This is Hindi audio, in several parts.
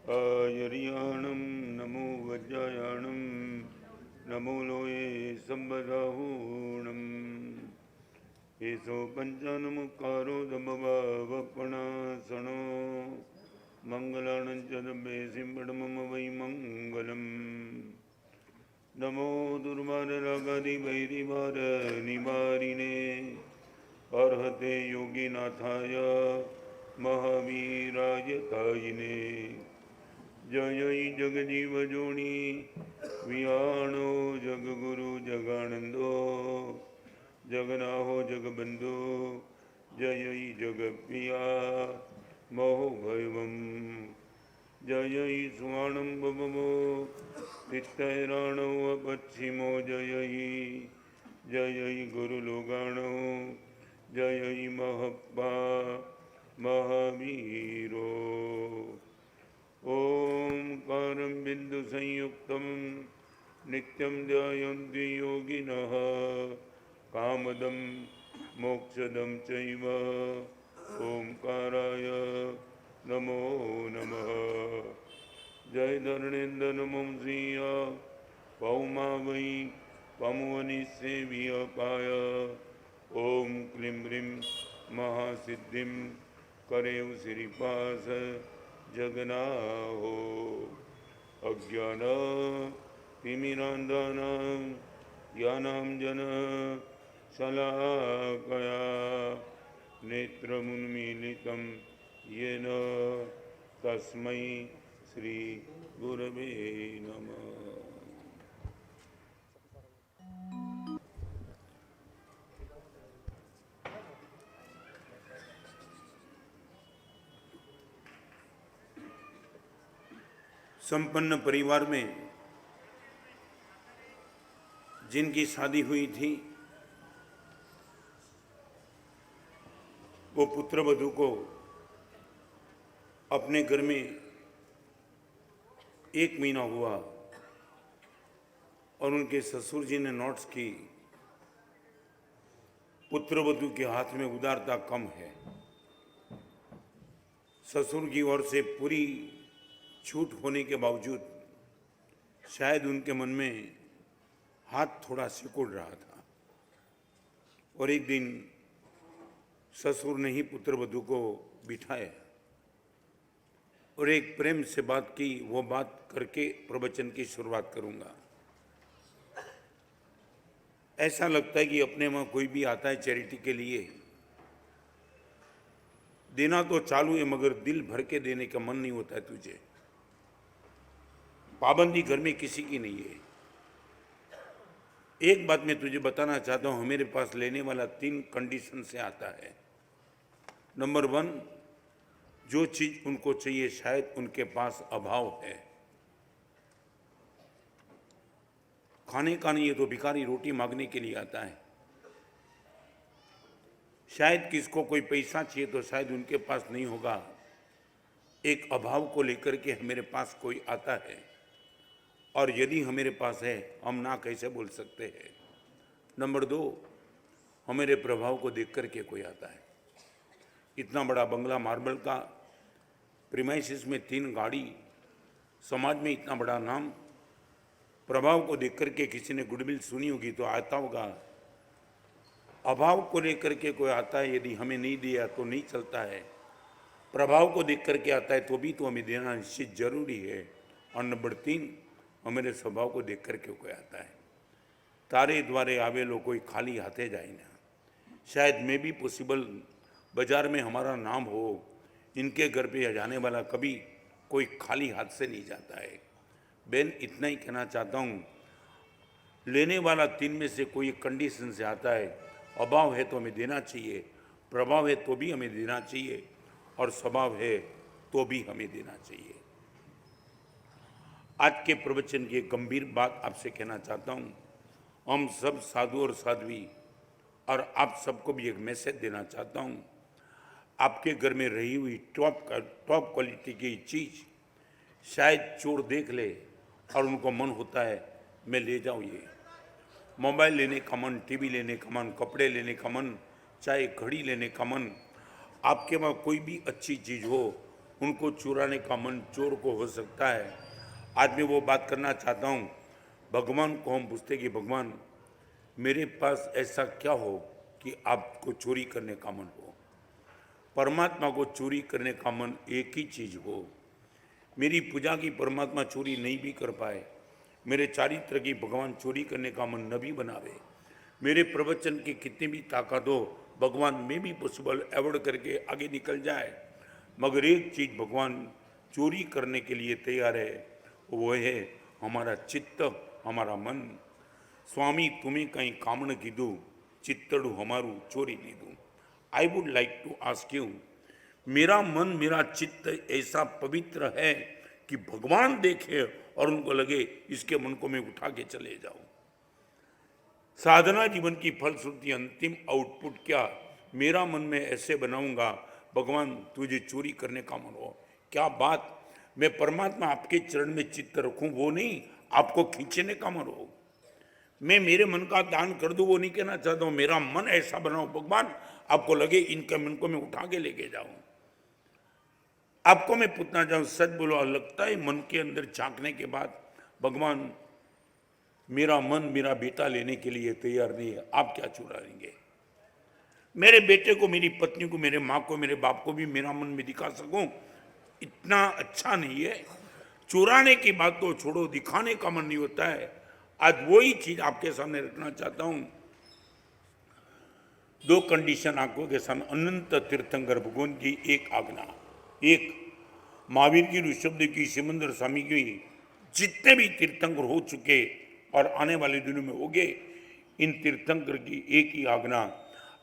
आयर्याणं नमो वज्रायाणं नमो लोये संवदाहूणम् एषो पञ्चानमुक्कारो दम्भवपणासनो मङ्गलानं च दम्भे सिंहमम वै मङ्गलम् नमो दुर्वाररागादिवैरिवारनिवारिणे अर्हते योगिनाथाय महावीराय कायिने जय जगजीवजोनि वियाणो जगगुरु जगानंदो जगनाहो जगबंधो जय जगप्रिया महोभयवम् जय सुवाणं बभवो तित्तैराणो पश्चिमो जय गुरुलोगाणो जय महप्पा महावीरो ओंकारं बिंदुसंयुक्तं नित्यं ध्यायन्ति योगिनः कामदं मोक्षदं चैव ओंकाराय नमो नमः जय धरणेन्द्र नमो श्रीय पौमा वै पमुवनिसेव्य पाय ओम क्लीं ह्रीं महासिद्धिं करेव श्रीपास जगनाहो अज्ञान तिमिरान्धानां ज्ञानाञ्जन शलाकया नेत्रमुन्मीलितं येन तस्मै श्री गुरवे नमः। संपन्न परिवार में जिनकी शादी हुई थी वो पुत्रवधू को अपने घर में 1 महीना हुआ और उनके ससुर जी ने नोट्स की पुत्रवधू के हाथ में उदारता कम है। ससुर की ओर से पूरी छूट होने के बावजूद शायद उनके मन में हाथ थोड़ा सिकुड़ रहा था और एक दिन ससुर ने ही पुत्रवधू को बिठाया और एक प्रेम से बात की। वो बात करके प्रवचन की शुरुआत करूंगा। ऐसा लगता है कि अपने वहां कोई भी आता है चैरिटी के लिए, देना तो चालू है मगर दिल भर के देने का मन नहीं होता है तुझे। पाबंदी घर में किसी की नहीं है। एक बात मैं तुझे बताना चाहता हूं, मेरे पास लेने वाला 3 कंडीशन से आता है। नंबर 1, जो चीज उनको चाहिए शायद उनके पास अभाव है। खाने का नहीं है तो भिखारी रोटी मांगने के लिए आता है। शायद किसको कोई पैसा चाहिए तो शायद उनके पास नहीं होगा। एक अभाव को लेकर के मेरे पास कोई आता है और यदि हमारे पास है हम ना कैसे बोल सकते हैं। नंबर 2, हमारे प्रभाव को देख करके कोई आता है। इतना बड़ा बंगला मार्बल का, प्रीमाइसिस में 3 गाड़ी, समाज में इतना बड़ा नाम, प्रभाव को देख करके किसी ने गुडविल सुनी होगी तो आता होगा। अभाव को लेकर के कोई आता है, यदि हमें नहीं दिया तो नहीं चलता है। प्रभाव को देख करके आता है तो भी तो हमें देना निश्चित जरूरी है। और नंबर 3, हमारे स्वभाव को देख करके कोई आता है। तारे द्वारे आवे लो कोई खाली हाथे जाए ना। शायद मैं भी पॉसिबल बाजार में हमारा नाम हो, इनके घर पे जाने वाला कभी कोई खाली हाथ से नहीं जाता है। बहन इतना ही कहना चाहता हूँ, लेने वाला 3 में से कोई कंडीशन से आता है। अभाव है तो हमें देना चाहिए, प्रभाव है तो भी हमें देना चाहिए और स्वभाव है तो भी हमें देना चाहिए। आज के प्रवचन की एक गंभीर बात आपसे कहना चाहता हूँ। हम सब साधु और साध्वी और आप सबको भी एक मैसेज देना चाहता हूँ। आपके घर में रही हुई टॉप क्वालिटी की चीज़ शायद चोर देख ले और उनको मन होता है मैं ले जाऊँ। ये मोबाइल लेने का मन, टीवी लेने का मन, कपड़े लेने का मन, चाहे घड़ी लेने का मन, आपके वहाँ कोई भी अच्छी चीज़ हो उनको चुराने का मन चोर को हो सकता है। आज मैं वो बात करना चाहता हूँ। भगवान को हम पूछते कि भगवान मेरे पास ऐसा क्या हो कि आपको चोरी करने का मन हो। परमात्मा को चोरी करने का मन एक ही चीज हो। मेरी पूजा की परमात्मा चोरी नहीं भी कर पाए, मेरे चारित्र की भगवान चोरी करने का मन न भी बनावे, मेरे प्रवचन की कितनी भी ताकत हो भगवान में भी पॉसिबल अवॉइड करके आगे निकल जाए, मगर एक चीज भगवान चोरी करने के लिए तैयार है, वो है हमारा चित्त, हमारा मन। स्वामी तुम्हें कहीं कामण कीधु चित्तड़ू हमारू चोरी लीधु। I would like to ask you, मेरा मन मेरा चित्त ऐसा पवित्र है कि भगवान देखे और उनको लगे इसके मन को मैं उठा के चले जाऊं। साधना जीवन की फलश्रुति अंतिम आउटपुट क्या, मेरा मन में ऐसे बनाऊंगा भगवान तुझे चोरी करने का मन हो। क्या बात, मैं परमात्मा आपके चरण में चित्त रखूं वो नहीं, आपको खींचने का मन हो। मैं मेरे मन का दान कर दूं वो नहीं कहना चाहता हूं, मेरा मन ऐसा बनाओ भगवान आपको लगे इनके मन को मैं उठा के लेके जाऊं। आपको मैं पूछना चाहूं, सच बोलो, लगता है मन के अंदर झांकने के बाद भगवान मेरा मन मेरा बेटा लेने के लिए तैयार नहीं है, आप क्या चुराएंगे? मेरे बेटे को, मेरी पत्नी को, मेरे माँ को, मेरे बाप को भी मेरा मन में दिखा सकूं, इतना अच्छा नहीं है। चुराने की बात तो छोड़ो, दिखाने का मन नहीं होता है। आज वही चीज आपके सामने रखना चाहता हूं। दो कंडीशन आपको के सामने, अनंत तीर्थंकर भगवान की एक आज्ञा, एक महावीर की, ऋषभदेव की, सिमंदर स्वामी की, जितने भी तीर्थंकर हो चुके और आने वाले दिनों में होंगे, इन तीर्थंकर की एक ही आज्ञा,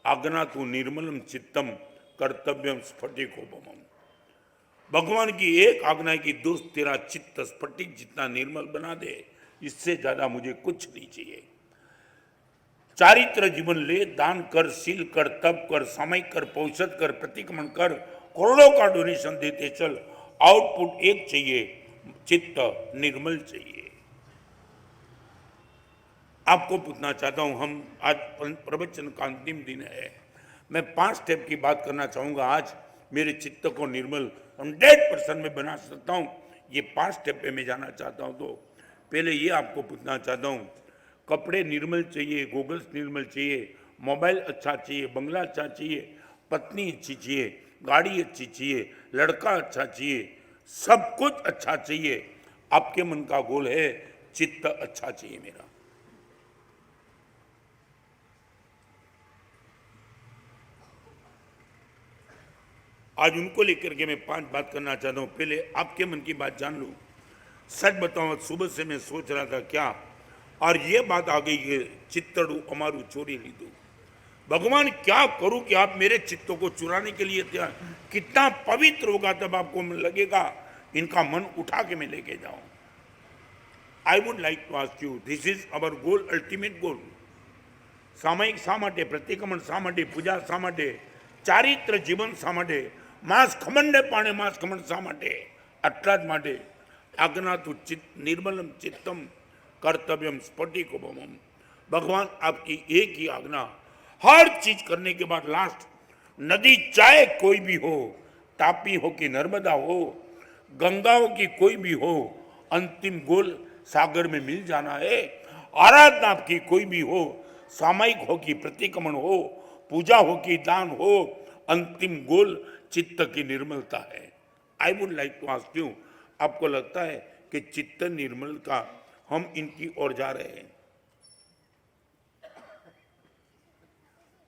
आज्ञा तो निर्मलम चित्तम कर्तव्यम स्फटिकोपमम। भगवान की एक आज्ञा है कि दोस्त तेरा चित्त स्फटिक जितना निर्मल बना दे, इससे ज्यादा मुझे कुछ नहीं चाहिए। चारित्र जीवन ले, दान कर, शील कर, तप कर, सामयिक कर, पौषध कर, प्रतिक्रमण कर, करोड़ों का डोनेशन देते चल, आउटपुट एक चाहिए, चित्त निर्मल चाहिए। आपको पूछना चाहता हूं, हम आज प्रवचन का अंतिम दिन है, मैं 5 स्टेप की बात करना चाहूंगा। आज मेरे चित्त को निर्मल 100% में बना सकता हूं, ये 5 स्टेप पे मैं जाना चाहता हूं। तो पहले ये आपको पूछना चाहता हूं, कपड़े निर्मल चाहिए, गोगल्स निर्मल चाहिए, मोबाइल अच्छा चाहिए, बंगला अच्छा चाहिए, पत्नी अच्छी चाहिए, गाड़ी अच्छी चाहिए, लड़का अच्छा चाहिए, सब कुछ अच्छा चाहिए। आपके मन का गोल है चित्त अच्छा चाहिए मेरा। आज उनको लेकर के मैं 5 बात करना चाहता हूं। पहले आपके मन की बात जान लूं। सच बताऊं, सुबह से मैं सोच रहा था क्या, और ये बात आ गई कि चित्तड़ू अमारू चोरी ली दो। भगवान क्या करूं कि आप मेरे चित्तों को चुराने के लिए तैयार, कितना पवित्र होगा तब आपको लगेगा इनका मन उठा के मैं लेके जाऊं। I would like to ask you, this is our goal, ultimate goal. सामयिक शा માટે, પ્રતિક્રમણ શા માટે, પૂજા શા માટે, ચારિત્ર જીવન શા માટે, માસ ખમંડે પાણે માસ ખમંડ શા માટે? આટલા જ માટે આજ્ઞા તું ચિત્ત निर्मलम चित्तम कर्तव्यम स्फटिकोपमम। भगवान आपकी एक ही आज्ञा, हर चीज करने के बाद लास्ट, नदी चाहे कोई भी हो, तापी हो कि नर्मदा हो, गंगा हो कि कोई भी हो, अंतिम गोल सागर में मिल जाना है। आराधना आपकी कोई भी हो, सामयिक हो कि प्रतिक्रमण हो, पूजा हो कि दान हो, अंतिम गोल चित्त की निर्मलता है। I would like to ask you, आपको लगता है कि चित्त निर्मल का हम इनकी ओर जा रहे हैं?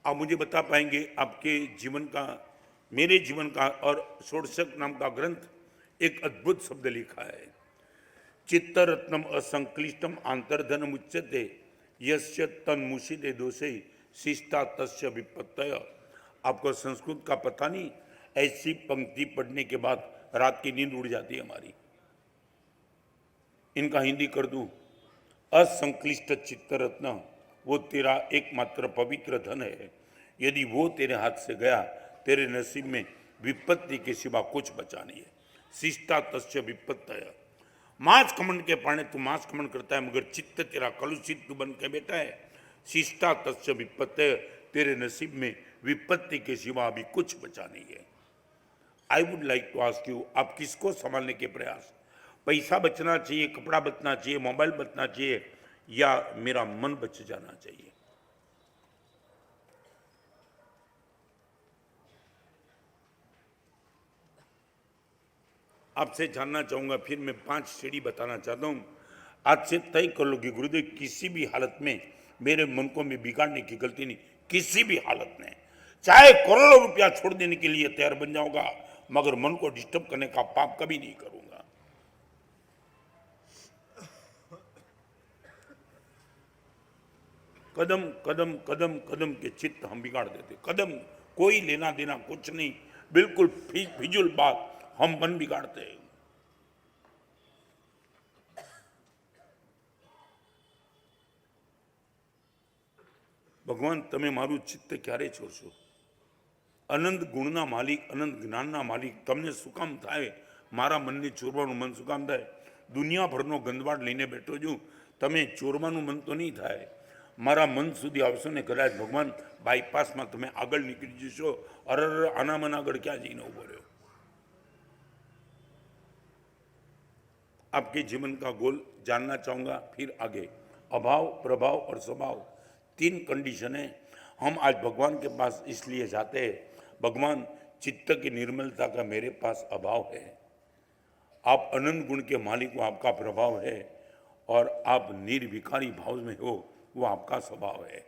आप मुझे बता पाएंगे आपके जीवन का, मेरे जीवन का, और षोडशक नाम का ग्रंथ एक अद्भुत शब्द लिखा है, चित्तरत्नम असंक्लिष्टम आंतर्धनम उच्यते यस्य तन्मुषिते दोषे शिष्टा तस्य विपत्तय। आपको संस्कृत का पता नहीं, ऐसी पंक्ति पढ़ने के बाद रात की नींद उड़ जाती है हमारी। इनका हिंदी कर दूं, असंक्लिष्ट चित्तरत्न, वो तेरा एकमात्र पवित्र धन है, यदि वो तेरे हाथ से गया तेरे नसीब में विपत्ति के सिवा कुछ बचा नहीं है। शिष्टा तस्य विपत्तय। मांस खमन के पाने तू मांस खमन करता है, मगर चित्त तेरा कलुषित तू बन के बैठा है। शिष्टा तस्य विपत्तय, तेरे नसीब में विपत्ति के सिवा अभी कुछ बचा नहीं है। I would like to ask you, आप किसको संभालने के प्रयास? पैसा बचना चाहिए, कपड़ा बचना चाहिए, मोबाइल बचना चाहिए, या मेरा मन बच जाना चाहिए? आपसे जानना चाहूंगा। फिर मैं 5 सीढ़ी बताना चाहता हूं। आज से तय कर लो कि गुरुदेव किसी भी हालत में मेरे मन को मैं बिगाड़ने की गलती नहीं, किसी भी हालत में, चाहे करोड़ों रुपया छोड़ देने के लिए तैयार बन जाऊंगा, मगर मन को डिस्टर्ब करने का पाप कभी नहीं करूंगा। कदम कदम कदम कदम के चित्त हम बिगाड़ देते। कदम कोई लेना देना कुछ नहीं, बिल्कुल फिजूल बात, हम मन बिगाड़ते हैं। भगवान તમે મારું ચિત્ત ક્યારે છોડશો? અનંત ગુણના માલિક, અનંત જ્ઞાનના માલિક, તમને શું કામ થાય મારા મનને ચોરવાનું મન શું કામ થાય? દુનિયાભરનો ગંદવાડ લઈને બેઠો છું, તમે ચોરવાનું મન તો નહીં થાય? મારા મન સુધી આવશો ને કદાચ ભગવાન બાયપાસમાં તમે આગળ નીકળી જશો, અરર આના મન આગળ ક્યાં જઈને ઉભો રહ્યો? आपके जीवन का गोल जानना चाहूंगा। फिर आगे अभाव, प्रभाव और स्वभाव, 3 कंडीशन है। हम आज भगवान के पास इसलिए जाते हैं, भगवान चित्त की निर्मलता का मेरे पास अभाव है, आप अनंत गुण के मालिक हो, आपका प्रभाव है, और आप निर्विकारी भाव में हो, वो आपका स्वभाव है।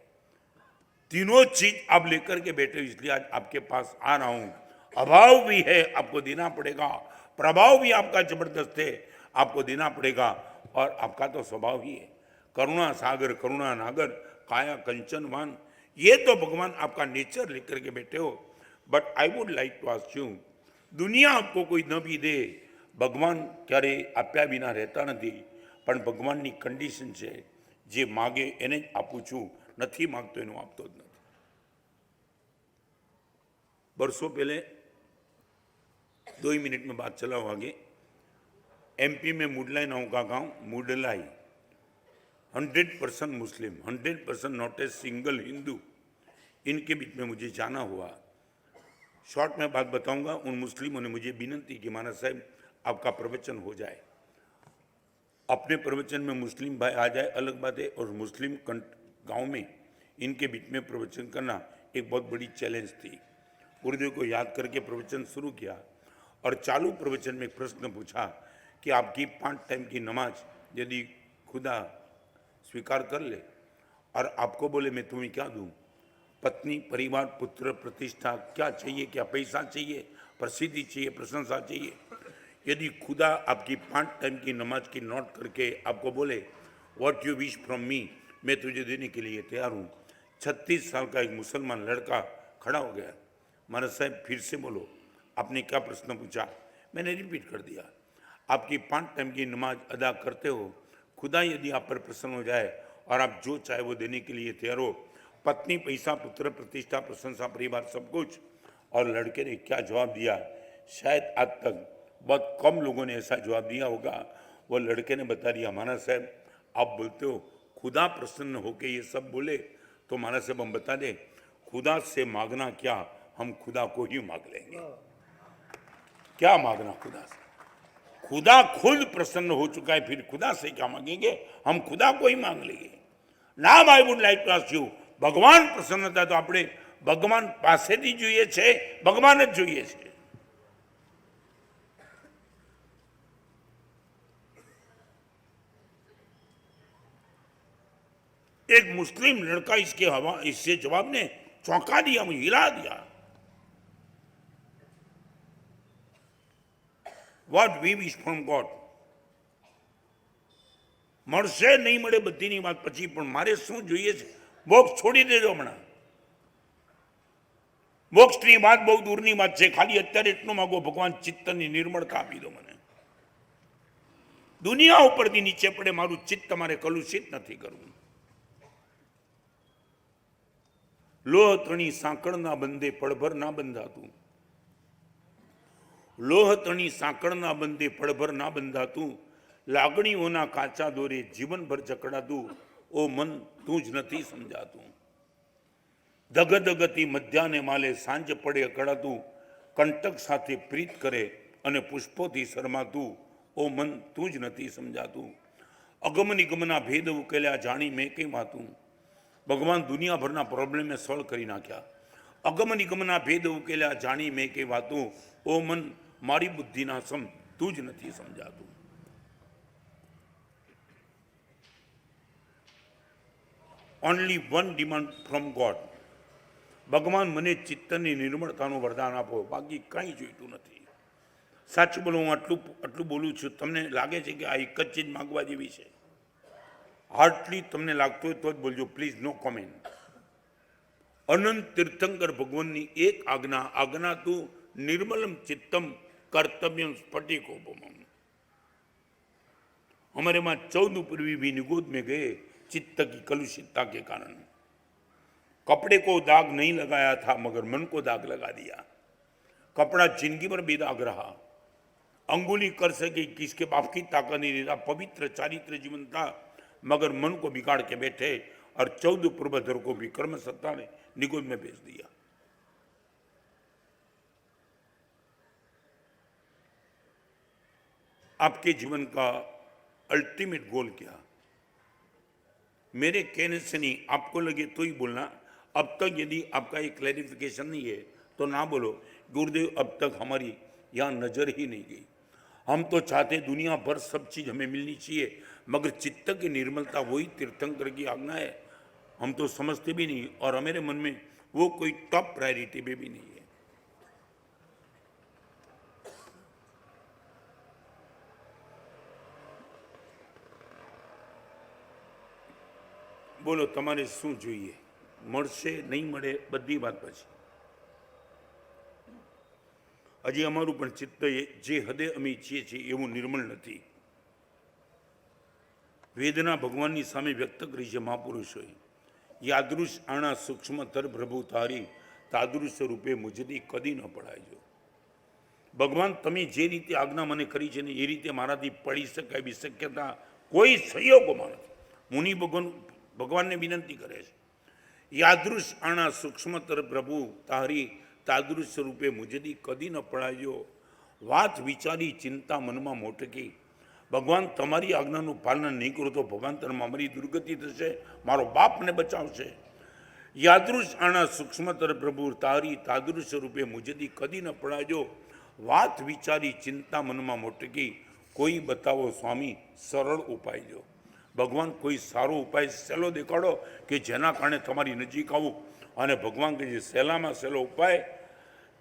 तीनों चीज आप लेकर के बैठे हो, इसलिए आज आपके पास आ रहा हूं। अभाव भी है, आपको देना पड़ेगा, प्रभाव भी आपका जबरदस्त है, आपको देना पड़ेगा, और आपका तो स्वभाव ही है करुणा सागर, करुणा नागर, काया कंचनवान। ये तो भगवान आपका नेचर लेकर के बैठे हो। But I would like to ask you, दुनिया आपको कोई न भी दे, भगवान क्यारे आप्या विना रहता नहीं, पण भगवाननी कंडीशन है, जे मागे एने ज आपू छूं, नहीं मांगतो एनु आपतो ज नहीं। वर्षों पहले 2 मिनट में बात चलाओ आगे। एमपी में मुडलाई नाम का गांव, मुडलाई, 100% मुस्लिम, 100% नॉट ए सिंगल हिंदू, इनके बीच में मुझे जाना हुआ। शॉर्ट में बात बताऊंगा। उन मुस्लिमों ने मुझे विनती की, माना साहब आपका प्रवचन हो जाए। अपने प्रवचन में मुस्लिम भाई आ जाए अलग बात है, और मुस्लिम गांव में इनके बीच में प्रवचन करना एक बहुत बड़ी चैलेंज थी। गुरुदेव को याद करके प्रवचन शुरू किया, और चालू प्रवचन में प्रश्न पूछा कि आपकी 5 टाइम की नमाज यदि खुदा स्वीकार कर ले और आपको बोले मैं तुम्हें क्या दूं, पत्नी, परिवार, पुत्र, प्रतिष्ठा, क्या चाहिए? क्या पैसा चाहिए, प्रसिद्धि चाहिए, प्रशंसा चाहिए? यदि खुदा आपकी 5 टाइम की नमाज की नोट करके आपको बोले what you wish from me, मैं तुझे देने के लिए तैयार हूँ। 36 साल का एक मुसलमान लड़का खड़ा हो गया। महाराज साहब फिर से बोलो, आपने क्या प्रश्न पूछा? मैंने रिपीट कर दिया। आपकी 5 टाइम की नमाज अदा करते हो, खुदा यदि आप पर प्रसन्न हो जाए और आप जो चाहे वो देने के लिए तैयार हो, पत्नी, पैसा, पुत्र, प्रतिष्ठा, प्रशंसा, परिवार, सब कुछ। और लड़के ने क्या जवाब दिया? शायद आज तक बहुत कम लोगों ने ऐसा जवाब दिया होगा। वो लड़के ने बता दिया, महाराज साहब आप बोलते हो खुदा प्रसन्न होके ये सब बोले, तो महाराज साहब हम बता दें, खुदा से मांगना क्या, हम खुदा को ही मांग लेंगे। क्या मांगना खुदा से? खुदा खुद प्रसन्न हो चुका है, फिर खुदा से क्या मांगेंगे? हम खुदा को ही मांग लेंगे। नाम I would like to ask you, भगवान प्रसन्न था तो આપણે ભગવાન પાસેથી જોઈએ છે, ભગવાન જ જોઈએ છે। एक मुस्लिम लड़का इससे जवाब ने चौंका दिया, मुझे हिला दिया। What we wish from God, મળશે નહીં મળે બધીની વાત પછી, પણ મારે શું જોઈએ છે? મોક્ષ છોડી દેજો હમણાં। મોક્ષની વાત બહુ દૂરની વાત છે, ખાલી અત્યારે એટલું માંગો, ભગવાન ચિત્તની નિર્મળતા આપી દો મને। દુનિયા ઉપરથી નીચે પડે, મારું ચિત્ત મારે કલુષિત નથી કરવું। લોહ તણી સાંકળના બંધે પળભર ના બંધાતું, લોહ તણી સાંકળના બંધે પળભર ના બંધાતું, લાગણીઓના કાચા દોરે જીવનભર જકડાતું, ઓ મન તું જ નથી સમજાતું। ધગધગતી મધ્યાને માલે સાંજ પડે અકળાતું, કંટક સાથે પ્રીત કરે અને પુષ્પોથી શરમાતું, ઓ મન તું જ નથી સમજાતું. અગમ નિગમના ભેદ ઉકેલ્યા જાણી મેં કઈ વાતું. ભગવાન દુનિયાભરના પ્રોબ્લેમને સોલ્વ કરી નાખ્યા. અગમ નિગમના ભેદ ઉકેલ્યા જાણી મેં કઈ વાતું. ઓ મન મારી બુદ્ધિના સમ તું જ નથી સમજાતું. Only one demand from God. ભગવાન મને ચિત્તની નિર્મળતાનું વરદાન આપો, બાકી કંઈ જોઈતું નથી. સાચું બોલું, હું આટલું બોલું છું. તમને લાગે છે કે આ એક જ ચીજ માગવા જેવી છે? હાર્ટલી તમને લાગતું હોય તો જ બોલજો, પ્લીઝ નો કોમેન્ટ. અનંત તીર્થંકર ભગવાનની એક આજ્ઞા તું निर्मलम चित्तम कर्तव्यम स्फटिकोपमम. हमारे वहां 14 पूर्वी भी निगोद में गए चित्त की कलुषितता के कारण. कपड़े को दाग नहीं लगाया था मगर मन को दाग लगा दिया. कपड़ा जिंदगी भर बेदाग रहा. अंगुली कर सके किसके बाप की ताकत नहीं रहा. पवित्र चारित्र जीवन था मगर मन को बिगाड़ के बैठे और 14 पूर्वधर को भी कर्म सत्ता ने निगोद में भेज दिया. आपके जीवन का अल्टीमेट गोल क्या? मेरे कहने से नहीं, आपको लगे तो ही बोलना. अब तक यदि आपका एक क्लैरिफिकेशन नहीं है तो ना बोलो. गुरुदेव अब तक हमारी यहाँ नजर ही नहीं गई. हम तो चाहते दुनिया भर सब चीज हमें मिलनी चाहिए मगर चित्त की निर्मलता वही तीर्थंकर की आज्ञा है. हम तो समझते भी नहीं और हमारे मन में वो कोई टॉप प्रायोरिटी में भी नहीं है. બોલો તમારે શું જોઈએ? મળશે નહીં મળે બધી વાત પછી. હજી અમારું પણ ચિત્ત જે હદે અમે ઈચ્છીએ છીએ એવું નિર્મળ નથી. વેદના ભગવાનની સામે વ્યક્ત કરી છે મહાપુરુષોએ. યાદૃશ આણા સૂક્ષ્મતર પ્રભુ તારી તાદૃશ રૂપે મુજદી કદી ન પડાયજો. ભગવાન તમે જે રીતે આજ્ઞા મને કરી છે ને એ રીતે મારાથી પડી શકે એવી શક્યતા કોઈ સંયોગોમાં નથી. મુનિ ભગવાનને વિનંતી કરે છે. યાદૃશ આણા સૂક્ષ્મતર પ્રભુ તારી તાદૃશ રૂપે મુજદી કદી ન પડાયો. વાત વિચારી ચિંતા મનમાં મોટકી. ભગવાન તમારી આજ્ઞાનું પાલન નહીં કરો તો ભગવાંતરમાં મારી દુર્ગતિ થશે, મારો બાપ મને બચાવશે. યાદૃશ આણા સૂક્ષ્મતર પ્રભુ તારી તાદૃશ રૂપે મુજદી કદી ન પડાજો. વાત વિચારી ચિંતા મનમાં મોટકી. કોઈ બતાવો સ્વામી સરળ ઉપાય જો. ભગવાન કોઈ સારો ઉપાય સહેલો દેખાડો કે જેના કારણે તમારી નજીક આવું. અને ભગવાન કે જે સહેલામાં સહેલો ઉપાય,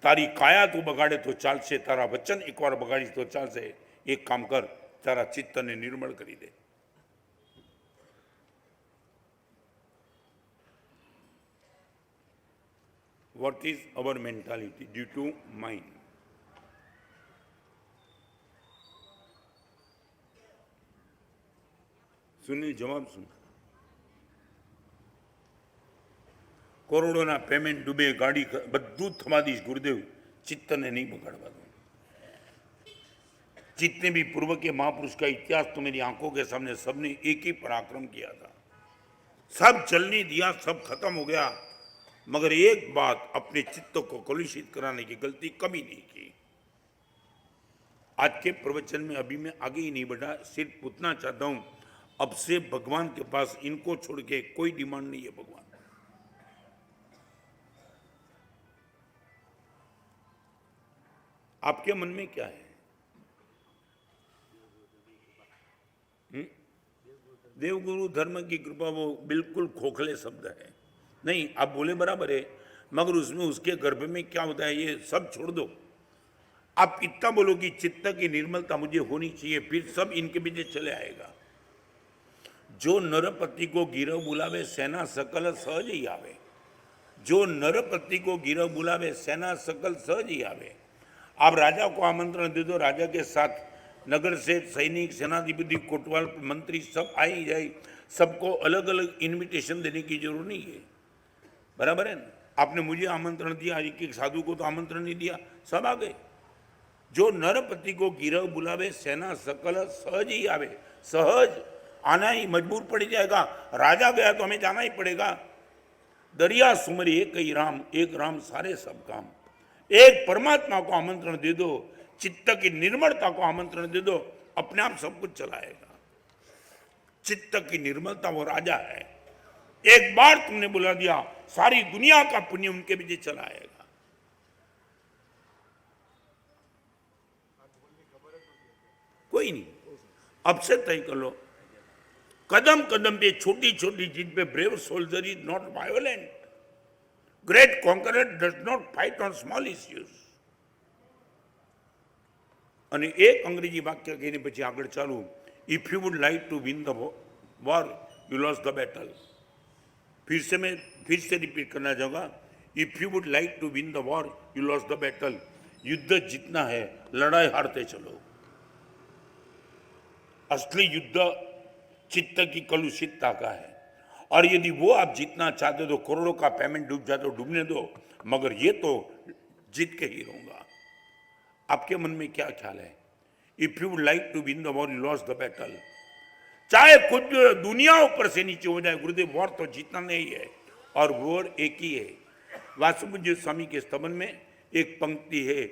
તારી કાયા તું બગાડે તો ચાલશે, તારા વચન એકવાર બગાડીશ તો ચાલશે. એક કામ કર, તારા ચિત્તને નિર્મળ કરી દે. What is our mentality due to mind? Sunil જવાબ શું? કરોડોના પેમેન્ટ ડૂબે, ગાડી બધું જ થવા દઈશ ગુરુદેવ, चित्त ने नहीं बगाड़वा दूं. जितने भी पूर्व के महापुरुष का इतिहास तो मेरी आंखों के सामने सबने एक ही पराक्रम किया था. सब जलने दिया, सब खत्म हो गया, मगर एक बात, अपने चित्त को कलुषित कराने की गलती कभी नहीं की. आज के प्रवचन में अभी मैं आगे ही नहीं बढ़ा, सिर्फ पूछना चाहता हूं, अब से भगवान के पास इनको छोड़ के कोई डिमांड नहीं है. भगवान आपके मन में क्या है? देवगुरु धर्म की कृपा वो बिल्कुल खोखले शब्द है. नहीं, आप बोले बराबर है, मगर उसमें उसके गर्भ में क्या होता है ये सब छोड़ दो. आप इतना बोलो कि चित्त की निर्मलता मुझे होनी चाहिए, फिर सब इनके पीछे चले आएगा. जो नरपति को गिरह बुलावे सेना सकल सहज ही आवे. जो नरपति को गिरह बुलावे सेना सकल सहज ही आवे. आप राजा को आमंत्रण दे दो, राजा के साथ नगर से सैनिक, सेनाधिपति, कोतवाल, मंत्री सब आ ही जाए. सबको अलग अलग इनविटेशन देने की जरूरत नहीं है. बराबर है ना? आपने मुझे आमंत्रण दिया, एक साधु को तो आमंत्रण नहीं दिया, सब आ गए. जो नरपति को गिरह बुलावे सेना सकल सहज ही आवे. सहज आना ही मजबूर पड़ जाएगा. राजा गया तो हमें जाना ही पड़ेगा. दरिया सुमरी एक ही राम, एक राम सारे सब काम. एक परमात्मा को आमंत्रण दे दो, चित्त की निर्मलता को आमंत्रण दे दो, अपने आप सब कुछ चलाएगा। चित्त की निर्मलता वो राजा है। एक बार तुमने बुला दिया, सारी दुनिया का पुण्य उनके पीछे चलाएगा। कोई नहीं, अब से तय कर लो, कदम कदम पे छोटी छोटी चीज पे brave soldier is not violent, great conqueror does not fight on small issues. અને એક અંગ્રેજી વાક્ય કહીને પછી આગળ ચાલુ, if you would like to win the war you lose the battle. फिर से रिपीट करना चाहूँगा, if you would like to win the war you lose the battle. युद्ध जीतना है, लड़ाई हारते चलो। असली युद्ध चित्त की कलुषितता का है, और यदि वो आप जीतना चाहते हो तो करोड़ों का पेमेंट डूब जाए तो डूबने दो, मगर ये तो जीत के ही रहूंगा। आपके मन में क्या ख्याल है? If you would like to win the war you lose the battle. चाहे कुछ भी दुनिया ऊपर से नीचे हो जाए, गुरुदेव वॉर तो जीतना नहीं है, और वॉर एक ही है। वासुदेव स्वामी के स्तवन में एक पंक्ति है,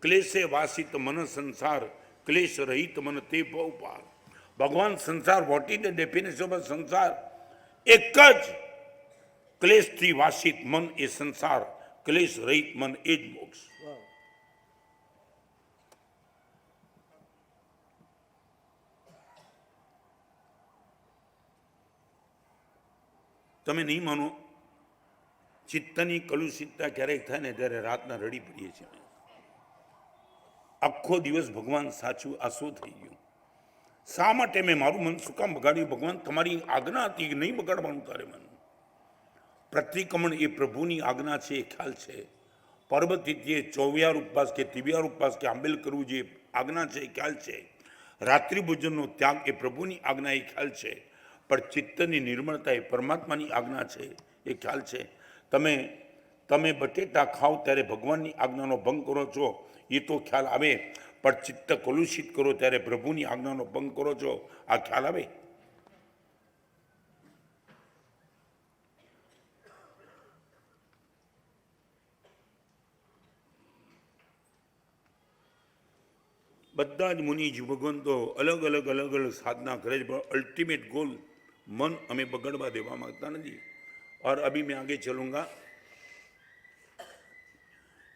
क्लेशे वासित मन संसार, क्लेश रहित मन ते बहुपार। भगवान संसार, what is the definition of संसार? एक क्लेश थी वासित मन ए संसार, क्लेश रहित मन एज मोक्ष। તમે નહીં માનો, ચિત્તની કલુષિતતા ક્યારેક થાય ને ત્યારે રાતના રડી પડીએ છીએ। આખો દિવસ ભગવાન સાચું આ શું થઈ ગયું? શા માટે મેં મારું મન શું કામ બગાડ્યું? ભગવાન તમારી આજ્ઞા હતી કે નહીં બગાડવાનું તારે મન। પ્રતિક્રમણ એ પ્રભુની આજ્ઞા છે, એ ખ્યાલ છે। પર્વતિથિએ ચોવિયાર ઉપવાસ કે તિવિયાર ઉપવાસ કે આંબેલ કરવું જે આજ્ઞા છે એ ખ્યાલ છે। રાત્રિ ભોજનનો ત્યાગ એ પ્રભુની આજ્ઞા એ ખ્યાલ છે। પણ ચિત્તની નિર્મળતા એ પરમાત્માની આજ્ઞા છે, એ ખ્યાલ છે। તમે બટેટા ખાઓ ત્યારે ભગવાનની આજ્ઞાનો ભંગ કરો છો, એ તો ખ્યાલ આવે। પણ ચિત્ત કલુષિત કરો ત્યારે પ્રભુની આજ્ઞાનો ભંગ કરો છો, આ ખ્યાલ આવે? બધા જ મુનિજી ભગવંતો અલગ અલગ સાધના કરે છે, પણ અલ્ટિમેટ ગોલ मन हमें बगड़वा देवा मांगता नहीं। और अभी मैं आगे चलूंगा।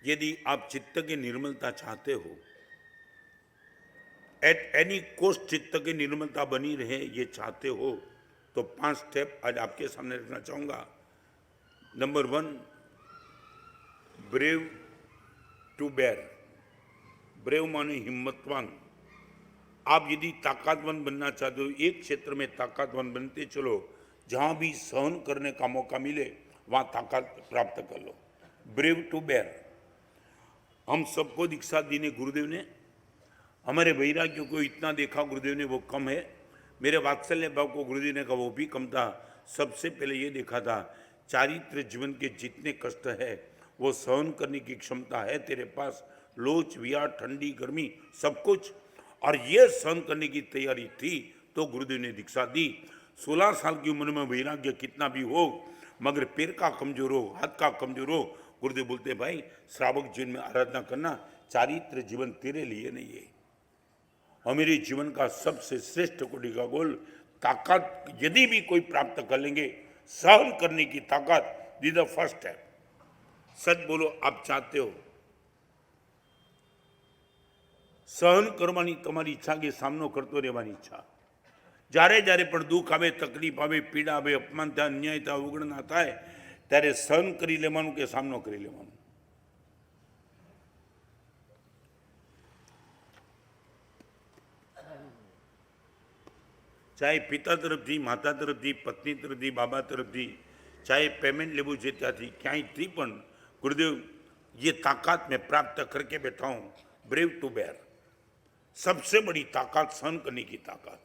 यदि आप चित्त की निर्मलता चाहते हो, एट एनी कोस्ट चित्त की निर्मलता बनी रहे ये चाहते हो, तो 5 स्टेप आज आपके सामने रखना चाहूंगा। Number 1, brave to bear. Brave माने हिम्मतवान। आप यदि ताकतवान बनना चाहते हो, एक क्षेत्र में ताकतवान बनते चलो, जहां भी सहन करने का मौका मिले वहां ताकत प्राप्त कर लो। ब्रेव टू बेर। हम सबको दीक्षा दी ने गुरुदेव ने, हमारे वैराग्यों को इतना देखा गुरुदेव ने वो कम है। मेरे वात्सल्य भाव को गुरुदेव ने कहा वो भी कम था। सबसे पहले ये देखा था, चारित्र जीवन के जितने कष्ट है वो सहन करने की क्षमता है तेरे पास। लोच विया, ठंडी गर्मी, सब कुछ, और ये सहन करने की तैयारी थी तो गुरुदेव ने दीक्षा दी। 16 साल की उम्र में वैराग्य कितना भी हो, मगर पैर का कमजोर हो, हाथ का कमजोर हो, गुरुदेव बोलते भाई श्रावक जीवन में आराधना करना, चारित्र जीवन तेरे लिए नहीं है। और मेरे जीवन का सबसे श्रेष्ठ कोटि का गोल ताकत यदि भी कोई प्राप्त कर लेंगे, सहन करने की ताकत, दी द फर्स्ट स्टेप। सच बोलो, आप चाहते हो सहन करवानी तमारी इच्छा के सामनो करतो રહેવાની ઈચ્છા? જ્યારે જ્યારે પણ દુઃખ આવે, તકલીફ આવે, પીડા આવે, અપમાન થાય, અન્યાય થાય, અવગણના થાય, ત્યારે સહન કરી લેવાનું કે સામનો કરી લેવાનો? ચાહે પિતા તરફથી, માતા તરફથી, પત્ની તરફથી, બાબા તરફથી, ચાહે પેમેન્ટ લેવું છે ત્યાંથી, ક્યાંયથી પણ गुरुदेव ये ताकत मैं प्राप्त करके बैठा हूं। ब्रेव टू बेर, सबसे बड़ी ताकत सहन करने की ताकत।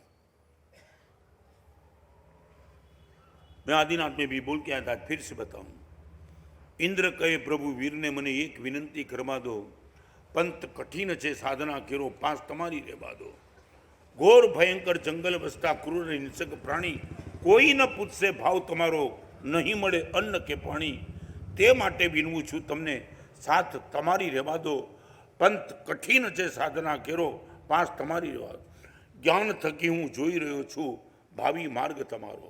मैं आदिनाथ में भी बोल के आया था, फिर से बताऊं। इंद्र कहे प्रभु वीर ने मने एक विनंती करवा दो, पंत कठिन छे साधना केरो, पास तमारी रेवा दो। घोर भयंकर जंगल बसता क्रूर हिंसक प्राणी, कोई न पूछसे भाव तमारो, नहीं मळे अन्न के पाणी। ते माटे विनवू छू तमने साथ तमारी રહેવા દો, पंथ कठिन છે साधना केरो, पास तमारी રહેવા દો, ज्ञान थकी हूँ જોઈ રહ્યો છું भावी मार्ग तमारो,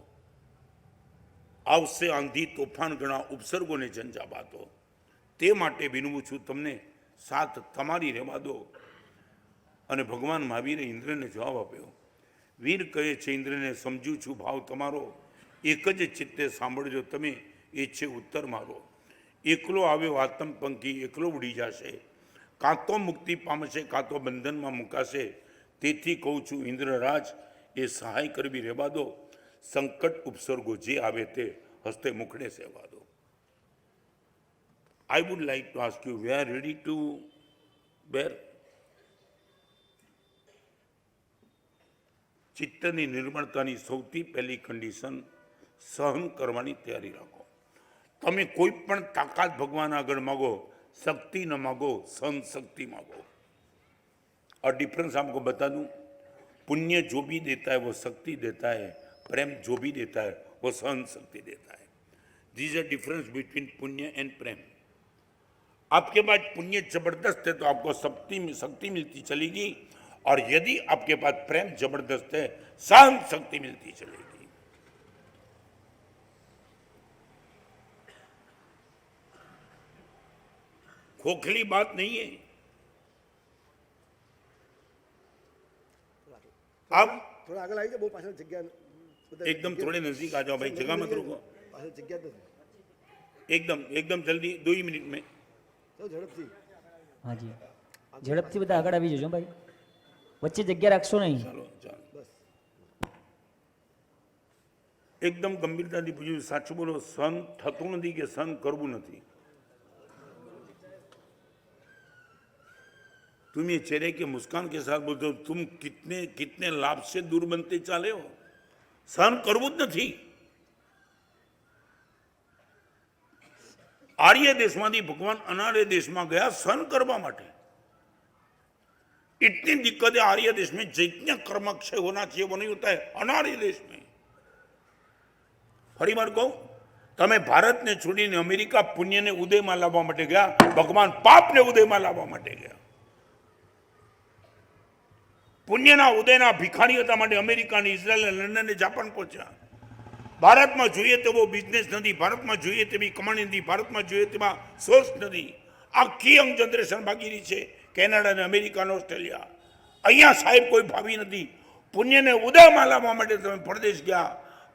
आवशे आंधी तोफान घणा उपसर्गोने झंझावातो, ते माटे विनवू छूं तमने साथ तमारी રહેવા दो। અને ભગવાન મહાવીરે ઇન્દ્રને જવાબ આપ્યો, વીર કહે છે ઇન્દ્રને, સમજું છું ભાવ તમારો, એક જ ચિત્તે સાંભળજો તમે, એ છે ઉત્તર મારો। એકલો આવ્યો આતમ પંખી એકલો ઉડી જશે, કાં તો મુક્તિ પામશે કાં તો બંધનમાં મુકાશે, તેથી કહું છું ઇન્દ્રરાજ એ સહાય કરવી રહેવા દો, સંકટ ઉપસર્ગો જે આવે તે હસ્તે મુખડે સેવા દો। I would like to ask you, we are ready to bear? ચિત્તની નિર્મળતાની સૌથી પહેલી કન્ડિશન સહન કરવાની તૈયારી રાખો। તમે કોઈ પણ તાકાત ભગવાન આગળ માગો, शक्ति न मांगो, सहन शक्ति मांगो। और डिफरेंस आपको बता दूं, पुण्य जो भी देता है वो शक्ति देता है, प्रेम जो भी देता है वो सहन शक्ति देता है। This is a difference between पुण्य एंड प्रेम। आपके पास पुण्य जबरदस्त है तो आपको शक्ति मिलती चलेगी, और यदि आपके पास प्रेम जबरदस्त है सहन शक्ति मिलती चलेगी। खोखली बात नहीं है। आप थोड़ा आगे आइए, बहुत पास जगह एकदम थोड़े नजदीक आ जाओ भाई, जगह मत रुको, एकदम जल्दी 2 ही मिनट में। तो झड़पથી हाँ जी, झड़पથી બધા આગળ આવી જજો ભાઈ, વચ્ચે જગ્યા રાખશો નહીં। ચાલો एकदम गंभीरताથી પૂછ્યું, સાચું બોલો, સહન થતું નથી કે સહન કરવું નથી? तुम ये चेहरे के मुस्कान के साथ बोलते हो, तुम कितने लाभ से दूर बनते चाले हो। सहन करવું જ નથી। आर्य देशમાંથી भगवान अनार्य देश में गया सहन करवा माटे। इतनी दिक्कतें आर्य देश में, जितना कर्मक्षय होना चाहिए वो नहीं होता है अनार्य देश में। फरी बार कहूं, तमे भारत ने छोड़ीने अमेरिका पुण्य ने उदय में लाववा माटे गया, भगवान पाप ने उदय में लाववा माटे गया। पुण्यना उदयना भिखारीओ माटे अमेरिका ने, इजरायल ने, लंडन ने, जापान पहुंचा। भारत में જોઈએ તેવો બિઝનેસ નથી, ભારત में જોઈએ તેવી કમાણી નથી, ભારત में જોઈએ તેવા સોર્સ નથી। આખી યંગ જનરેશન ભાગી રહી છે કેનેડા ને અમેરિકા ને ઓસ્ટ્રેલિયા। અહીંયા સાહેબ કોઈ ભાવી નથી। પુણ્યને ઉદયમાં લાવવા માટે તમે પરદેશ ગયા,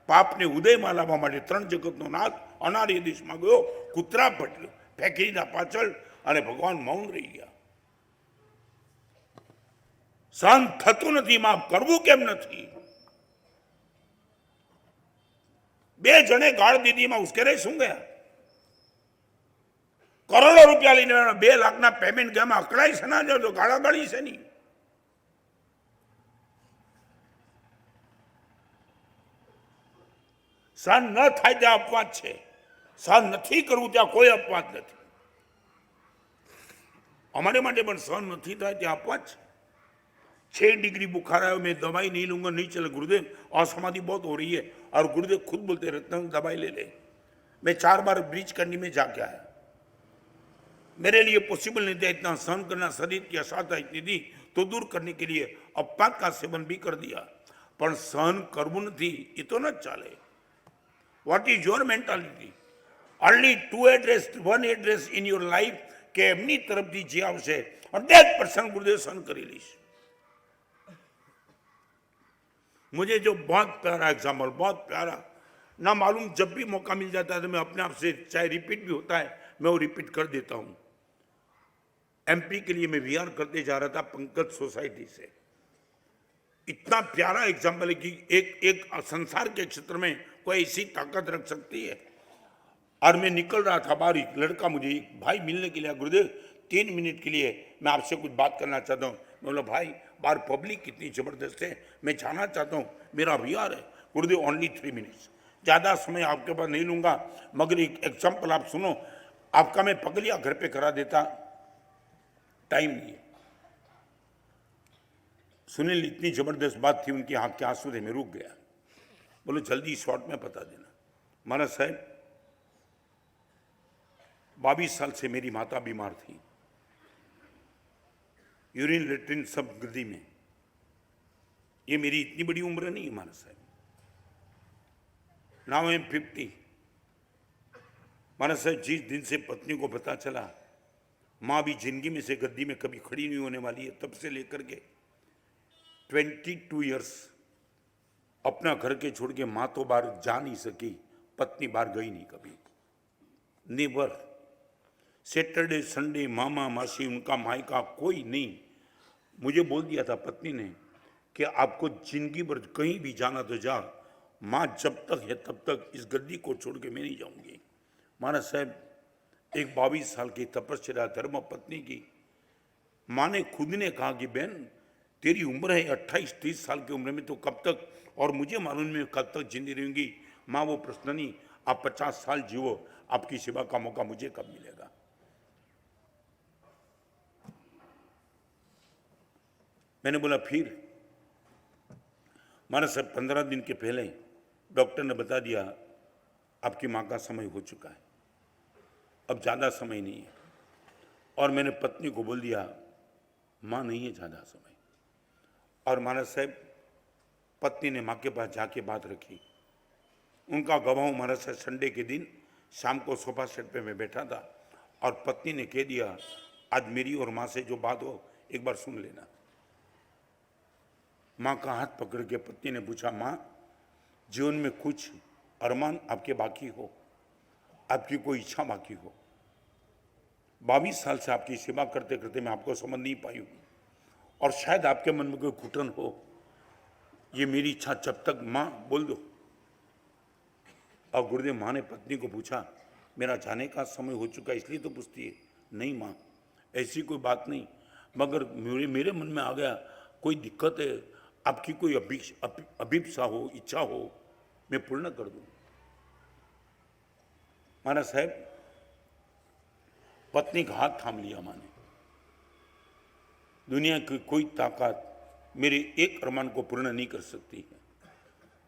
પાપને ઉદયમાં લાવવા માટે ત્રણ જગતનો નાથ અનાર્ય દેશમાં ગયો, કૂતરા ફેંકી દીધા પાછળ, અને ભગવાન મૌન રહી ગયા। सहन थतुं नथी, माफ करवू केम नथी? 2 जणे गाळ दीदी में उश्केरे शुं गया? करोड़ों रुपया लीने 2 लाख ना पेमेंट गया में अकड़ाई से ना जो गाड़ा गाड़ी से नहीं। सहन न थाय त्या अपवाद छे, सहन नथी करवू त्या कोई अपवाद नथी। अमारे माटे पण सहन नथी थाय त्या अपवाद छे। 6 डिग्री बुखार आया, मैं दवाई नहीं लूंगा, नहीं चले गुरुदेव, असमाधि बहुत हो रही है। और गुरुदेव खुद बोलते रत्न दवाई ले ले। मैं 4 बार ब्रीच करनी में जाके आया, मेरे लिए पॉसिबल नहीं था इतना सहन करना। शरीर की असाध्य इतनी थी तो दूर करने के लिए अपवाद का सेवन भी कर दिया, पर सहन करवू नहीं, ये तो न चाले। What is your mentality? Only 2 address 1 address in your life के एमनी तरफ थी जे आवशे 100% गुरुदेव सहन करी लीश। मुझे जो बहुत प्यारा एग्जाम्पल, बहुत प्यारा, ना मालूम जब भी मौका मिल जाता है तो मैं अपने आप से, चाहे रिपीट भी होता है मैं वो रिपीट कर देता हूँ। एमपी के लिए मैं वीआर करते जा रहा था पंकज सोसाइटी से। इतना प्यारा एग्जाम्पल है कि एक संसार के क्षेत्र में कोई ऐसी ताकत रख सकती है। और मैं निकल रहा था बाहर, एक लड़का मुझे, एक भाई मिलने के लिए, गुरुदेव 3 मिनट के लिए मैं आपसे कुछ बात करना चाहता हूँ। मैं बोला भाई बाहर पब्लिक कितनी जबरदस्त है, मैं जाना चाहता हूँ, मेरा वीआर है। गुरुदेव ओनली 3 मिनट्स, ज़्यादा समय आपके पास नहीं लूँगा, मगर एक एग्जाम्पल आप सुनो, आपका मैं पगलिया घर पे करा देता, टाइम नहीं है। सुनील, इतनी जबरदस्त बात थी, उनकी आँख के आंसू थे, मैं रुक गया। बोलो जल्दी शॉर्ट में बता देना। महाराज साहब, 22 साल से मेरी माता बीमार थी, यूरिन लेट्रिन सब गद्दी में। ये मेरी इतनी बड़ी उम्र नहीं है मानस साहब। Now I am 50। मानस साहब, जिस दिन से पत्नी को पता चला माँ भी जिंदगी में से गद्दी में कभी खड़ी नहीं होने वाली है, तब से लेकर के 22 ईयर्स अपना घर के छोड़ के माँ तो बाहर जा नहीं सकी, पत्नी बाहर गई नहीं कभी, नेवर। सैटरडे संडे मामा मासी उनका मायका कोई नहीं। मुझे बोल दिया था पत्नी ने कि आपको जिंदगी भर कहीं भी जाना तो जा, माँ जब तक है तब तक इस गद्दी को छोड़ के मैं नहीं जाऊंगी। मानस साहब, एक 22 साल की तपस्या धर्म पत्नी की, माँ ने खुद ने कहा कि बहन तेरी उम्र है 28-30 साल की उम्र में, तो कब तक, और मुझे मालूम नहीं कब तक जिंदी रहूंगी। माँ वो प्रश्न नहीं, आप 50 साल जियो, आपकी सेवा का मौका मुझे कब मिलेगा। मैंने बोला फिर। माना साहब, 15 दिन के पहले डॉक्टर ने बता दिया आपकी माँ का समय हो चुका है, अब ज़्यादा समय नहीं है। और मैंने पत्नी को बोल दिया माँ नहीं है ज़्यादा समय। और महाराज साहब, पत्नी ने माँ के पास जाके बात रखी। उनका गवाह महाराज साहब, संडे के दिन शाम को सोफा सेट पे मैं बैठा था और पत्नी ने कह दिया आज मेरी और माँ से जो बात हो एक बार सुन लेना। माँ का हाथ पकड़ के पत्नी ने पूछा, माँ जीवन में कुछ अरमान आपके बाकी हो, आपकी कोई इच्छा बाकी हो? 22 साल से आपकी सेवा करते करते मैं आपको समझ नहीं पाई हूँ और शायद आपके मन में कोई घुटन हो। ये मेरी इच्छा जब तक, माँ बोल दो। और गुरुदेव, माँ ने पत्नी को पूछा मेरा जाने का समय हो चुका इसलिए तो पूछती है? नहीं माँ, ऐसी कोई बात नहीं, मगर मेरे मन में आ गया कोई दिक्कत है, आपकी कोई अभिप्सा हो, इच्छा हो, मैं पूर्ण कर दूं। महाराज साहब, पत्नी का हाथ थाम लिया माँ ने। दुनिया की कोई ताकत मेरे एक अरमान को पूर्ण नहीं कर सकती है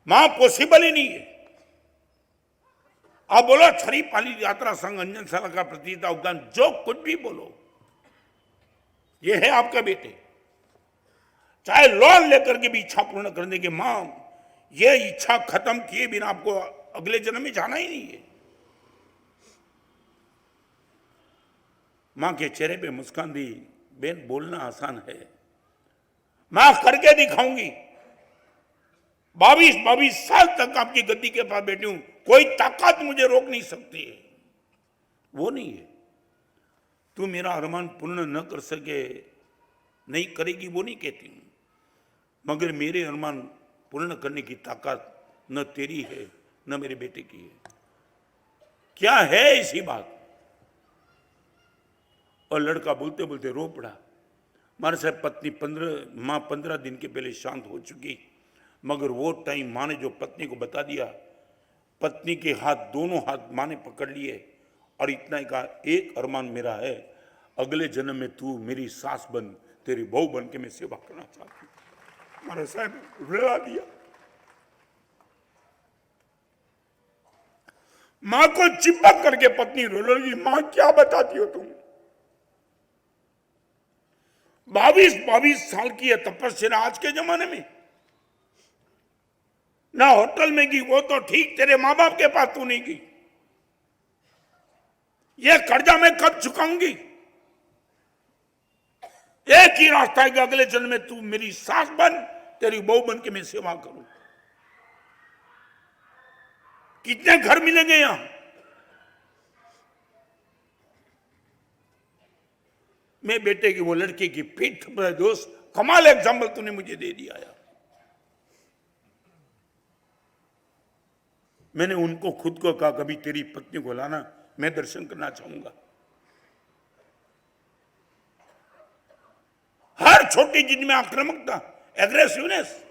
माँ, पॉसिबल ही नहीं है। आप बोलो छरी पाली यात्रा संघ अंजनशाला का प्रतियोगिता उद्यान, जो कुछ भी बोलो, ये है आपका बेटे, चाहे लोन लेकर के भी इच्छा पूर्ण करने की। मां, ये इच्छा खत्म किए बिना आपको अगले जन्म में जाना ही नहीं है। मां के चेहरे पे मुस्कान दी, बेन बोलना आसान है, मैं करके दिखाऊंगी। 22 साल तक आपकी गद्दी के पास बैठी हूं, कोई ताकत मुझे रोक नहीं सकती है। वो नहीं है, तू मेरा अरमान पूर्ण न कर सके, नहीं करेगी वो नहीं कहती हूं, मगर मेरे अरमान पूर्ण करने की ताकत न तेरी है न मेरे बेटे की है। क्या है इसी बात? और लड़का बोलते बोलते रो पड़ा। मारे साहब, पत्नी 15 दिन के पहले शांत हो चुकी, मगर वो टाइम माँ ने जो पत्नी को बता दिया, पत्नी के हाथ, दोनों हाथ माँ ने पकड़ लिए और इतना ही कहा, एक अरमान मेरा है, अगले जन्म में तू मेरी सास बन, तेरी बहू बन के मैं सेवा करना चाहती हूं। हमारे साहब रुला दिया। मां को चिपक करके पत्नी रो लगी, मां क्या बताती हो तुम? 22 साल की है तपस्या आज के जमाने में, ना होटल में की, वो तो ठीक, तेरे मां बाप के पास तू नहीं की। ये कर्जा मैं कब चुकाऊंगी? एक ही रास्ता है कि अगले जन्म में तू मेरी सास बन, तेरी बहू बन के मैं सेवा करूं। कितने घर मिलेंगे यहां? मैं बेटे की वो लड़के की पीठ पर दोस्त, कमाल एग्जाम्पल तूने मुझे दे दिया यार। मैंने उनको खुद को कहा, कभी तेरी पत्नी को लाना, मैं दर्शन करना चाहूंगा। हर छोटी चीज में आक्रामकता, एग्रेसिवनेस।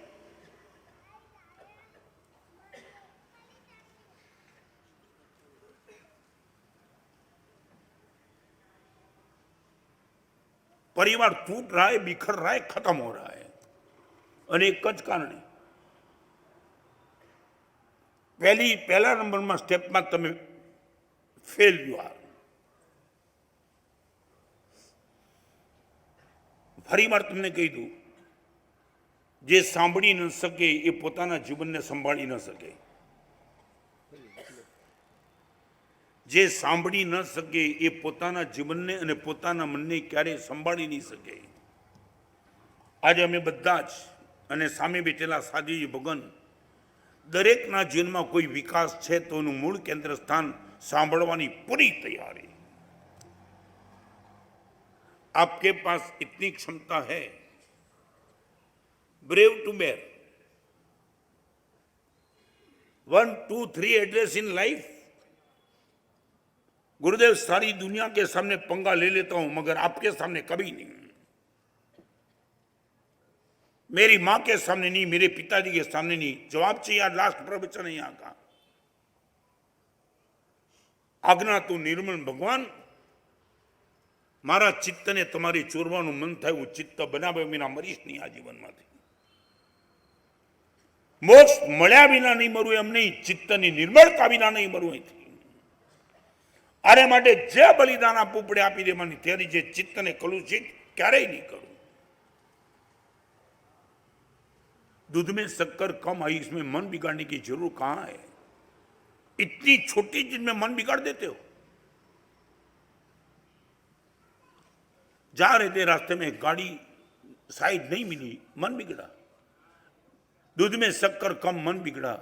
परिवार टूट रहा है, बिखर रहा है, खत्म हो रहा है, और एक ज कारण है। पहला नंबर में स्टेप में તમે फेल यू आर। ફરી વાર તમને કહી દઉં, જે સાંભળી ન શકે એ પોતાના જીવનને સંભાળી ન શકે. જે સાંભળી ન શકે એ પોતાના જીવનને અને પોતાના મનને ક્યારેય સંભાળી નહીં શકે. આજે અમે બધા જ અને સામે બેઠેલા સાધ્વી ભગવાન દરેકના જીવનમાં કોઈ વિકાસ છે તો એનું મૂળ કેન્દ્ર સ્થાન सांभळवानी पूरी तैयारी. आपके पास इतनी क्षमता है, ब्रेव टू बेर 1, 2, 3 एड्रेस इन लाइफ. गुरुदेव सारी दुनिया के सामने पंगा ले लेता हूं मगर आपके सामने कभी नहीं. मेरी मां के सामने नहीं, मेरे पिताजी के सामने नहीं. जवाब चाहिए लास्ट प्रवचन यहाँ का. आज्ञा तू निर्मल भगवान, मारा चित्त ने तमारी चोरवानु मन थाय वो चित्त बनावे विना मरीश नहीं आ जीवन में. मोक्ष मळ्या विना नहीं मरવું એમ નહીં, ચિત્તની નિર્મળતા વિના નહીં મરવું. અરે માટે જે બલિદાન આપવું પડે આપી દેવાની તૈયારી છે. ચિત્તને કલુષિત ક્યારેય નહીં કરું. दूध में शक्कर कम आई, इसमें मन बिगाड़ने की जरूर कहां है. इतनी छोटी चीज में मन बिगाड़ देते हो. जा रहे थे रास्ते में गाड़ी साइड नहीं मिली, मन बिगड़ा. दूध में शक्कर कम, मन बिगड़ा.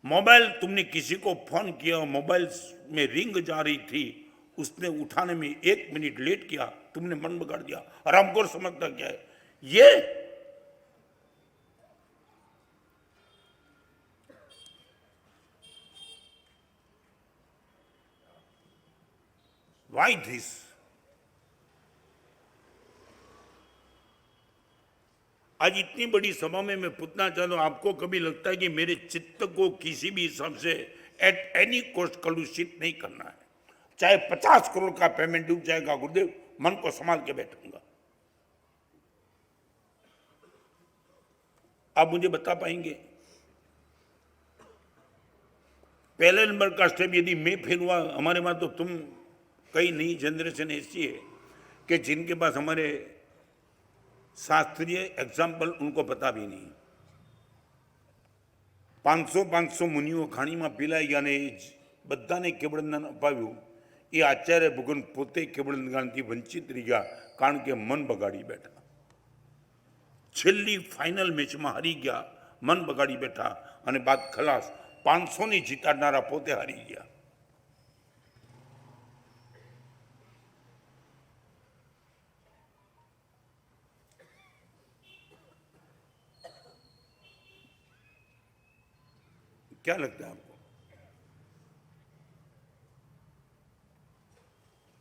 मोबाइल तुमने किसी को फोन किया, मोबाइल में रिंग जा रही थी, उसने उठाने में 1 मिनट लेट किया, तुमने मन बिगाड़ दिया. हरामखोर समझता क्या है ये. Why this? आज इतनी बड़ी सभा में मैं पूछना चाहता हूं, आपको कभी लगता है कि मेरे चित्त को किसी भी हिसाब से एट एनी कॉस्ट कलुषित नहीं करना है, चाहे 50 करोड़ का पेमेंट डूब जाएगा, गुरुदेव मन को संभाल के बैठूंगा. आप मुझे बता पाएंगे पहले नंबर का स्टेप यदि मैं फेल हुआ हमारे वहां, तो तुम कई नई जनरेशन ऐसी है कि जिनके पास हमारे शास्त्रीय एग्जाम्पल उनको पता भी नहीं. 500 मुनिओ खाणी में पीलाया ने बधाने केवड़दान अपाव्યું. ये आचार्य भगवान पोते केवड़दानथी वंचित रही गया कारण के मन बगाड़ी बैठा. छेल्ली फाइनल मैच में हारी गया, मन बगाड़ी बैठा અને બાદ ખલાસ. 500 ની જીતાડનારા પોતે હારી ગયા. क्या लगता है आपको?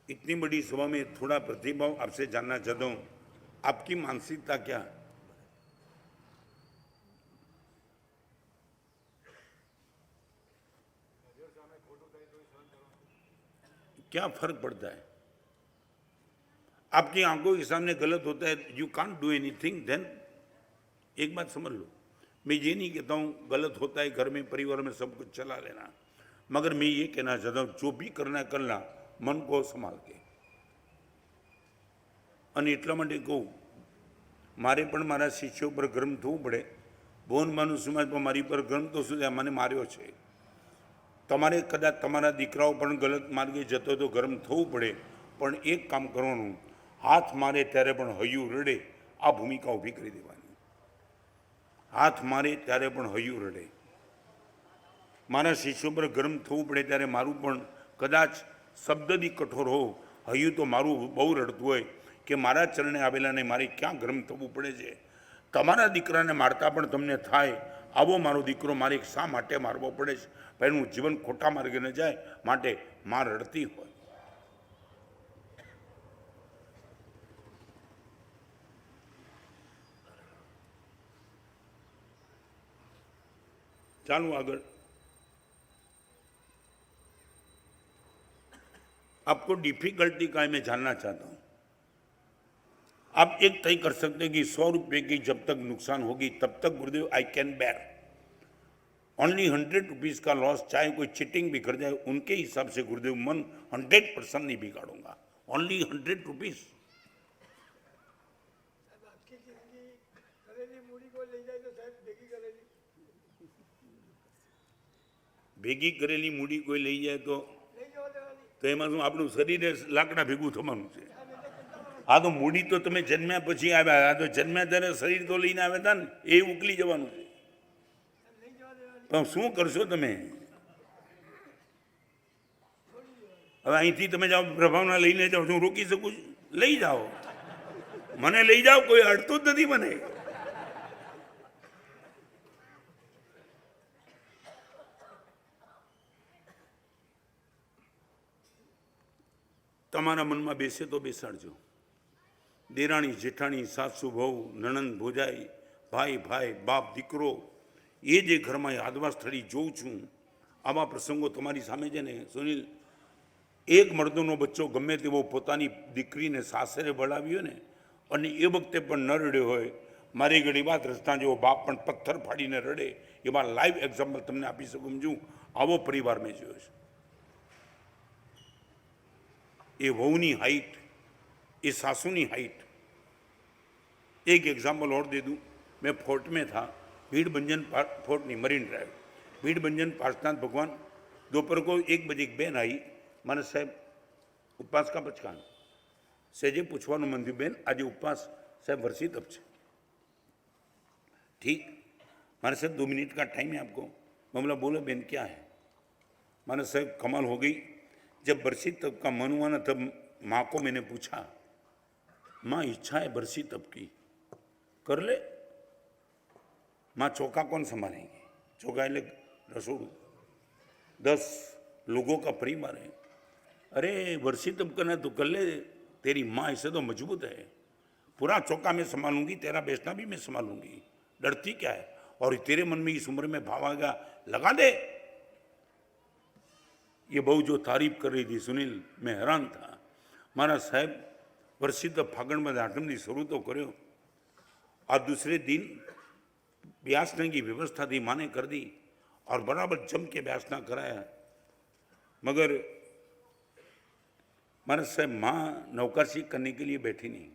इतनी बड़ी सभा में थोड़ा प्रतिभाव आपसे जानना चाहता हूं, आपकी मानसिकता क्या? क्या फर्क पड़ता है? आपकी आंखों के सामने गलत होता है, you can't do anything, then एक बात समझ लो, मैं ये नहीं कहता हूँ गलत होता है घर में परिवार में सब कुछ चला लेना, मगर मैं ये कहना चाहता हूँ जो भी करना है करना मन को संभाल के. અને એટલા માટે કહું, મારે પણ મારા શિષ્યો પર ગરમ થવું પડે. ભુવન માનવ સમાજમાં મારી પર ગરમ તો શું છે, મને માર્યો છે. તમારે કદાચ તમારા દીકરાઓ પણ ગલત માર્ગે જતો તો ગરમ થવું પડે, પણ એક કામ કરવાનું, હાથ મારે ત્યારે પણ હૈયું રડે, આ ભૂમિકા ઊભી કરી દેવાની. હાથ મારે ત્યારે પણ હૈયું રડે. મારા શિષ્યો પર ગરમ થવું પડે ત્યારે મારું પણ કદાચ શબ્દથી કઠોર હોવ, હૈયું તો મારું બહુ રડતું હોય કે મારા ચરણે આવેલાને મારે ક્યાં ગરમ થવું પડે છે. તમારા દીકરાને મારતા પણ તમને થાય, આવો મારો દીકરો મારે શા માટે મારવો પડે છે, એનું જીવન ખોટા માર્ગે ન જાય માટે માં રડતી હોય. ચાલો આગળ. आपको डिफिकल्टी का है मैं जानना चाहता हूं. आप एक तय कर सकते हैं कि 100 रुपये की जब तक नुकसान होगी तब तक गुरुदेव आई कैन बेर. ओनली 100 रुपीज का लॉस, चाहे कोई चिटिंग भी कर जाए उनके हिसाब से गुरुदेव मन 100% नहीं बिगाड़ूंगा. Only 100 rupees. ભેગી કરેલી મૂડી કોઈ લઈ જાય તો એમાં શું આપણું શરીરે લાકડા ભેગું થવાનું છે? આ તો મૂડી તો તમે જન્મ્યા પછી આવ્યા, આ તો જન્મ્યા ત્યારે શરીર તો લઈને આવ્યા હતા ને, એ ઉકલી જવાનું છે. પણ શું કરશો તમે? હવે અહીંથી તમે જાઓ, પ્રભાવના લઈને જાઓ, હું રોકી શકું છું? લઈ જાઓ, મને લઈ જાઓ, કોઈ અડતું જ નથી મને. તમારા મનમાં બેસે તો બેસાડજો. દેરાણી જેઠાણી, સાસુ વહુ, નણંદ ભોજાઈ, ભાઈ ભાઈ, બાપ દીકરો, એ જે ઘરમાં યાદવા સ્થળી જોઉં છું, આવા પ્રસંગો તમારી સામે છે ને સુનિલ, એક મર્દનો બચ્ચો ગમે તેવો પોતાની દીકરીને સાસરે વળાવ્યો ને અને એ વખતે પણ ન રડ્યો હોય, મારી ઘણી વાત રસ્તા જેવો બાપ પણ પથ્થર ફાડીને રડે, એવા લાઈવ એક્ઝામ્પલ તમને આપી શકું છું. આવો પરિવાર મેં જોયો છે. એ વહુની हाइट, ये सासू ની हाइट. एक एग्जाम्पल और दे दूं, मैं फोर्ट में था, भीड़ भंजन फोर्ट नहीं, मरीन ड्राइव, भीड़ भंजन पार्शनाथ भगवान. दोपहर को 1 बजे एक बहन आई, माने साहब उपवास का पचकान सेजे पूछવાનું मन थी, बेन आज उपवास साहब वर्षी तब से ठीक, माने साहब 2 मिनट का टाइम है आपको? मैं बोला बोलो बेन क्या है? माने साहब कमाल हो गई, जब बरसी तब का मन हुआ ना, तब माँ को मैंने पूछा, माँ इच्छा है बरसी तब की, कर ले. माँ चौका कौन संभालेंगे? चौका એટલે રસોડું, 10 लोगों का परिवार है. अरे वर्षी तब करना तो कर ले, तेरी माँ ऐसे तो मजबूत है, पूरा चौका मैं संभालूंगी, तेरा बेचना भी मैं संभालूंगी, डरती क्या है? और तेरे मन में इस उम्र में भाव आएगा, लगा दे. ये बहू जो तारीफ कर रही थी सुनील, मैं हैरान था. मारा साहब वर्षी तो फागण में आठम की शुरू तो करो, और दूसरे दिन ब्यासना की व्यवस्था थी, माँ ने कर दी और बराबर जम के ब्यासना कराया. मगर मारा साहब माँ नौकरशी करने के लिए बैठी नहीं.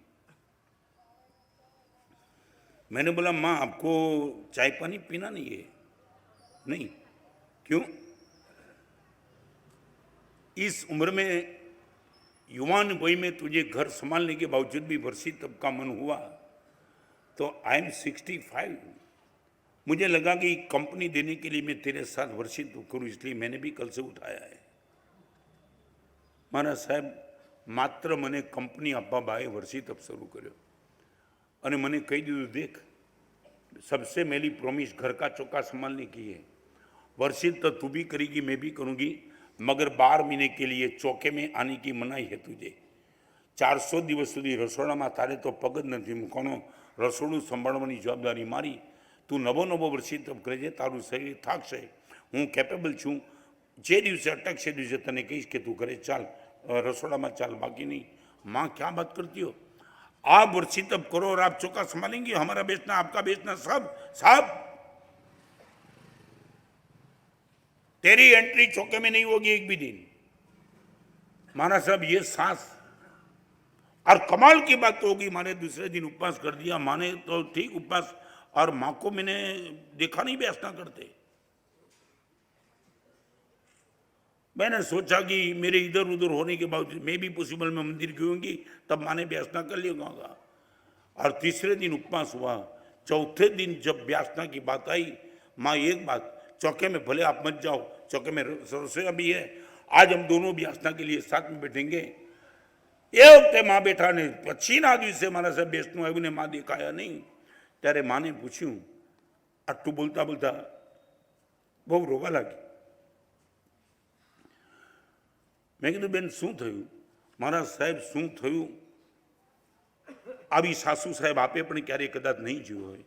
मैंने बोला माँ आपको चाय पानी पीना नहीं है? नहीं. क्यों? इस उम्र में युवान वय में तुझे घर संभालने के बावजूद भी वर्षी तब का मन हुआ तो आई एम 65. मुझे लगा कि कंपनी देने के लिए मैं तेरे साथ वर्षी तब करूँ, इसलिए मैंने भी कल से उठाया है. मारा साहब मात्र मने कंपनी आपवा बाए वर्षी तब शुरू કર્યો અને મને કહી દીધું, देख सबसे मेरी प्रॉमिस घर का चौका संभालने की है, वर्षी तब तू भी करेगी मैं भी करूँगी, मगर 12 महीने के लिए चौके में आने की मनाई है तुझे. 400 દિવસ સુધી રસોડામાં તારે તો પગ જ નથી મૂકવાનો, રસોડું સંભાળવાની જવાબદારી મારી. તું નવો વર્ષી તપ કરજે, તારું શરીર થાકશે, હું કેપેબલ છું. જે દિવસે અટકશે દિવસે તને કહીશ કે તું ઘરે ચાલ, રસોડામાં ચાલ, બાકી નહીં. माँ क्या बात करती हो? आप वर्षी तप करो और आप चौका संभालेंगे, हमारा बेचना आपका बेचना सब सब. तेरी एंट्री चौके में नहीं होगी एक भी दिन. माना साहब ये सांस, और कमाल की बात तो होगी, माने दूसरे दिन उपवास कर दिया. माने तो ठीक उपवास, और माँ को मैंने देखा नहीं बेचना करते. मैंने सोचा कि मेरे इधर उधर होने के बावजूद मैं भी पॉसिबल में मंदिर गई होंगी, तब माँ ने ब्यासना कर लिया होगा. और तीसरे दिन उपवास हुआ. चौथे दिन जब ब्यासना की बात आई, माँ एक बात, चौके में भले आप मत जाओ, चौके में रसोईया भी है, आज हम दोनों ब्यासना के लिए साथ में बैठेंगे. ये वक्त माँ बैठा ने पछी ना दिवसे मारा साहब बेसनु आव्યું ने माँ देखाया नहीं. ત્યારે માને પૂછ્યું, આટલું બોલતા બોલતા બહુ રોવા લાગી. મેં કીધું બેન શું થયું? મારા સાહેબ શું થયું? આવી સાસુ સાહેબ આપે પણ ક્યારેય કદાચ નહીં જોયું હોય.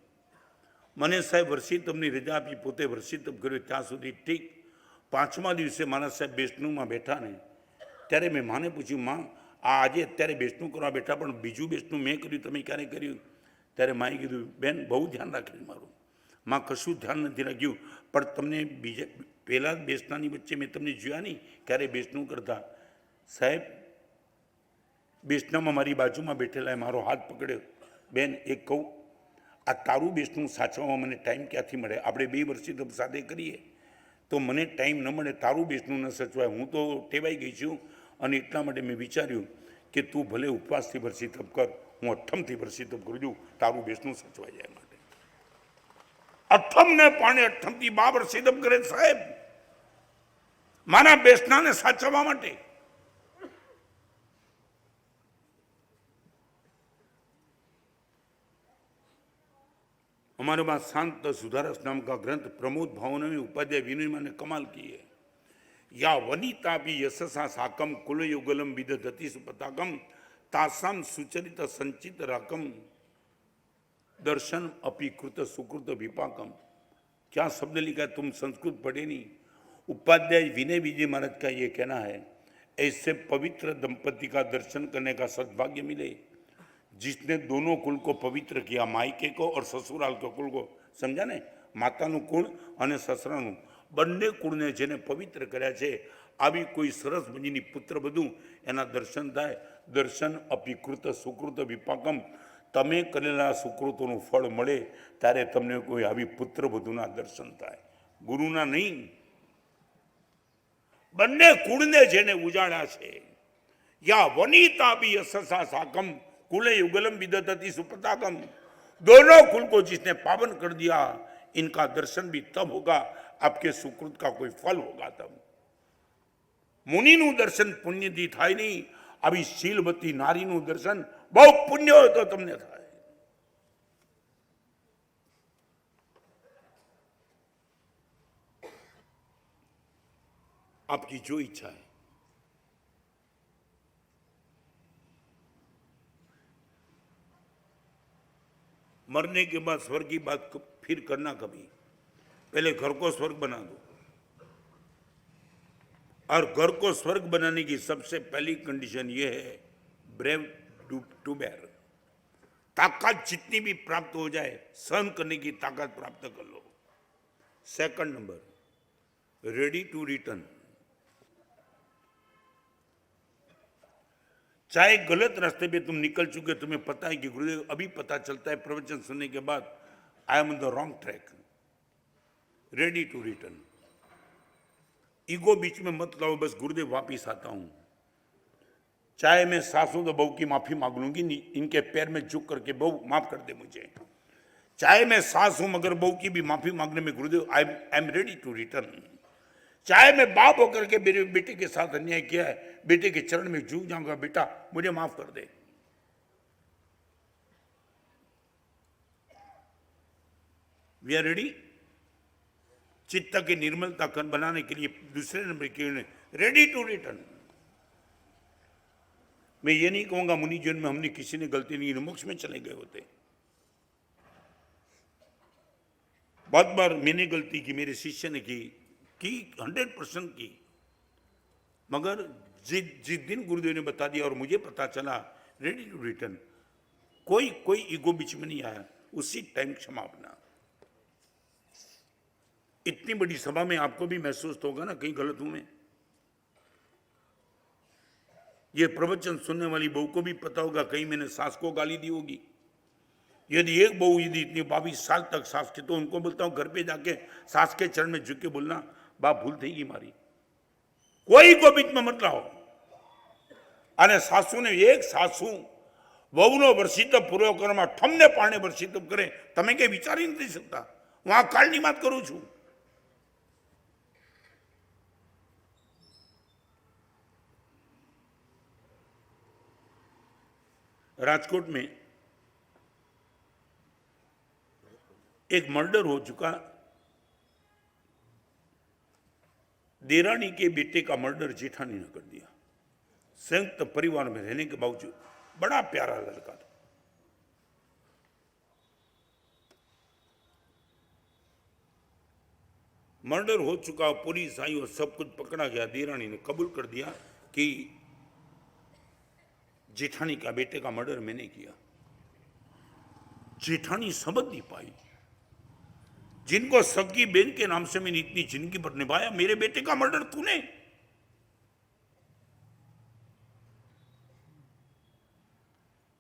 મને સાહેબ વર્ષી તપની રજા આપી, પોતે વર્ષી તપ કર્યો ત્યાં સુધી ઠીક. 5મા દિવસે મારા સાહેબ બેસણુમાં બેઠા ને ત્યારે મેં માને પૂછ્યું, માં આ આજે અત્યારે બેસણું કરવા બેઠા, પણ બીજું બેસણું મેં કર્યું, તમે ક્યારે કર્યું? ત્યારે માએ કીધું, બેન બહુ ધ્યાન રાખીને મારું. માં કશું ધ્યાન નથી રાખ્યું, પણ તમને બીજા પહેલાં બેસનાની વચ્ચે મેં તમને જોયા નહીં ક્યારે બેસણું કરતા. સાહેબ બેસનામાં મારી બાજુમાં બેઠેલાએ મારો હાથ પકડ્યો. બેન એક કહું, આ તારું બેસણું સાચવવામાં મને ટાઈમ ક્યાંથી મળે? આપણે 2 વર્ષથી તો સાથે કરીએ. તો મને ટાઈમ ન મળે, તારું બેસનું ન સચવાય. હું તો ટેવાઈ ગઈ છું અને એટલા માટે મેં વિચાર્યું કે તું ભલે ઉપવાસથી વર્ષી તપ કર, હું અઠ્ઠમથી વર્ષી તપ કરું છું, તારું બેસનું સચવાઈ જાય માટે. અઠ્ઠમ ને પાણે અઠ્ઠમથી 12 વર્ષી તપ કરે સાહેબ, મારા બેસનાને સાચવવા માટે. हमारे पास शांत सुधारस नाम का ग्रंथ प्रमोद भावना में उपाध्याय विनय ने कमाल की है. या वनिता भी यशसा साकम कुलयुगलम विदधति सुपताकम तासाम सुचरित संचित राकम दर्शन अपीकृत सुकृत विपाकम. क्या शब्द लिखा है, तुम संस्कृत पढ़े नहीं. उपाध्याय विनय विजय महाराज का ये कहना है, ऐसे पवित्र दंपति का दर्शन करने का सद्भाग्य मिले जिसने दोनों कुल को पवित्र किया, मायके को और ससुराल के कुल को. समझा ने, माताનું કુળ અને સસરાનું બંને કુળને જેને પવિત્ર કર્યા છે, આવી કોઈ સરસ મજીની પુત્ર બધું એના દર્શન થાય. દર્શન અપિકૃત સુકૃત વિપાકમ, તમે કરેલા સુકૃતોનું ફળ મળે ત્યારે તમને કોઈ આવી પુત્ર બધુના દર્શન થાય, ગુરુના નહીં. બંને કુળને જેને ઉજાળ્યા છે. યા વનિતા બી યશસા સાકમ कुल युगलम विदधति सुपताकम, दोनों कुल को जिसने पावन कर दिया, इनका दर्शन भी तब होगा, आपके सुकृत का कोई फल होगा तब. मुनि नु दर्शन पुण्य दी थाय नहीं, अभी शीलवती नारी नु दर्शन बहुत पुण्य हो तो तमने थाय. आपकी जो इच्छा है. मरने के बाद स्वर्ग की बात फिर करना कभी, पहले घर को स्वर्ग बना दो. और घर को स्वर्ग बनाने की सबसे पहली कंडीशन यह है, ब्रेव टू बेयर. ताकत जितनी भी प्राप्त हो जाए, सहन करने की ताकत प्राप्त कर लो. Second number, ready to return. चाहे गलत रास्ते पे तुम निकल चुके, तुम्हें पता है कि गुरुदेव, अभी पता चलता है प्रवचन सुनने के बाद, I am on the wrong track, ready to return. Ego बीच में मत लाओ, बस गुरुदेव वापिस आता हूं. चाहे मैं सास हूं तो बहू की माफी मांग लूंगी, इनके पैर में झुक करके, बहू माफ कर दे मुझे. चाहे मैं सास हूं मगर बहू की भी माफी मांगने में Gurudev I am ready to return. चाहे मैं बाप होकर के मेरे बेटे के साथ अन्याय किया है, बेटे के चरण में झुक जाऊंगा, बेटा मुझे माफ कर दे. We are ready. चित्त की निर्मलता बनाने के लिए दूसरे नंबर की रेडी टू रिटर्न. मैं ये नहीं कहूंगा मुनि जीवन में हमने किसी ने गलती नहीं, मोक्ष में चले गए होते. बहुत बार मैंने गलती की, मेरे शिष्य ने की 100% की, मगर जिस दिन गुरुदेव ने बता दिया और मुझे पता चला रेडी टू रिटर्न, कोई ईगो बीच में नहीं आया, उसी टाइम क्षमापना. इतनी बड़ी सभा में आपको भी महसूस होगा ना कहीं गलत हूं मैं. ये प्रवचन सुनने वाली बहू को भी पता होगा कहीं मैंने सास को गाली दी होगी. यदि एक बहू यदि इतनी 22 साल तक सास की, तो उनको बोलता हूं घर पे जाके सास के चरण में झुक के बोलना, बाप भूल थी गई मारी. कोई को बीच में मत लाओ. અને સાસુને એક સાસુ વહુનો વર્ષિત પૂરો કરવામાં ઠમને પાણે વર્ષિત કરે, તમે કઈ વિચારી નથી શકતા. હું આ કાળની વાત કરું છું. राजकोट में एक मर्डर हो चुका. देरानी के बेटे का मर्डर जेठानी ने कर दिया. संयुक्त परिवार में रहने के बावजूद बड़ा प्यारा लड़का था. मर्डर हो चुका, पुलिस आई और सब कुछ पकड़ा गया. देरानी ने कबूल कर दिया कि जेठानी का बेटे का मर्डर मैंने किया. जेठानी समझ नहीं पाई, जिनको सगी बेन के नाम से मैंने इतनी जिंदगी पर निभाया, मेरे बेटे का मर्डर तूने.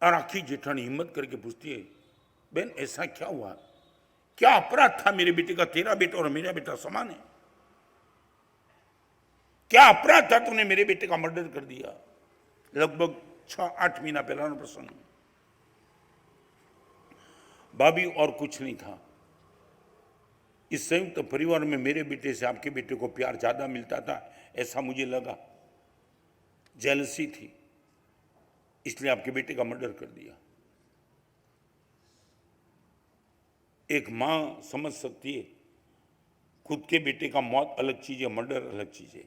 और आखिर जेठानी हिम्मत करके पूछती है, बेन ऐसा क्या हुआ, क्या अपराध था मेरे बेटे का? तेरा बेटा और मेरा बेटा समान है. क्या अपराध था तूने मेरे बेटे का मर्डर कर दिया? लगभग 6-8 महीना पहला प्रसंग। भाभी और कुछ नहीं था, इस संयुक्त परिवार में मेरे बेटे से आपके बेटे को प्यार ज्यादा मिलता था, ऐसा मुझे लगा। जेलसी थी, इसलिए आपके बेटे का मर्डर कर दिया। एक मां समझ सकती है, खुद के बेटे का मौत अलग चीज है, मर्डर अलग चीज है।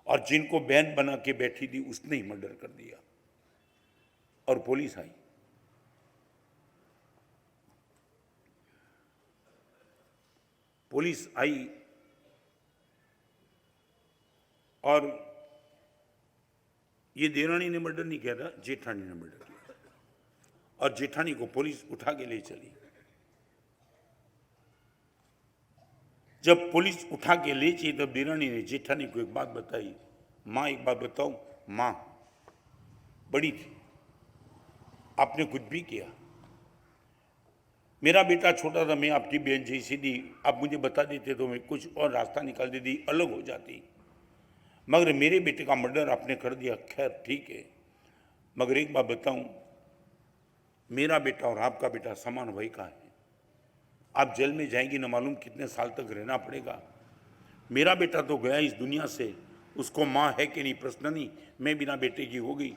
और जिनको बहन बना के बैठी थी उसने ही मर्डर कर दिया। और पुलिस आई। पुलिस आई और ये देरानी ने मर्डर नहीं किया था, जेठानी ने मर्डर किया। और जेठानी को पुलिस उठा के ले चली। जब पुलिस उठा के ले चली तब देरानी ने जेठानी को एक बात बताई, मां एक बात बताऊं, मां बड़ी थी, आपने कुछ भी किया, मेरा बेटा छोटा था, मैं आपकी बहन जैसी थी, आप मुझे बता देते तो मैं कुछ और रास्ता निकाल देती, अलग हो जाती, मगर मेरे बेटे का मर्डर आपने कर दिया। खैर ठीक है, मगर एक बात बताऊं, मेरा बेटा और आपका बेटा समान वही का है। आप जेल में जाएंगी न मालूम कितने साल तक रहना पड़ेगा। मेरा बेटा तो गया इस दुनिया से, उसको माँ है कि नहीं प्रश्न नहीं, मैं बिना बेटे की हो गई,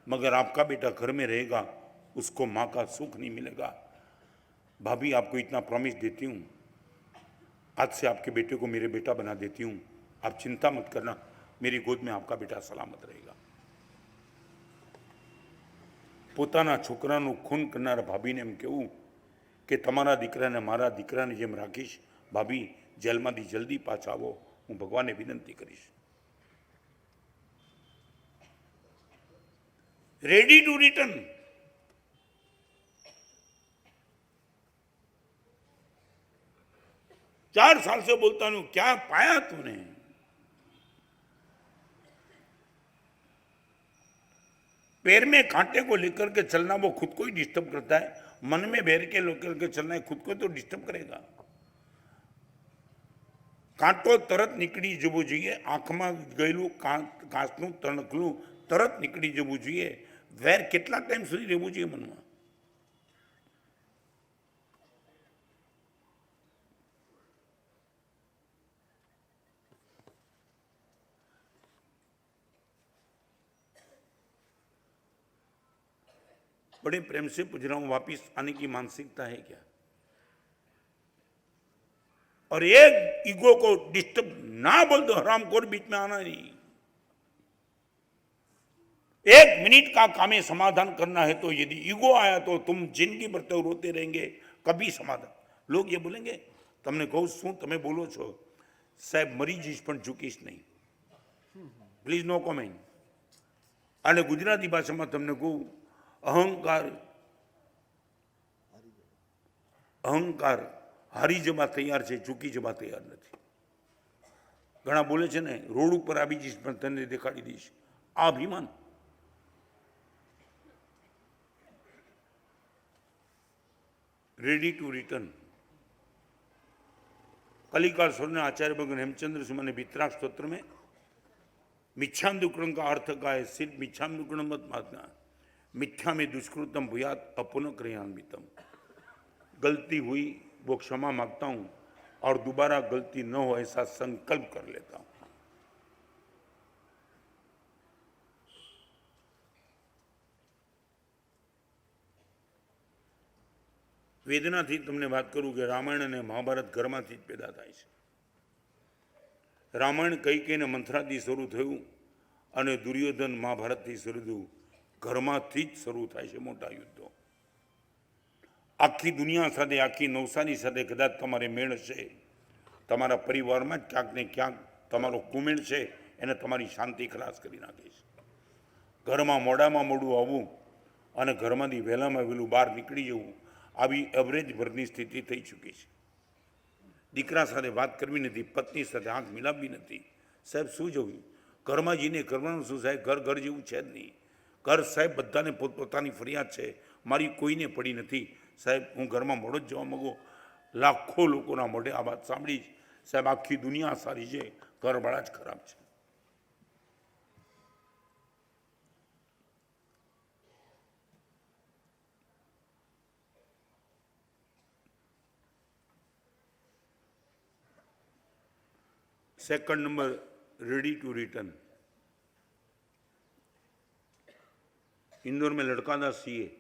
मगर आपका बेटा घर में रहेगा, उसको माँ का सुख नहीं मिलेगा। भाभी आपको इतना प्रॉमिस देती हूँ, आज से आपके बेटे को मेरे बेटा बना देती हूँ, आप चिंता मत करना, मेरी गोद में आपका बेटा सलामत रहेगा। પોતાના છોકરાનું ખૂન કરનારા ભાભીને એમ કહેવું કે તમારા દીકરાને મારા દીકરાને જેમ રાખીશ, ભાભી જેલમાંથી જલ્દી પાછા આવો, હું ભગવાનને વિનંતી કરીશ। Ready to return. चार साल से बोलता हूं, क्या पाया तूने? पैर में कांटे को लेकर के चलना वो खुद को ही डिस्टर्ब करता है, मन में बैर के लेकर के चलना है खुद को तो डिस्टर्ब करेगा। कांटो तरत निकली जवू જોઈએ, આંખમાં ગયેલું કાચનું તણખલું તરત નીકળી જવું જોઈએ। વેર કેટલા ટાઈમ સુધી રહેવું જોઈએ મનમાં? बड़े प्रेम से पूछ रहा हूं, वापिस आने की मानसिकता है क्या? और एक ईगो को डिस्टर्ब ना बोल दो, हरामखोर बीच में आना नहीं। एक मिनट का काम है, समाधान करना है तो यदि ईगो आया तो तुम जिंदगी भर तो रोते रहेंगे, कभी समाधान। लोग ये बोलेंगे तमने कहूं शू तमे बोलो छो, साहेब मरी जईश पण झुकीश नहीं, प्लीज नो कमेंट। અને ગુજરાતી ભાષામાં તમને કહું, અહંકાર અહંકાર હારી જવા તૈયાર છે, ઝૂકી જવા તૈયાર નથી। ઘણા બોલે છે ને રોડ ઉપર આવી જઈશ પણ તને દેખાડી દઈશ, આ અભિમાન। Ready to return. कलिकाल स्वर्ण आचार्य भगवान हेमचंद्र सिंह ने वितराग स्तोत्र में मिथ्याम दुष्कृतम का अर्थ का है, सिर्फ मिथ्याम दुष्कृतम मत मानना, मिथ्या में दुष्कृतम भूयात अपुनः क्रियान्वितम। गलती हुई वो क्षमा मांगता हूं और दोबारा गलती न हो ऐसा संकल्प कर लेता हूं। वेदना थी तुमने बात करूं कि रामायण ने महाभारत घर में पैदा थाय छे। रामायण कई ने मंथरा थी शुरू थयुं अने दुर्योधन महाभारत थी शुरू थयुं, घर में शुरू थाय छे मोटा युद्धों। आखी दुनिया साथे, आखी नवसारी साथे कदाच तमारे मेळ छे, तमारा परिवार में क्यांक ने क्यांक तमारो कुमेळ छे, एने तमारी शांति खलास करी नाखे छे। घर में मोडामां मोडुं आवुं अने घरमांथी वहेलामां वहेलुं बहार निकળી जवुं, આવી એવરેજ ભરની સ્થિતિ થઈ ચૂકી છે। દીકરા સાથે વાત કરવી નથી, પત્ની સાથે આંખ મિલાવવી નથી। સાહેબ શું જોયું? ઘરમાં જઈને કરવાનું શું સાહેબ? ઘર ઘર જેવું છે જ નહીં। ઘર સાહેબ બધાને પોતપોતાની ફરિયાદ છે, મારી કોઈને પડી નથી। સાહેબ હું ઘરમાં મોડો જ જવા માંગુ, લાખો લોકોના મોઢે આ વાત સાંભળી। સાહેબ આખી દુનિયા સારી છે, ઘરવાળા જ ખરાબ છે। Second number ready to return. Indore में लड़का था सीए,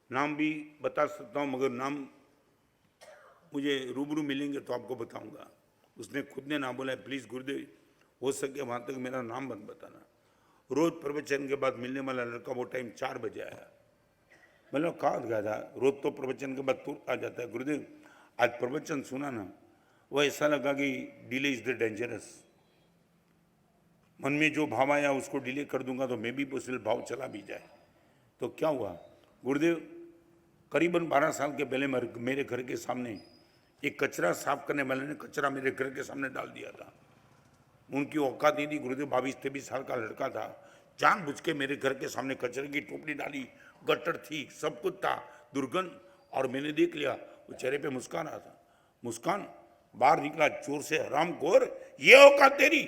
नाम भी बता सकता हूं मगर नाम मुझे रूबरू मिलेंगे तो आपको बताऊंगा। उसने खुद ने ना बोला है, प्लीज गुरुदेव हो सके वहां तक मेरा नाम मत बताना। रोज प्रवचन के बाद मिलने वाला लड़का वो टाइम 4 बजे आया। मतलब कहाँ गया था, रोज तो प्रवचन के बाद तुरंत आ जाता है, गुरुदेव आज प्रवचन सुना ना, वो ऐसा लगा कि डिले इज द डेंजरस। मन में जो भाव आया उसको डिले कर दूंगा तो मैं भी पॉसिबल भाव चला भी जाए। तो क्या हुआ गुरुदेव, करीबन 12 साल के पहले मेरे घर के सामने एक कचरा साफ करने वाले ने कचरा मेरे घर के सामने डाल दिया था। उनकी औकात नहीं थी, गुरुदेव 22-23 साल का लड़का था, जानबूझ के मेरे घर के सामने कचरे की टोकरी डाली, गटर थी, सब कुछ था, दुर्गंध, और मैंने देख लिया वो चेहरे पे मुस्कान आ था। मुस्कान बाहर निकला जोर से, हरामखोर ये औकात तेरी।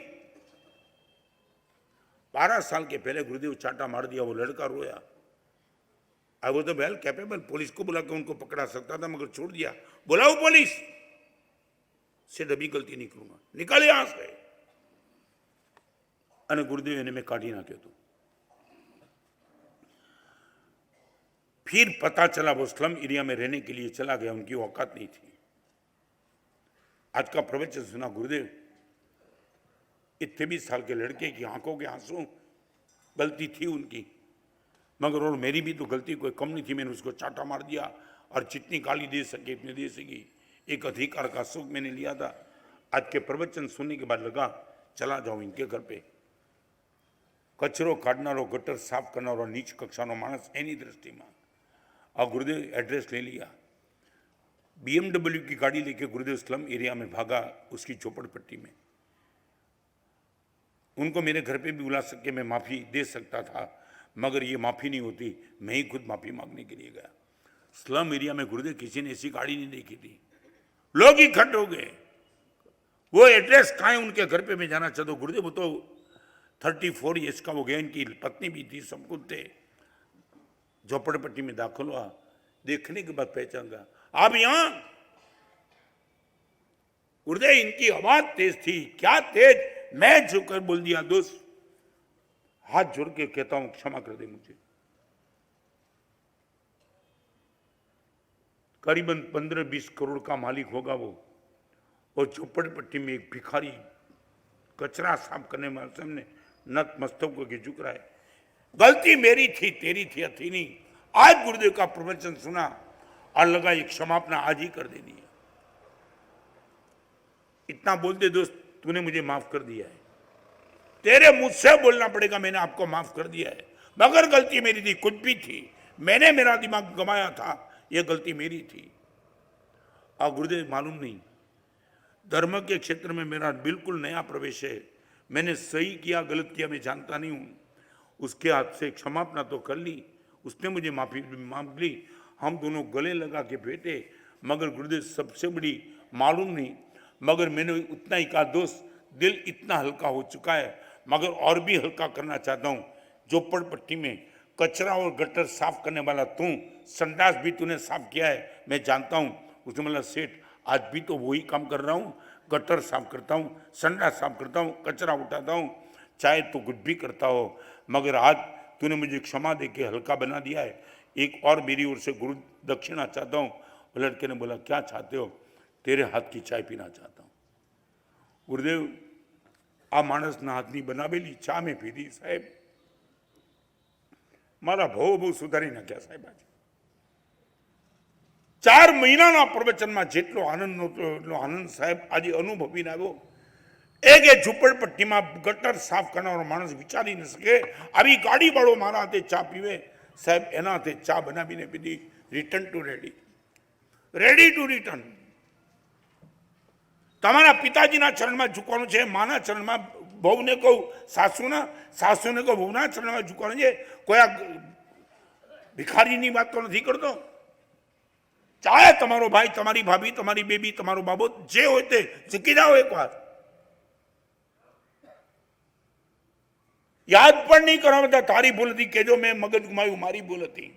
12 साल के पहले गुरुदेव चाटा मार दिया, वो लड़का रोया। I was the well capable, police को बुला के उनको पकड़ा सकता था मगर छोड़ दिया। बुलाओ पुलिस, से डबी गलती नहीं करूंगा, निकल यहां से। અને ગુરુદેવ એને મેં કાઢી નાખ્યો હતો। फिर पता चला वो स्लम एरिया में रहने के लिए चला गया, उनकी औकात नहीं थी। आज का प्रवचन सुना गुरुदेव, 23 साल के लड़के की आंखों के आंसू, गलती थी उनकी मगर और मेरी भी तो गलती कोई कम नहीं थी। मैंने उसको चाटा मार दिया और जितनी गाली दे सके इतनी दे सकी। एक अधिकार का सुख मैंने लिया था। आज के प्रवचन सुनने के बाद लगा चला जाऊं इनके घर पे। कचरो काढनारो, गटर साफ करनारो नीच कक्षानो माणस एनी दृष्टिमां। और गुरुदेव एड्रेस ले लिया, BMW की गाड़ी लेके गुरुदेव स्लम एरिया में भागा, उसकी झोपड़पट्टी में। उनको मेरे घर पे भी बुला सके मैं माफी दे सकता था मगर ये माफी नहीं होती, मैं ही खुद माफी मांगने के लिए गया। स्लम एरिया में गुरुदेव किसी ने ऐसी गाड़ी नहीं देखी थी, लोग इकट्ठे हो गए। वो एड्रेस कहाँ है उनके घर पे मैं जाना चाहता हूँ। गुरुदेव वो तो 34 ईयर्स का हो गया, इनकी पत्नी भी थी, सब कुछ थे। झोपड़पट्टी में दाखिल हुआ, देखने के बाद पहचान गया, आप यहां। गुरुदेव इनकी आवाज तेज थी, क्या तेज, मैं झुककर बोल दिया, दोस्त हाथ जोड़ के कहता हूं क्षमा कर दे मुझे। करीबन 15-20 करोड़ का मालिक होगा वो, और झोपड़पट्टी में एक भिखारी कचरा साफ करने वाले सामने नतमस्तक होकर झुक रहा है। गलती मेरी थी, तेरी थी अथी नहीं। आज गुरुदेव का प्रवचन सुना और लगा एक क्षमापना आज ही कर देनी है। इतना बोल दे दोस्त, तूने मुझे माफ कर दिया है। तेरे मुझसे बोलना पड़ेगा मैंने आपको माफ कर दिया है, मगर गलती मेरी थी, कुछ भी थी, मैंने मेरा दिमाग गंवाया था, यह गलती मेरी थी। और गुरुदेव मालूम नहीं, धर्म के क्षेत्र में मेरा बिल्कुल नया प्रवेश है। मैंने सही किया गलत किया मैं जानता नहीं हूं। उसके हाथ से क्षमापना तो कर ली, उसने मुझे माफी मांग ली, हम दोनों गले लगा के बैठे। मगर गुरुदेव सबसे बड़ी मालूम नहीं, मगर मैंने उतना ही कहा, दोस्त दिल इतना हल्का हो चुका है मगर और भी हल्का करना चाहता हूं। झोपड़पट्टी में कचरा और गटर साफ करने वाला तू, संडास भी तूने साफ किया है मैं जानता हूं। उसने बोला, सेठ आज भी तो वही काम कर रहा हूं, गटर साफ करता हूं, संडास साफ करता हूं, कचरा उठाता हूं, चाहे तो कुछ भी करता हो, मगर आज तूने मुझे क्षमा दे के हल्का बना दिया है। एक और मेरी ओर से गुरु दक्षिणा चाहता हूं। वो लड़के ने बोला, क्या चाहते हो? तेरे हाथ की चाय पीना चाहता हूं। गुरुदेव आ माणसना हाथनी बनावेली ચા મેં પીધી સાહેબ, મારા ભાવ બહુ સુધારી નાખ્યા સાહેબ। આજે 4 મહિનાના પ્રવચનમાં જેટલો આનંદ નહોતો એટલો આનંદ સાહેબ આજે અનુભવીને આવ્યો। એક એ ઝૂંપડપટ્ટીમાં ગટર સાફ કરનારો માણસ વિચારી ન શકે આવી ગાડીવાળો મારા હાથે ચા પીવે સાહેબ, એના હાથે ચા બનાવીને પીધી। Return to ready, ready to return. તમારા પિતાજીના ચરણમાં ઝૂકવાનું છે, માના ચરણમાં, બહુને કહું સાસુના, સાસુને કહું બહુના ચરણમાં ઝૂકવાનું છે। કોઈ આ ભિખારીની વાત તો નથી કરતો। ચાહે તમારો ભાઈ, તમારી ભાભી, તમારી બેબી, તમારો બાબો જે હોય તે ઝૂકી જાઓ એકવાર। યાદ પણ નહીં કરવા બધા તારી ભૂલ હતી, કહેજો મેં મગજ ગુમાવ્યું, મારી ભૂલ હતી।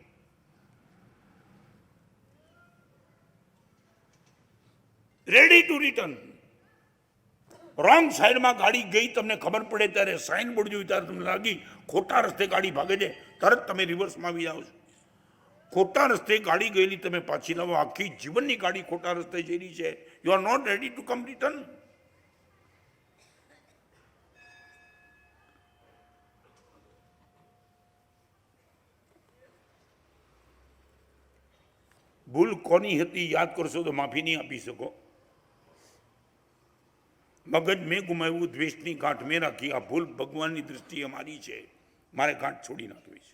Ready to return. રોંગ સાઈડમાં ગાડી ગઈ તમને ખબર પડે ત્યારે સાઇન બોર્ડ જોયું ત્યારે તમને લાગી ખોટા રસ્તે ગાડી ભાગે છે, તરત તમે રિવર્સમાં આવી જાઓ છો. ખોટા રસ્તે ગાડી ગયેલી તમે પાછી લાવો, આખી જીવનની ગાડી ખોટા રસ્તે જઈ રહી છે. You are not ready to come return. ભૂલ કોની હતી યાદ કરશો તો માફી નહીં આપી શકો. મગજ મેં ગુમાવ્યું, દ્વેષની ગાંઠ મેં રાખી. આ ભૂલ ભગવાનની દૃષ્ટિએ મારી છે, મારે ગાંઠ છોડી નાખવી છે.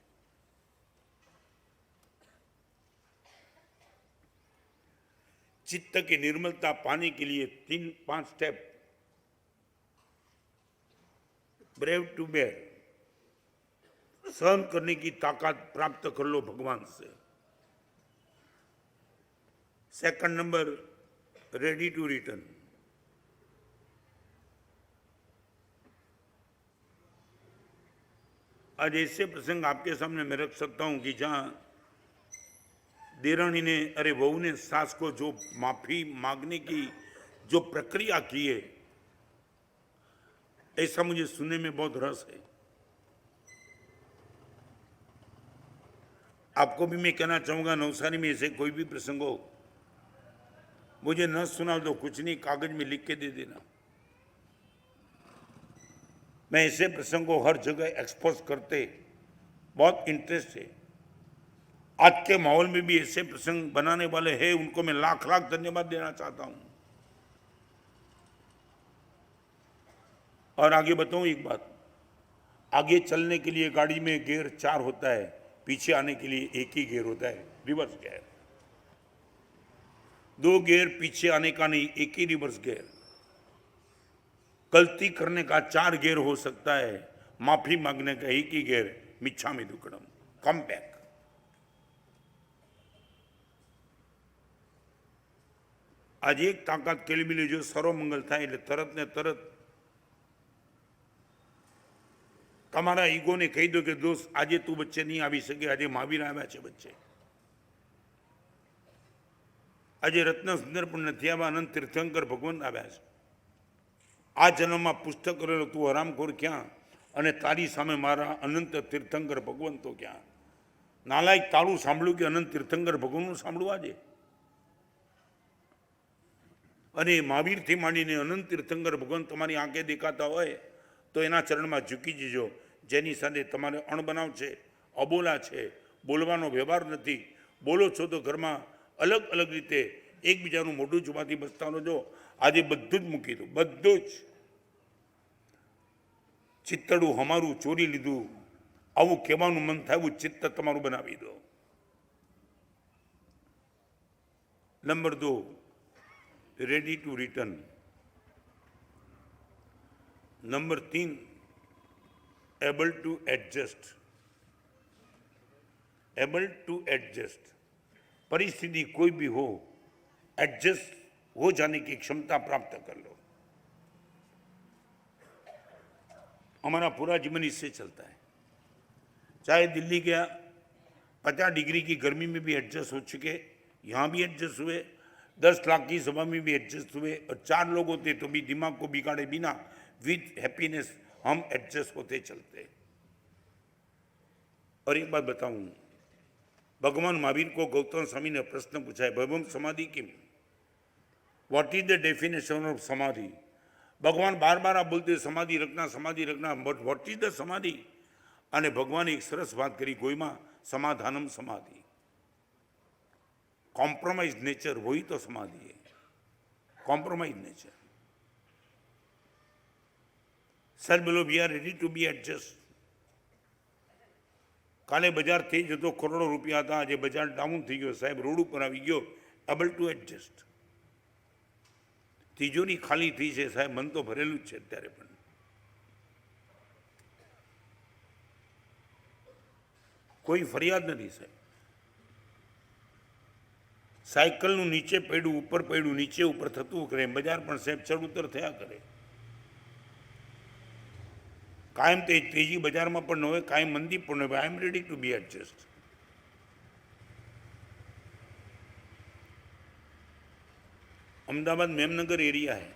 चित्त की निर्मलता पाने के लिए 3-5 स्टेप. ब्रेव टू बेर, सहन करने की ताकत प्राप्त कर लो भगवान से. Second number, ready to return. आज ऐसे प्रसंग आपके सामने मैं रख सकता हूं कि जहां देरानी ने, अरे बहू ने सास को जो माफी मांगने की जो प्रक्रिया की है, ऐसा मुझे सुनने में बहुत रस है. आपको भी मैं कहना चाहूंगा, नवसारी में ऐसे कोई भी प्रसंग हो, मुझे न सुना तो कुछ नहीं, कागज में लिख के दे देना. मैं ऐसे प्रसंग को हर जगह एक्सपोज करते बहुत इंटरेस्ट है. आज के माहौल में भी ऐसे प्रसंग बनाने वाले हैं, उनको मैं लाख लाख धन्यवाद देना चाहता हूं. और आगे बताऊं एक बात, आगे चलने के लिए गाड़ी में गियर 4 होता है, पीछे आने के लिए एक ही गियर होता है, रिवर्स गियर. 2 गियर पीछे आने का नहीं, एक ही रिवर्स गियर. गलती करने का 4 गियर हो सकता है, माफी मांगने का एक ही गियर, मिच्छामि दुक्कडम, कम बैक. आज एक ताकत केली मिली जो સર્વમંગલ થાય એટલે તરત ને તરત તમારા ઈગોને કહી દો કે દોસ્ત આજે તું વચ્ચે નહીં આવી શકે, આજે મહાવીર આવ્યા છે વચ્ચે. આજે રત્ન સુંદર પણ નથી આવ્યા, અનંત તીર્થંકર ભગવાન આવ્યા છે. આ જન્મમાં પુસ્તક કરેલો તું હરામખોર ક્યાં, અને તારી સામે મારા અનંત તીર્થંકર ભગવંતો ક્યાં. નાલાયક તારું સાંભળ્યું કે અનંત તીર્થંકર ભગવાનનું સાંભળવા છે. અને મહાવીરથી માંડીને અનંત તીર્થંકર ભગવાન તમારી આંખે દેખાતા હોય તો એના ચરણમાં ઝૂકી જજો. જેની સાથે તમારે અણબનાવ છે, અબોલા છે, બોલવાનો વ્યવહાર નથી, બોલો છો તો ઘરમાં અલગ અલગ રીતે એકબીજાનું મોઢું જોવાથી બચતા રહો. આજે બધું જ મૂકી દો, બધું જ. ચિત્તડું અમારું ચોરી લીધું, આવું કહેવાનું મન થાય એવું ચિત્ત તમારું બનાવી દો. Number 2, ready to return. Number 3, able to adjust. Able to adjust, परिस्थिति कोई भी हो, एडजस्ट हो जाने की क्षमता प्राप्त कर लो. हमारा पूरा जीवन इससे चलता है. चाहे दिल्ली गया, 50 डिग्री की गर्मी में भी एडजस्ट हो चुके, यहाँ भी एडजस्ट हुए, 10 लाख की सभा में भी एडजस्ट हुए, और 4 लोग होते तो भी दिमाग को बिगाड़े बिना विद हैप्पीनेस हम एडजस्ट होते चलते. और एक बात बताऊं, भगवान महावीर को गौतम स्वामी ने प्रश्न पूछा है, भगवान समाधि किम, what is the definition of समाधि. भगवान बार बार आप बोलते समाधि रखना, बट व्हाट इज द समाधि. અને ભગવાને એક સરસ વાત કરી ગોઈમાં, સમાધાનમ સમાધિ. कॉम्प्रोमाइज नेचर वही तो समाधि है. Compromise nature. सर बोलो we are ready to be adjust. काले बजार थी जो तो करोड़ों रुपया था, आज बजार डाउन थी गयो साहेब, रोड पर આવી ગયો. Able to adjust. तिजोरी खाली थी છે સાહેબ, મન તો ભરેલું જ છે અત્યારે પણ. કોઈ ફરિયાદ નથી સાહેબ. સાયકલનું નીચે પડ્યું ઉપર પડ્યું, નીચે ઉપર થતું કરે, બજાર પણ સાહેબ ચડ ઉતર થયા કરે. કાયમ તે તેજી બજારમાં પણ ન હોય, કાયમ મંદી પણ ન હોય. I am ready to be adjust. Ahmedabad Memnagar area है,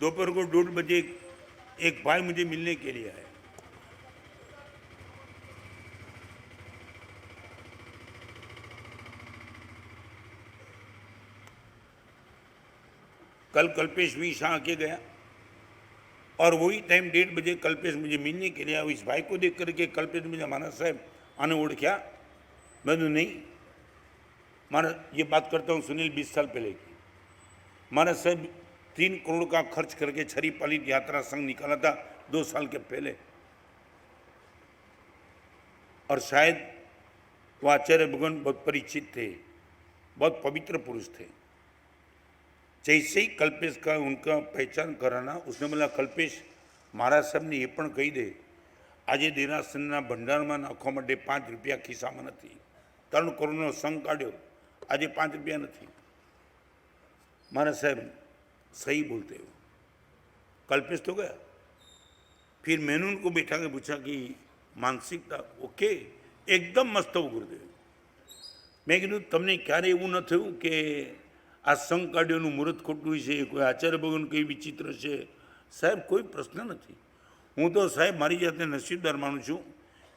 दोपहर को 1:30 एक भाई मुझे मिलने के लिए आए। कल कल्पेश भी शाह के गया और वही टाइम 1:30 बजे कल्पेश मुझे मिलने के लिए आया। इस भाई को देख करके कल्पेश मुझे मानस साहब आने ओढ़ क्या, मैंने नहीं मानस, ये बात करता हूँ सुनील 20 साल पहले की। मानस साहब 3 करोड़ का खर्च करके छरी पालित यात्रा संघ निकाला था 2 साल के पहले, और शायद वो आचार्य भगवान बहुत परिचित थे, बहुत पवित्र पुरुष थे। जैसे ही कल्पेश का उनका पहचान कराना, उसने बोला कल्पेश महाराज साहब ने ये पण कही दे આજે દેરાસરના ભંડારમાં નાખવા માટે 5 રૂપિયા ખિસ્સામાં નથી, 3 કરોડનો સંઘ કાઢ્યો, આજે 5 રૂપિયા નથી। महाराज साहब सही बोलते हो। कल्पेश तो गया, फिर मैंने उनको बैठा के पूछा कि मानसिकता ओके, एकदम मस्त हो गुरुदेव। मैं कीधु तमने क्यारे एवं न थयुं के आ संघ काढ्योनुं मुहूर्त खोटुं छे, कोई आचार्य भगवान कई विचित्र छे? साहेब कोई प्रश्न नहीं। हूँ तो साहेब मारी जाते नसीबदार मानु छूँ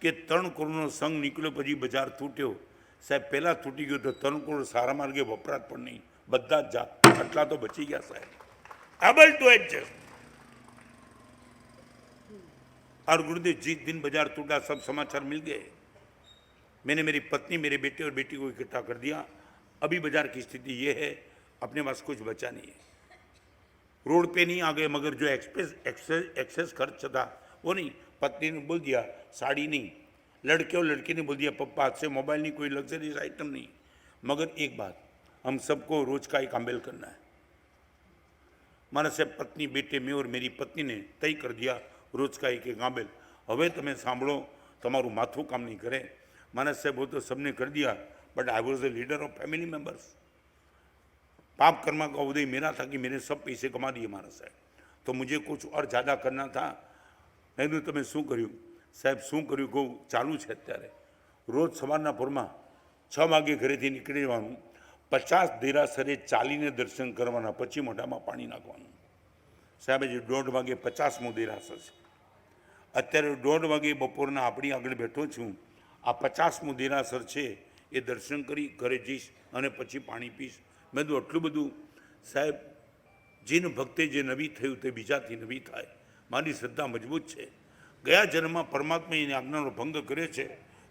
कि 3 करोड़नो संघ निकळ्यो पछी बजार तूट्यो। साहेब पहला तूटी गयो तो 3 करोड़ सारा मार्गे वपरात पण नहीं, बधा ज जात आटला तो बची गया साहेब, एबल टू एडजस्ट। और गुरुदेव जिस दिन बाजार टूटा सब समाचार मिल गए। मैंने मेरी पत्नी, मेरे बेटे और बेटी को इकट्ठा कर दिया। अभी बाजार की स्थिति ये है, अपने पास कुछ बचा नहीं है। रोड पे नहीं आ गए, मगर जो एक्सेस खर्च था वो नहीं। पत्नी ने बोल दिया साड़ी नहीं, लड़के और लड़की ने बोल दिया पप्पा हाथ से मोबाइल नहीं, कोई लग्जरीज आइटम नहीं। मगर एक बात, हम सबको रोज का एक आंबेल करना है। मारा से पत्नी, बेटे, मैं और मेरी पत्नी ने तय कर दिया रोज का एक आंबेल। हवे तमे सांभळो, तमारू माथुं काम नहीं करे। मारा साहेब वो तो सबने कर दिया, but I was the leader of family members. पाप कर्मा का उदय मेरा था कि मैंने सब पैसे कमा दिए मारा साहेब, तो मुझे कुछ और ज़्यादा करना था। मैंने तमे शू कर्युं साहेब, शू कर्युं कहूं चालू है अत्यारे। रोज सवाરના પોરમાં 6 વાગે ઘરેથી નીકળી જવાનું, 50 દેરાસરે ચાલીને દર્શન કરવાના, પછી મોઢામાં પાણી નાખવાનું। સાહેબ હજી 1:30 વાગે 50મો દેરાસર છે। અત્યારે 1:30 વાગે બપોરના આપણી આગળ બેઠો છું। આ 50મું દેરાસર છે એ દર્શન કરી ઘરે જઈશ અને પછી પાણી પીશ। મેં તો આટલું બધું સાહેબ, જીન ભક્તે જે નવી થયું તે બીજાથી નવી થાય। મારી શ્રદ્ધા મજબૂત છે। ગયા જન્મમાં પરમાત્માએ એની આજ્ઞાનો ભંગ કર્યો છે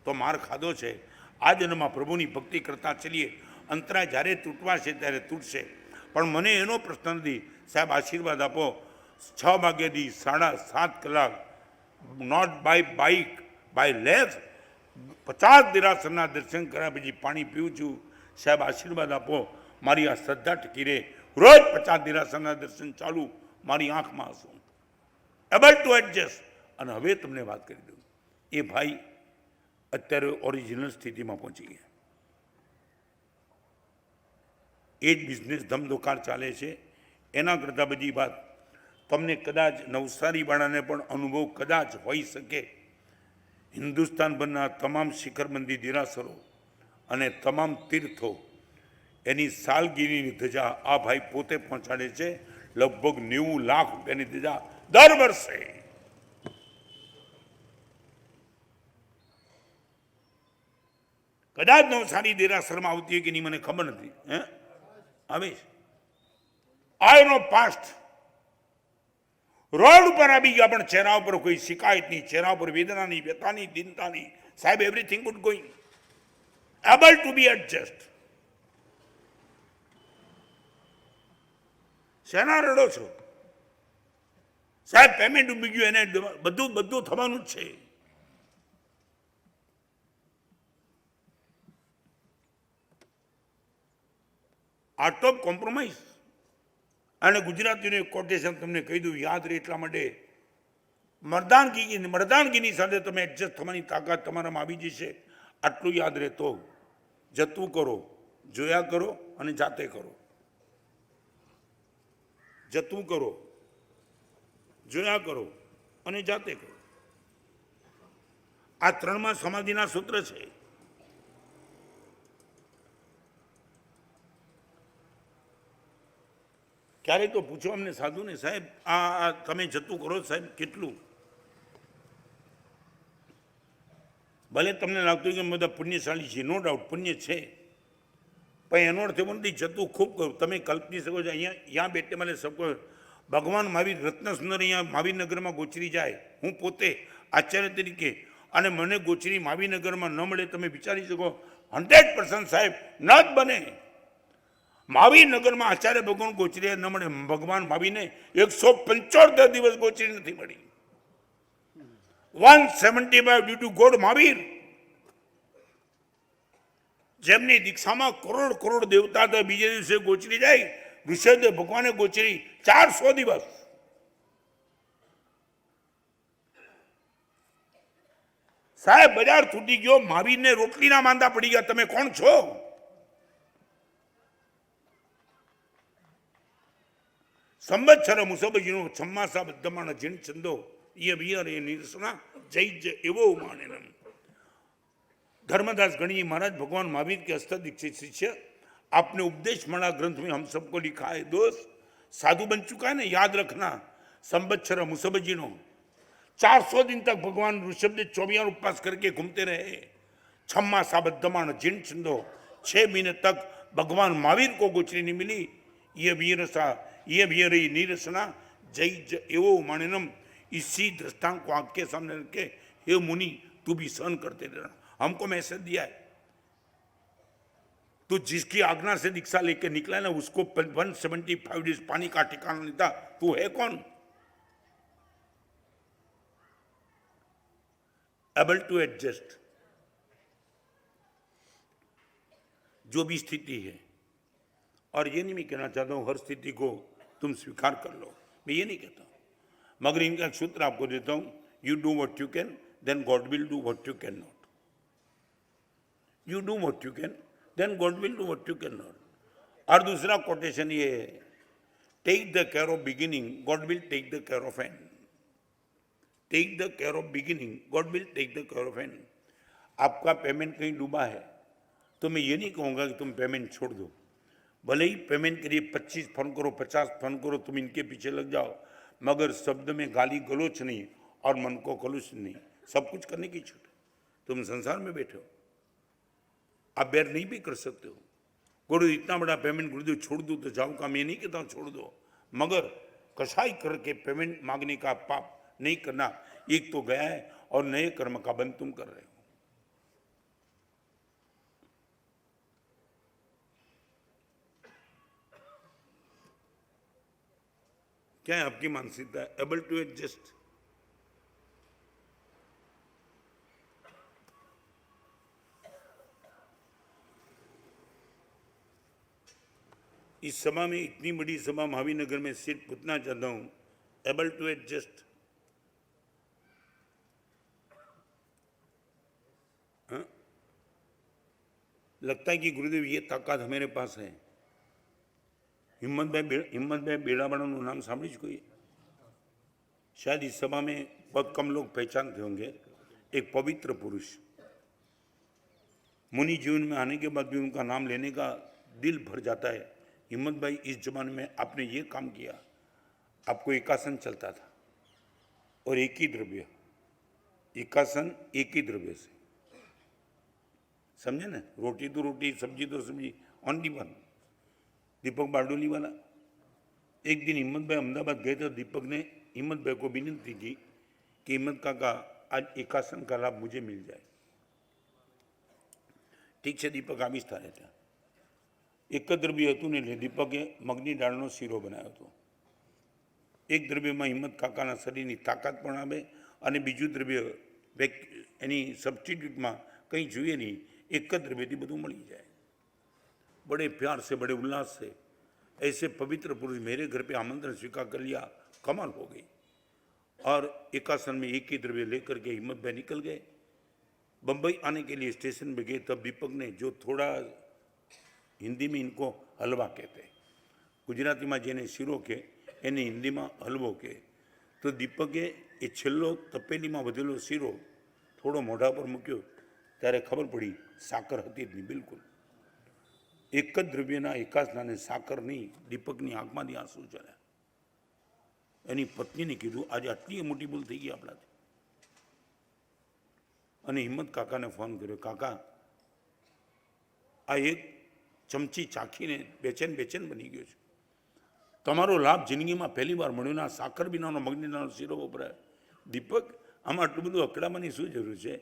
તો માર ખાધો છે। આ જન્મમાં પ્રભુની ભક્તિ કરતા ચલીએ। અંતરાય જ્યારે તૂટવા છે ત્યારે તૂટશે, પણ મને એનો પ્રશ્ન નથી। સાહેબ આશીર્વાદ આપો। 6 વાગ્યાથી 7.5 કલાક, not by bike, by legs 50 દેરાસરના દર્શન કર્યા પછી પાણી પીવું છું। સાહેબ આશીર્વાદ આપો, મારી આ શ્રદ્ધા ટકી રહે। રોજ 50 દેરાસરના દર્શન ચાલુ, મારી આંખમાં આંસુ, એબલ ટુ એડજસ્ટ। અને હવે તમને વાત કરી દઉં, એ ભાઈ અત્યારે ઓરિજિનલ સ્થિતિમાં પહોંચી ગયા। એ જ બિઝનેસ ધમધોકાર ચાલે છે। એના કરતાં બધી વાત તમને કદાચ નવસારીવાળાને પણ અનુભવ કદાચ હોઈ શકે। હિન્દુસ્તાનભરના તમામ શિખરબંધી દેરાસરો અને તમામ તીર્થો એની સાલગીરીની ધજા આ ભાઈ પોતે પહોંચાડે છે। લગભગ 90 લાખ રૂપિયાની ધજા દર વર્ષે। કદાચ નવસારી દેરાસરમાં આવતી હોય કે નહીં મને ખબર નથી, હે આવે આઈ નો પાસ્ટ। રોડ ઉપર આવી ગયા પણ ચહેરા ઉપર કોઈ શિકાયત નહીં, ચહેરા ઉપર વેદના નહીં, વ્યથા નહીં, દિનતા નહીં। સાહેબ everything good going, able to be adjust. શેના રડો છો સાહેબ? પેમેન્ટ ડૂબી ગયું, એને બધું થવાનું જ છે। આર્ટ ઓફ કોમ્પ્રોમાઇઝ અને ગુજરાતીનું એક કોટેશન તમને કહી દઉં, યાદ રહે એટલા માટે। મર્દાનગીની સાથે તમે એડજસ્ટ થવાની તાકાત તમારામાં આવી જશે। આટલું યાદ રહે તો જતું કરો, જોયા કરો અને જાતે કરો। જતું કરો, જોયા કરો અને જાતે કરો। આ 3માં સમાધિના સૂત્ર છે। ક્યારે તો પૂછો અમને સાધુને, સાહેબ આ તમે જતું કરો સાહેબ કેટલું? ભલે તમને લાગતું હોય કે અમે બધા પુણ્યશાળી છીએ, નો ડાઉટ પુણ્ય છે, પણ એનો અર્થ એવો નથી જતું ખૂબ કરું. તમે કલ્પી શકો છો અહીંયા यहाँ બેઠે મને સબકો ભગવાન મહાવીર રત્ન સુંદર અહીંયા મહાવીરનગરમાં ગોચરી જાય, હું પોતે આચાર્ય તરીકે, અને મને ગોચરી મહાવીરનગરમાં ન મળે, તમે વિચારી શકો? 100% સાહેબ ન જ બને. મહાવીરનગરમાં આચાર્ય ભગવાન ગોચરી ન મળે, ભગવાન મહાવીરને 175 દિવસ ગોચરી નથી મળી. 175 ડ્યુ ટુ ગોડ મહાવીર. જેમની દીક્ષામાં કરોડ કરોડ દેવતા હતા, બીજે દિવસે ગોચરી જાય. ઋષભદેવ ભગવાને ગોચરી 400 દિવસ. સાહેબ બજાર તૂટી ગયો, મહાવીરને રોટલીના માંદા પડી ગયા. તમે કોણ છો? સંવત્સર મુસબજીનો છમ્માસા બદ્ધમાન જીણ ચંદો ય વિયર એ નિરસના જય જય એવો માને. धर्मदास गणिये महाराज भगवान महावीर के हस्त दीक्षित शिष्य, आपने उपदेश मणा ग्रंथ में हम सबको लिखा है। दोस्त साधु बन चुका है ना, याद रखना। संवत्सर मुसबजीनो 400 दिन तक भगवान ऋषभदेव 24 उपवास करके घूमते रहे। छम्मा साबद्धमान जिन चंदो 6 महीने तक भगवान महावीर को गोचरी नहीं मिली। ये वीरसा ये वीर नीरसना जय जय एवो मानिनम। इसी दृष्टांत को आंख के सामने रख के हे मुनि तू भी सहन करते रहना। हमको मैसेज दिया है, तो जिसकी आज्ञा से दीक्षा लेके निकला ना उसको 175 डेज पानी का ठिकाना नहीं था। तू है कौन? एबल टू एडजस्ट जो भी स्थिति है। और ये नहीं मैं कहना चाहता हूं हर स्थिति को तुम स्वीकार कर लो, मैं ये नहीं कहता, मगर इनका एक सूत्र आपको देता हूं, you do what you can then God will do what you can not. You do what you can, then God will do what you cannot. और दूसरा कोटेशन ये है, take the care of beginning, God will take the care of end. Take the care of beginning, God will take the care of end. आपका पेमेंट कहीं डूबा है तो मैं ये नहीं कहूँगा कि तुम पेमेंट छोड़ दो। भले ही पेमेंट के लिए 25 फोन करो, 50 फोन करो, तुम इनके पीछे लग जाओ, मगर शब्द में गाली गलोच नहीं और मन को कलुष नहीं, सब कुछ करने की छूट। तुम संसार में बैठे हो, आप बेर नहीं भी कर सकते हो। गुरु इतना बड़ा पेमेंट गुरुदेव छोड़ दो तो जाओ का, मैं नहीं कहता हूँ छोड़ दो, मगर कसाई करके पेमेंट मांगने का पाप नहीं करना। एक तो गया है और नए कर्म का बंध तुम कर रहे हो। क्या है आपकी मानसिकता? Able to adjust. इस सभा में, इतनी बड़ी सभा महावीरनगर में सीट पूछना चाहता हूं, एबल टू एडजस्ट। लगता है कि गुरुदेव ये ताकत हमारे पास है। हिम्मत भाई बेड़ावाળાનું नाम સાંભળી જ कोई? शायद इस सभा में बहुत कम लोग पहचानते होंगे। एक पवित्र पुरुष, मुनि जीवन में आने के बाद भी उनका नाम लेने का दिल भर जाता है। हिम्मत भाई, इस जमाने में आपने ये काम किया। आपको एकासन चलता था और एक ही द्रव्य, एकासन एक ही द्रव्य से, समझे ना? रोटी तो रोटी, सब्जी तो सब्जी, ओनली वन। दीपक बारडोली वाला, एक दिन हिम्मत भाई अहमदाबाद गए थे, दीपक ने हिम्मत भाई को विनती की कि हिम्मत काका आज एकासन का लाभ मुझे मिल जाए। ठीक है, दीपक आविष्ठा रहता। एक द्रव्य હતું ને એટલે દીપકે મગની દાળનો શીરો બનાવ્યો હતો। એક દ્રવ્યમાં હિંમત કાકાના શરીરની તાકાત પણ આવે અને બીજું દ્રવ્ય એની સબસ્ટિટ્યૂટમાં કંઈ જોઈએ નહીં, એક જ દ્રવ્યથી બધું મળી જાય। बड़े प्यार से, बड़े उल्लास से ऐसे पवित्र पुरुष मेरे घर पे आमंत्रण स्वीकार कर लिया, कमाल हो गई। और एकासन में एक ही द्रव्य लेकर के हिम्मत भाई निकल गए। बम्बई आने के लिए स्टेशन पे गए, तब दीपक ने जो थोड़ा, हिंदी में इनको हलवा कहते, गुजराती में जेने शीरो के एने हिंदी में हलवो के, तो दीपके ये छेल्लो तपेली में वधेलो शीरो थोड़ो मोढ़ा पर मूक्यो त्यारे खबर पड़ी साकर हती ज नहीं बिल्कुल। એક જ દ્રવ્યના એકાસનાને સાકર નહીં, દીપકની આંખમાંથી આંસુ ચાલ્યા. એની પત્નીને કીધું આજે આટલી મોટી ભૂલ થઈ ગઈ આપણાથી. અને હિંમત કાકાને ફોન કર્યો, કાકા આ એક ચમચી ચાખીને બેચેન બની ગયો છે. તમારો લાભ જિંદગીમાં પહેલી વાર મળ્યો ને આ સાકર વિનાનો મગનીનો શીરો વપરાય. દીપક આમાં આટલું બધું અકળાવાની શું જરૂર છે?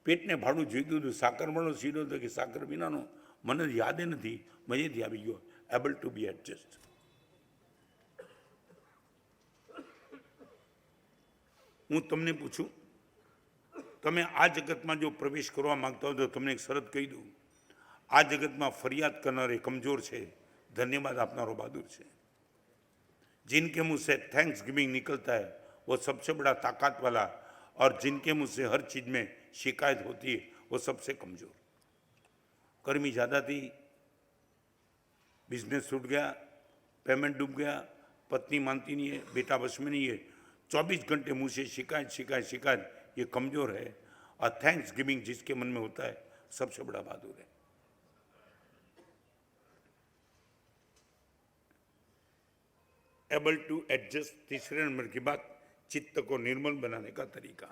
પેટને ભાડું જોઈ ગયું, સાકર વાળો શીરો હતો કે સાકર વિનાનો મને યાદ નથી, મજેથી આવી ગયો. Able to be adjust. હું તમને પૂછું, તમે આ જગતમાં જો પ્રવેશ કરવા માંગતા હો તો તમને એક શરત કહી દઉં. આ જगत फरियाद करना कमजोर है, धन्यवाद आपनारो बहादुर है. जिनके मुंह से थैंक्स गिविंग निकलता है वो सबसे बड़ा ताकत वाला, और जिनके मुंह से हर चीज में शिकायत होती है वो सबसे कमजोर. कर्मी ज़्यादा थी, बिजनेस छूट गया, पेमेंट डूब गया, पत्नी मानती नहीं है, बेटा बस में नहीं है, 24 घंटे मुंह से शिकायत शिकायत शिकायत, ये कमजोर है. और थैंक्स गिविंग जिसके मन में होता है सबसे बड़ा बहादुर है. एबल टू एडजस्ट, तीसरे नंबर की बात, चित्त को निर्मल बनाने का तरीका.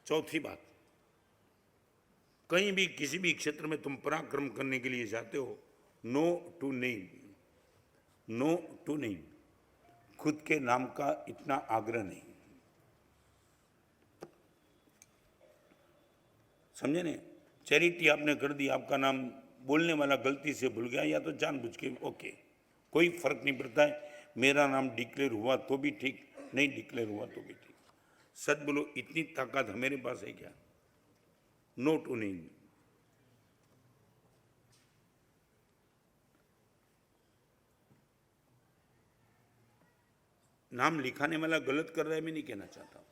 चौथी बात, कहीं भी किसी भी क्षेत्र में तुम पराक्रम करने के लिए जाते हो, no to name. No to name, खुद के नाम का इतना आग्रह नहीं. समझे ने? चैरिटी आपने कर दी, आपका नाम बोलने वाला गलती से भूल गया या तो जानबूझ के, ओके, कोई फर्क नहीं पड़ता है. मेरा नाम डिक्लेयर हुआ तो भी ठीक, नहीं डिक्लेयर हुआ तो भी ठीक. सच बोलो, इतनी ताकत हमारे पास है क्या? No to name. नाम लिखाने वाला गलत कर रहा है मैं नहीं कहना चाहता,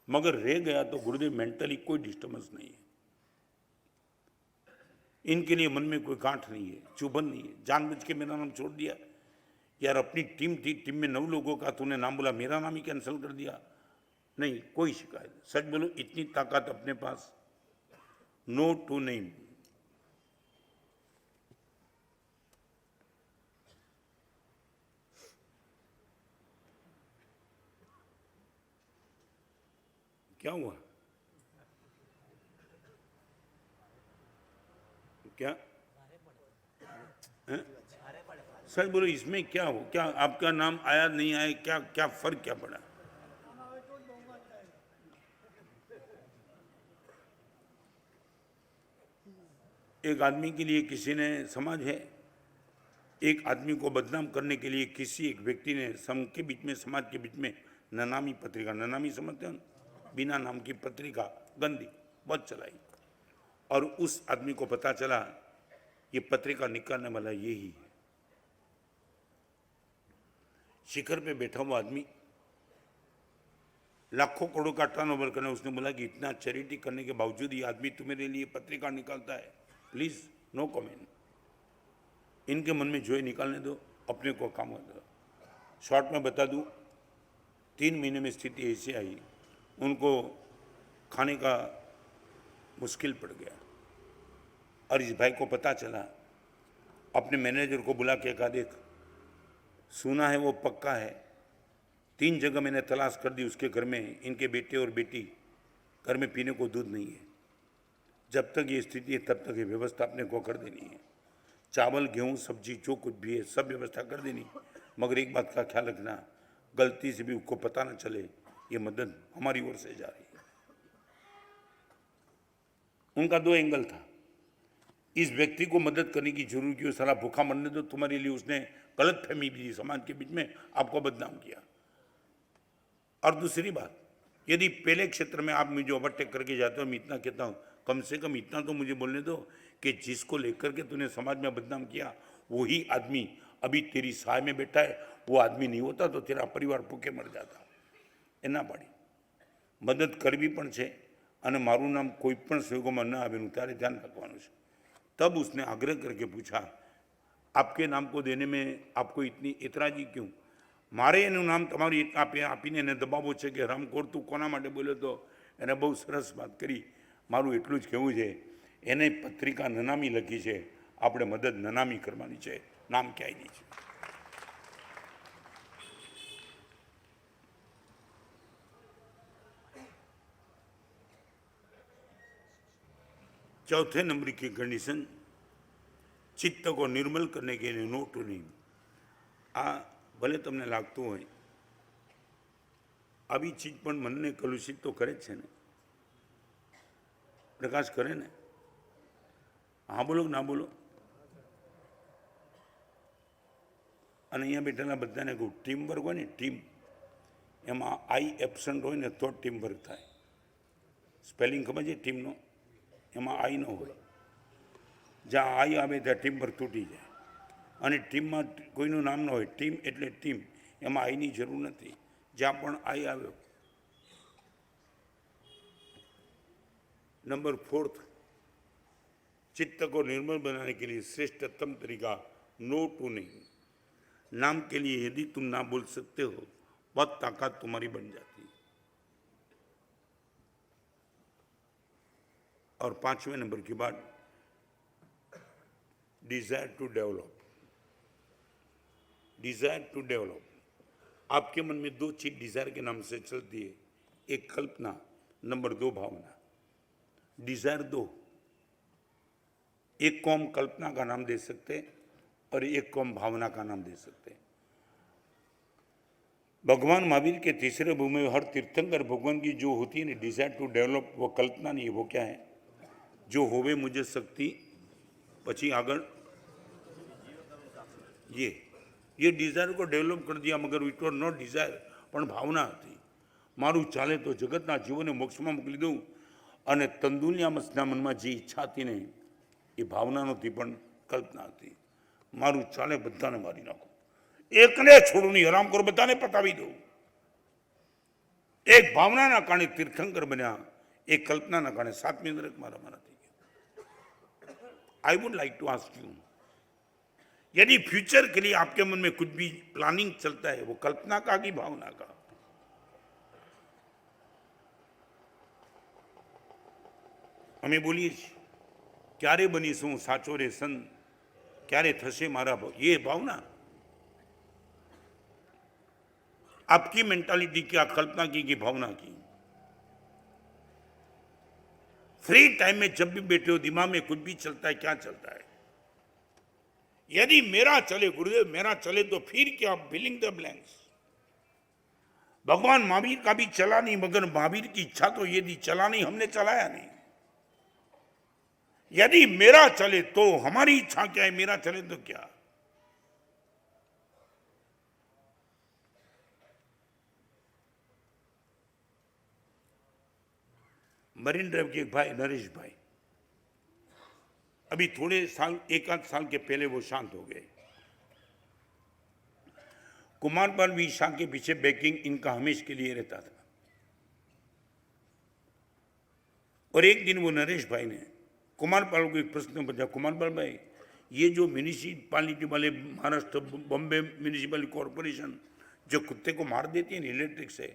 मगर रह गया तो गुरुदेव मेंटली कोई डिस्टर्बेंस नहीं है. इनके लिए मन में कोई गांठ नहीं है, चुभन नहीं है. जानबूझ के मेरा नाम छोड़ दिया यार, अपनी टीम थी, टीम में 9 लोगों का तूने नाम बोला, मेरा नाम ही कैंसिल कर दिया. नहीं, कोई शिकायत. सच बोलो, इतनी ताकत अपने पास. No to name. क्या हुआ? क्या है? सच बोलो, इसमें क्या हो, क्या आपका नाम आया नहीं आया, क्या क्या फर्क क्या पड़ा? एक आदमी के लिए किसी ने, समाज है, एक आदमी को बदनाम करने के लिए किसी एक व्यक्ति ने सम के बीच में, समाज के बीच में ननामी पत्रिका, ननामी समझते हो, बिना नाम की पत्रिका गंदी बहुत चलाई. और उस आदमी को पता चला ये पत्रिका निकालने वाला यही है. शिखर पे बैठा हुआ आदमी, लाखों करोड़ों का टर्नओवर करना, उसने बोला कि इतना चैरिटी करने के बावजूद ये आदमी तुम्हारे लिए पत्रिका निकालता है, प्लीज नो कमेंट. इनके मन में जो है निकालने दो, अपने को काम दो. शॉर्ट में बता दूं, 3 महीने में स्थिति ऐसी आई, उनको खाने का मुश्किल पड़ गया. और इस भाई को पता चला, अपने मैनेजर को बुला के कहा, देख सुना है वो पक्का है, 3 जगह मैंने तलाश कर दी उसके घर में, इनके बेटे और बेटी घर में पीने को दूध नहीं है. जब तक ये स्थिति है तब तक ये व्यवस्था अपने को कर देनी है. चावल गेहूं सब्जी जो कुछ भी है सब व्यवस्था कर देनी. मगर एक बात का ख्याल रखना, गलती से भी उसको पता ना चले ये मदद हमारी ओर से जा रही है. उनका 2 एंगल था. इस व्यक्ति को मदद करने की जरूरत क्यों, साला भूखा मरने दो, तुम्हारे लिए उसने गलत फहमी भी दी, समाज के बीच में आपको बदनाम किया. और दूसरी बात, यदि पहले क्षेत्र में आप मुझे ओवरटेक करके जाते हो, मैं इतना कहता हूं, कम से कम इतना तो मुझे बोलने दो कि जिसको लेकर के तूने समाज में बदनाम किया वही आदमी अभी तेरी सहाय में बैठा है. वो आदमी नहीं होता तो तेरा परिवार भूखे मर जाता. એના પાડી મદદ કરવી પણ છે, અને મારું નામ કોઈ પણ સંયોગોમાં ન આવેલું ત્યારે ધ્યાન રાખવાનું છે. तब उसने आग्रह करके पूछा, आपके नाम को देने में आपको इतनी एतराजी क्यों? मारे एનું નામ તમારું આપીને એને દબાવો છે કે રામકોર તું કોના માટે બોલ્યો તો? એને બહુ સરસ વાત કરી. મારું એટલું જ કહેવું છે, એને પત્રિકા નનામી લખી છે, આપણે મદદ નનામી કરવાની છે, નામ ક્યાંય નહીં છે. चौथे नंबर की कंडीशन, चित्त को निर्मल करने के लिए नो टूनिंग. आ भले तमने लागतुं होय આવી ચીજ પણ મનને કલુષિત તો કરે જ છે ને, પ્રકાશ કરે ને. હા બોલો કે ના બોલો? અને અહીંયા બેઠેલા બધાને કહું, ટીમ વર્ક હોય ને, ટીમ, એમાં આઈ એબસન્ટ હોય ને તો ટીમ વર્ક થાય. સ્પેલિંગ ખબર છે ટીમનો? એમાં આઈ ન હોય. જ્યાં આઈ આવે ત્યાં ટીમ વર્ક તૂટી જાય. અને ટીમમાં કોઈનું નામ ન હોય. ટીમ એટલે ટીમ, એમાં આઈની જરૂર નથી. જ્યાં પણ આઈ આવ્યો. नंबर 4, चित्त को निर्मल बनाने के लिए श्रेष्ठतम तरीका नो टूनिंग. नाम के लिए यदि तुम ना बोल सकते हो, बहुत ताकत तुम्हारी बन जाती है. और 5वें नंबर की बात, desire to develop. Desire to develop. आपके मन में 2 चीज डिजायर के नाम से चलती है. एक कल्पना, नंबर 2 भावना. डिजायर 2. एक को हम कल्पना का नाम दे सकते हैं और एक को हम भावना का नाम दे सकते हैं. भगवान महावीर के तीसरे भूमि में हर तीर्थंकर भगवान की जो होती है ना डिजायर टू डेवलप, वो कल्पना नहीं है. वो क्या है? जो होवे मुझे शक्ति, पची आगर ये डिजायर को डेवलप कर दिया, मगर इट वॉज नॉट डिजायर, पण भावना थी. मारू चाले तो जगतना जीवोने मोक्षમાં મોકલી દઉં. અને તંદુલિયામસના મનમાં જે ઈચ્છા હતી ને એ ભાવના નહોતી, પણ કલ્પના હતી. મારું ચાલે બધાને મારી નાખો, એકને છોડું નહીં, હરામ કરો, બધાને પતાવી દઉં. એક ભાવનાના કારણે તીર્થંકર બન્યા, એક કલ્પનાના કારણે 7મી નરકમાં રવાના થઈ ગયા. I would like to ask you, यदि फ्यूचर के लिए आपके मन में कुछ भी प्लानिंग चलता है, वो कल्पना का की भावना का? અમે બોલીએ છીએ, ક્યારે બનીશું સાચો રે સંત, ક્યારે થશે મારા ભાવ, ये भावना. आपकी मेंटालिटी क्या, कल्पना की भावना की? फ्री टाइम में जब भी बैठे हो, दिमाग में कुछ भी चलता है, क्या चलता है? यदि मेरा चले गुरुदेव, मेरा चले तो फिर क्या? Filling the blanks. भगवान महावीर का भी चला नहीं, मगर महावीर की इच्छा तो यदि चला नहीं, हमने चलाया नहीं. यदि मेरा चले तो हमारी इच्छा क्या है, मेरा चले तो क्या? मरीन ड्राइव के एक भाई नरेश भाई, अभी थोड़े साल, 1 आध साल के पहले वो शांत हो गए. कुमारपाल भी शाह के पीछे बैकिंग इनका हमेशा के लिए रहता था. और एक दिन वो नरेश भाई ने कुमारपाल को एक प्रश्न पूछा, कुमारपाल भाई, ये जो म्यूनिसिपालिटी वाले महाराष्ट्र बॉम्बे म्यूनिसिपल कॉरपोरेशन जो कुत्ते को मार देती है इलेक्ट्रिक से,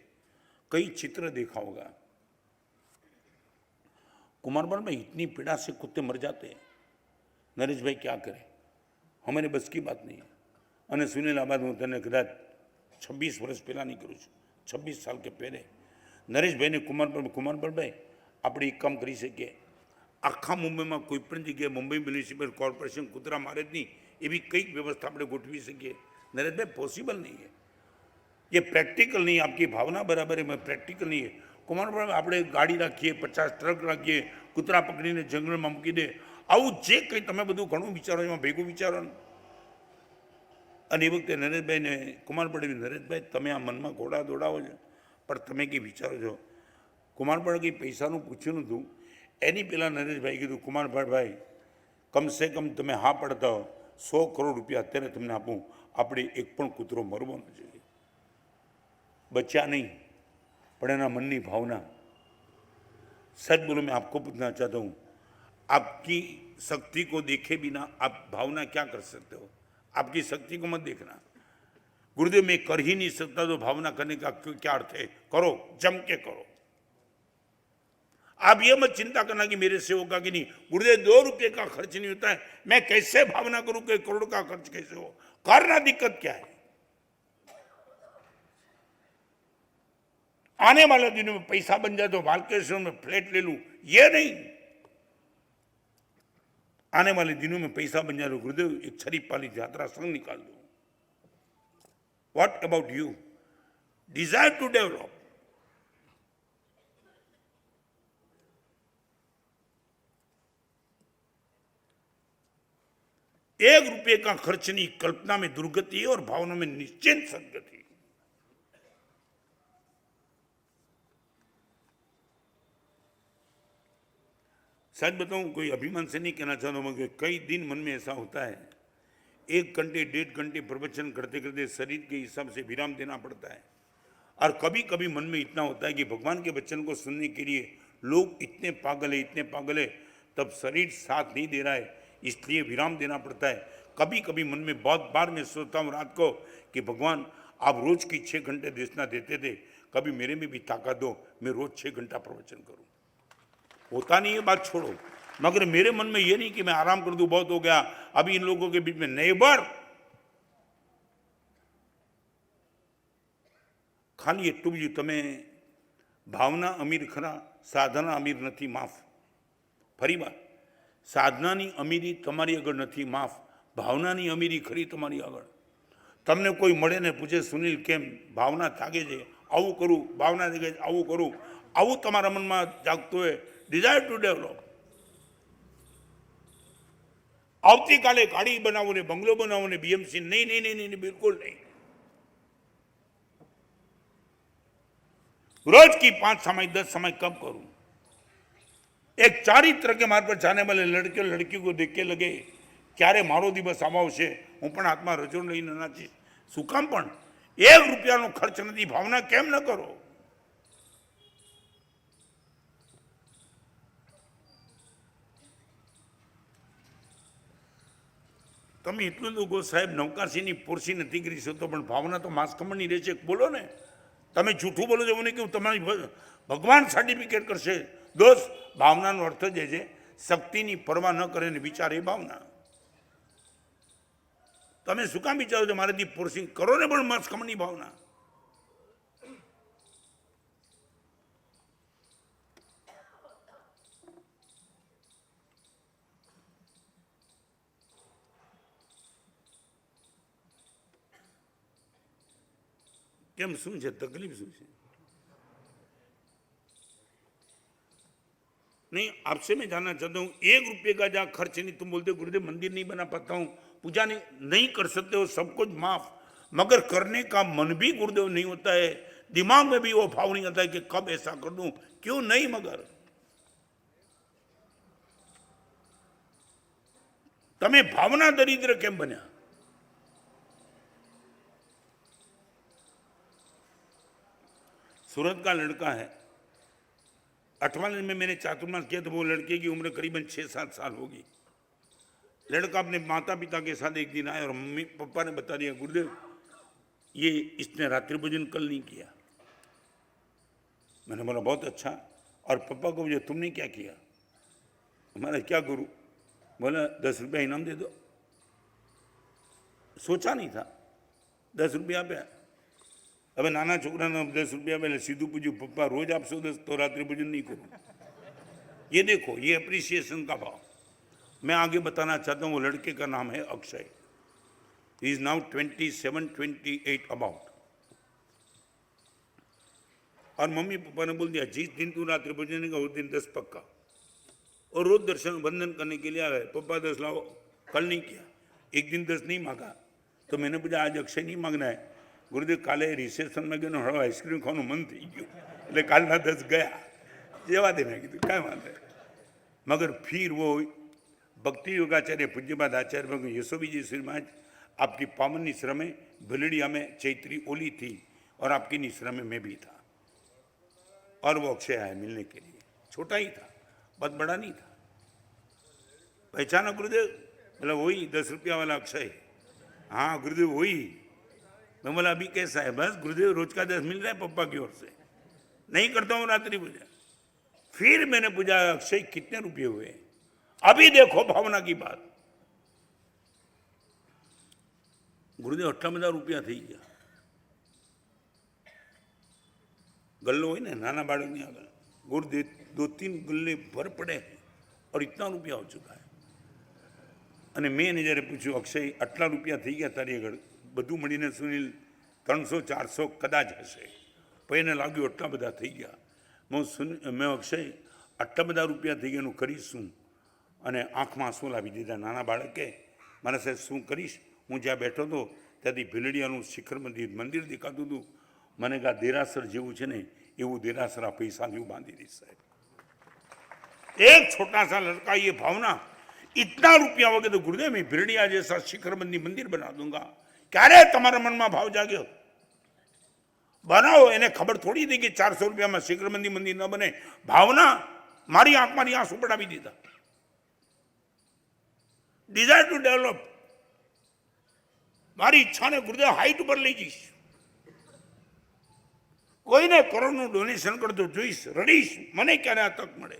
कई चित्र देखा होगा. कुमारपाल भाई, इतनी पीड़ा से कुत्ते मर जाते हैं. नरेश भाई क्या करें, हमारे बस की बात नहीं है. અને સુનિલ આબાદ હું તને કદાચ 26 વર્ષ પહેલાંની કરું છું, 26 સાલ કે પહેલે નરેશભાઈને કુમારપાલભાઈ આપણે એક કામ કરી શકીએ, આખા મુંબઈમાં કોઈ પણ જગ્યાએ મુંબઈ મ્યુનિસિપલ કોર્પોરેશન કૂતરા મારે જ નહીં એવી કંઈક વ્યવસ્થા આપણે ગોઠવી શકીએ. नरेश भाई पॉसिबल नहीं है, ये प्रैक्टिकल नहीं है. आपकी भावना बराबर है, मैं प्रैक्टिकल नहीं है. कुमार पर આપણે ગાડી રાખીએ, 50 ટ્રક રાખીએ, કૂતરા પકડીને જંગલમાં મૂકી દે, આવું જે કંઈ તમે બધું ઘણું વિચારો, એમાં ભેગું વિચારો ને. અને એ વખતે નરેશભાઈને કુમાર પડે, નરેશભાઈ તમે આ મનમાં ઘોડા દોડાવો છો, પણ તમે કંઈ વિચારો છો? કુમાર પડે કંઈ પૈસાનું પૂછ્યું નહોતું. એની પહેલાં નરેશભાઈ કીધું, કુમારભાઈ કમસે કમ તમે હા પડતા હો, 100 કરોડ રૂપિયા અત્યારે તમને આપું, આપણે એક પણ કૂતરો મરવો ન જોઈએ. बच्चा नहीं, पढ़ना मन नहीं, भावना. सच बोलो, मैं आपको पूछना चाहता हूँ, आपकी शक्ति को देखे बिना आप भावना क्या कर सकते हो? आपकी शक्ति को मत देखना. गुरुदेव मैं कर ही नहीं सकता, तो भावना करने का क्या अर्थ है? करो, जम के करो. आप ये मत चिंता करना कि मेरे से होगा कि नहीं। गुरुदेव 2 रुपये का खर्च नहीं होता है, मैं कैसे भावना करूं कि करोड़ का खर्च कैसे हो, करना दिक्कत क्या है। आने वाले दिनों में पैसा बन जाए तो बालकेश्वर में फ्लैट ले लूं, ये नहीं। आने वाले दिनों में पैसा बन जाए तो गुरुदेव एक शरीफ वाली यात्रा संग निकाल दो। What about you? Desire to develop. ₹1 का खर्च नहीं, कल्पना में दुर्गति है और भावना में निश्चिंत सदगति। सच बताऊं, कोई अभिमान से नहीं कहना चाहता, मगर कई दिन मन में ऐसा होता है, 1 घंटे 1.5 घंटे प्रवचन करते करते शरीर के हिसाब से विराम देना पड़ता है। और कभी कभी मन में इतना होता है कि भगवान के वचन को सुनने के लिए लोग इतने पागल है, इतने पागल है, तब शरीर साथ नहीं दे रहा है, इसलिए विराम देना पड़ता है। कभी कभी मन में बहुत बार मैं सोचता हूँ रात को कि भगवान आप रोज की 6 घंटे देशना देते थे, कभी मेरे में भी ताकत दो, मैं रोज 6 घंटा प्रवचन करूं। होता नहीं है, बात छोड़ो, मगर मेरे मन में ये नहीं कि मैं आराम कर दूं, बहुत हो गया। अभी इन लोगों के बीच में नेबर खाली એટલું જ તમે ભાવના અમીર ખરા, સાધના અમીર નથી માફ। ફરીવાર, સાધનાની અમીરી તમારી આગળ નથી માફ, ભાવનાની અમીરી ખરી તમારી આગળ। તમને કોઈ મળે ને પૂછે સુનિલ કેમ ભાવના જાગે છે, આવું કરું, ભાવના જાગે છે, આવું કરું, આવું તમારા મનમાં જાગતું હોય, ડિઝાયર ટુ ડેવલપ। આવતીકાલે ગાડી બનાવો ને બંગલો બનાવો ને બીએમસી, નહીં નહીં નહીં નહીં, बिल्कुल नहीं। रोज की 5 समय 10 समय कब करूं? एक चारित्र के मार्ग पर जाने वाले लड़के और लड़की को देख के लगे क्यारे मारो दिवस आवशे, हूँ पण हाथ में रजो लईने नाचीश। शुं काम? पण ₹1 खर्च नहीं, भावना केम न करो? તમે એટલું લોકો સાહેબ નૌકારસીની પોરસી નથી કરી શકતો, પણ ભાવના તો માસ ખમણની રહેશે, બોલો ને। તમે જૂઠું બોલો છો મને કેવું તમારી ભગવાન સર્ટિફિકેટ કરશે। દોસ્ત, ભાવનાનો અર્થ જ છે શક્તિની પરવા ન કરે ને વિચાર એ ભાવના। તમે શું કામ વિચારો છો મારાથી પોરસી કરો ને, પણ માસ ખમણની ભાવના। કેમ, શું છે તકલીફ, શું છે? नहीं, आपसे मैं जानना चाहता हूँ, ₹1 का जहाँ खर्च नहीं, तुम बोलते गुरुदेव मंदिर नहीं बना पाता हूँ, पूजा नहीं कर सकते हो, सब कुछ माफ, मगर करने का मन भी गुरुदेव नहीं होता है, दिमाग में भी वो भाव नहीं आता है कि कब ऐसा कर दूं, क्यों नहीं? मगर तमे भावना दरिद्र केम बन्या? सूरत का लड़का है, 8वां में मैंने चातुर्मास किया तो वो लड़के की उम्र करीबन 6-7 साल होगी। लड़का अपने माता पिता के साथ एक दिन आया और मम्मी पापा ने बता दिया गुरुदेव ये इसने रात्रि भोजन कल नहीं किया। मैंने बोला बहुत अच्छा, और पापा को जो तुमने क्या किया? हमारा क्या गुरु? बोला 10 रुपया इनाम दे दो। सोचा नहीं था 10 रुपया पे। હવે નાના છોકરાને 10 रुपया पहले सीधू पूछू पप्पा रोज आप 10 तो रात्रि भोजन नहीं करूँ। ये देखो, ये अप्रिसिएशन का भाव। मैं आगे बताना चाहता हूँ, वो लड़के का नाम है Akshay. He is now 27-28 about. और मम्मी पापा ने बोल दिया जिस दिन तू रात्रि भोजन नहीं का उस दिन 10 पक्का। और रोज दर्शन बंधन करने के लिए आए, पप्पा 10 लाओ, कल नहीं किया। एक दिन 10 नहीं मांगा तो मैंने पूछा आज अक्षय नहीं मांगना है? गुरुदेव काले रिसेप्शन में गए हड़ो आइसक्रीम खाने मन थी गयो એટલે કાલના 10 गया जेवा दे मैं कीधुं काय वांधो। मगर फिर वो भक्ति योगाचार्य पूज्यपाद आचार्य भगवान यशोवी जी श्री महाराज आपकी पावन निश्रा में भलड़िया में चैत्री ओली थी और आपकी निश्रा में मैं भी था, और वो अक्षय आया मिलने के लिए। छोटा ही था, बहुत बड़ा नहीं था। पहचाना गुरुदेव? बोला वही 10 रुपया वाला अक्षय। हाँ गुरुदेव वही। मैं बोला अभी कैसा है? बस गुरुदेव रोज का 10 मिल रहा है पप्पा की ओर से, नहीं करता हूँ रात्रि भोजन। फिर मैंने पूछा अक्षय कितने रुपये हुए? अभी देखो भावना की बात। गुरुदेव 58 रुपया થઈ ગયા। गल्लो હોય ને નાના બાળકની આગળ गुरुदेव 2-3 गल्ले भर पड़े हैं और इतना रुपया हो चुका है। અને મેં એને જ્યારે પૂછ્યું અક્ષય આટલા રૂપિયા થઈ ગયા તારી આગળ, બધું મળીને સુનિલ 300-400 કદાચ હશે, પણ એને લાગ્યું આટલા બધા થઈ ગયા। મેં અક્ષય આટલા બધા રૂપિયા થઈ ગયા એનું કરીશ શું? અને આંખમાં આંસુ લાવી દીધા। નાના બાળકે મારા સાહેબ શું કરીશ? હું જ્યાં બેઠો હતો ત્યાંથી ભીલડિયાનું શિખર મંદિર દેખાતું હતું। મને કહા દેરાસર જેવું છે ને એવું દેરાસર આ પૈસાથી હું બાંધી દઈશ સાહેબ। एक छोटा सा लड़का ये भावना, इतना रुपया वगैरह तो गुरुदेव मैं भिरडिया जैसा शिखरबंदी मंदिर बना दूंगा। क्यारे तुम्हारा मन में भाव जाग्यो? बनाओ। એને ખબર થોડી હતી કે 400 રૂપિયામાં શિખરબંદી મંદિર ન બને। ભાવના મારી આંખમાંથી આંસુ પડાવી દીધા। ડિઝાયર ટુ ડેવલપ, મારી ઈચ્છાને ગુરુદેવ હાઈટ ઉપર લઈ જઈશ। કોઈને કરોડનું ડોનેશન કરતો જોઈશ, રડીશ, મને ક્યારે આ તક મળે।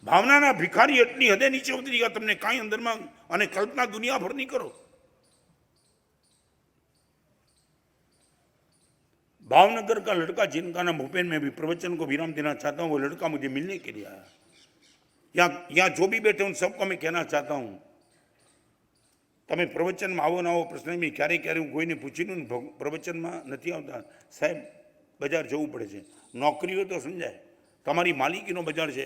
ભાવનાના ભિખારી એટલી હદે નીચે ઉતરી ગયા, તમને કાંઈ અંદરમાં અને કલ્પના દુનિયાભર નહીં કરો। भावनगर का लड़का जिनका नाम भूपेन, मैं भी प्रवचन को विराम देना चाहता हूँ, वो लड़का मुझे मिलने के लिए आया। यहाँ जो भी बैठे उन सबको मैं कहना चाहता हूँ, તમે પ્રવચનમાં આવો ના આવો પ્રશ્ન મેં ક્યારે હું કોઈને પૂછ્યું ને પ્રવચનમાં નથી આવતા સાહેબ। બજાર જવું પડે છે, નોકરી હોય તો સમજાય, તમારી માલિકીનો બજાર છે।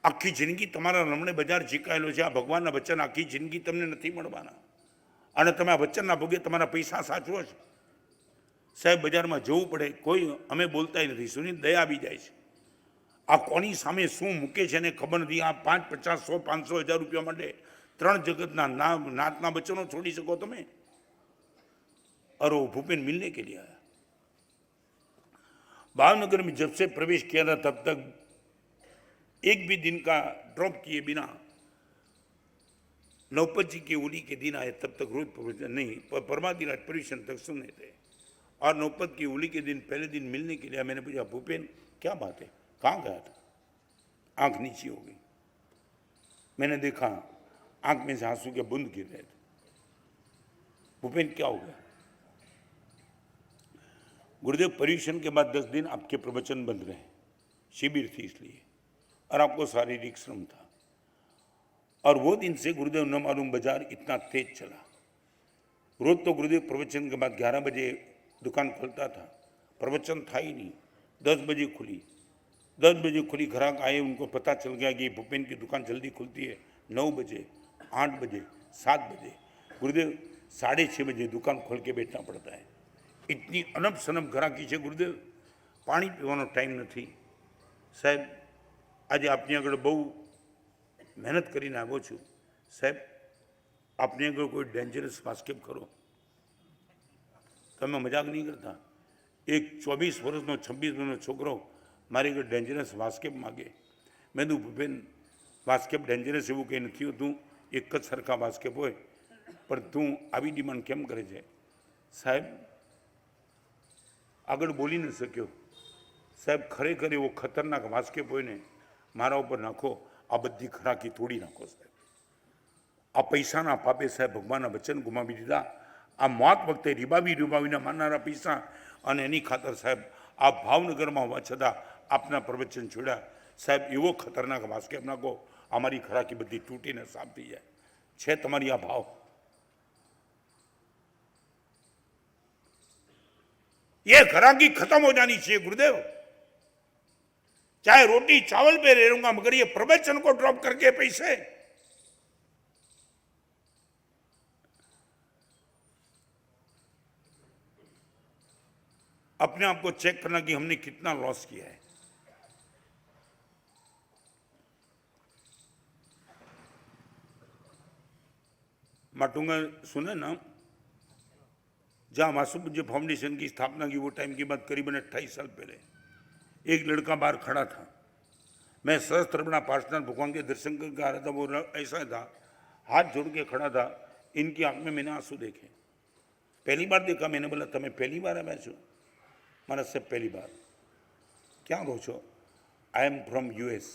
આખી જિંદગી તમારા રમણે બજાર જીકાયેલો છે। આ ભગવાનના વચન આખી જિંદગી તમને નથી મળવાના, અને તમે આ વચનના ભોગે તમારા પૈસા સાચવો છો સાહેબ। બજારમાં જવું પડે, કોઈ અમે બોલતાય નથી, સુનિલ દયા આવી જાય છે। આ કોની સામે શું મૂકે છે એને ખબર નથી। આ 5, 50, 100, 500, 1000 રૂપિયા માટે 3 જગતના નાતના બચ્ચોનો છોડી શકો તમે? और वो भूपेन मिलने के लिए आया। भावनगर में जब से प्रवेश किया था तब तक एक भी दिन का ड्रॉप किए बिना नौपत जी की होली के दिन आए तब तक रोज प्रवचन नहीं, परमादि राज परिवेशन तक सुने थे। और नौपत की होली के दिन पहले दिन मिलने के लिए मैंने पूछा भूपेन क्या बात है, कहाँ गया था? आंख नीची हो गई। मैंने देखा आंख में से आंसू के बूंद गिर रहे थे। भूपेन क्या हो गया? गुरुदेव पर्यूषण के बाद 10 दिन आपके प्रवचन बंद रहे, शिविर थी इसलिए, और आपको शारीरिक श्रम था। और वो दिन से गुरुदेव न मालूम बाजार इतना तेज चला। रोज तो गुरुदेव प्रवचन के बाद 11 बजे दुकान खोलता था, प्रवचन था ही नहीं। 10 बजे खुली, 10 बजे खुली, ग्राहक आए, उनको पता चल गया कि भूपेन की दुकान जल्दी खुलती है। 9 बजे, 8 बजे, 7 बजे, गुरुदेव 6:30 बजे दुकान खोल के बैठना पड़ता है। इतनी अनब सनब ग्राहकी है गुरुदेव, पानी पीવાનો टाइम નથી સાહેબ। આજે આપની આગળ બહુ મહેનત કરીને આવ્યો છું સાહેબ। આપની આગળ કોઈ ડેન્જરસ વાસ્કેપ કરો, તમે મજાક નહીં કરતા। એક 24 વર્ષનો 26 વર્ષનો છોકરો મારી આગળ ડેન્જરસ વાસ્કેપ માગે। મેં કીધું ભૂપેન વાસ્કેપ ડેન્જરસ એવું કંઈ નથી હોતું, એક જ સરખા વાસ્કેપ હોય, પણ તું આવી ડિમાન્ડ કેમ કરે છે? સાહેબ આગળ બોલી ન શક્યો। સાહેબ ખરેખર એવો ખતરનાક વાસ્કેપ હોય ને મારા ઉપર નાખો, આ બધી ખરાકી તોડી નાખો સાહેબ। આ પૈસાના પાપે સાહેબ ભગવાનના વચન ગુમાવી દીધા। આ મોત વખતે રીબાવીને મારનારા પૈસા, અને એની ખાતર સાહેબ આ ભાવનગરમાં હોવા છતાં આપના પ્રવચન છોડ્યા સાહેબ। એવો ખતરનાક વાસ્કેપ નાખો, અમારી ખરાકી બધી તૂટીને સાફ થઈ જાય। છે તમારી આ ભાવ? ये खराकी खत्म हो जानी चाहिए गुरुदेव। चाहे रोटी चावल पे ले लूंगा, मगर ये प्रवचन को ड्रॉप करके पैसे, अपने आप को चेक करना कि हमने कितना लॉस किया है। माटुंगा सुने ना, जहाँ वासुपूज्य फाउंडेशन की स्थापना की, वो टाइम की बात करीबन 28 साल पहले, एक लड़का बाहर खड़ा था। मैं सहस्त्रबना पार्षनाथ भगवान के दर्शन करके आ रहा था। वो ऐसा था, हाथ जोड़ के खड़ा था, इनकी आंख में मैंने आंसू देखे। पहली बार देखा, मैंने बोला तुम्हें पहली बार आया छो? मारा से पहली बार क्या रो छो? I am from US.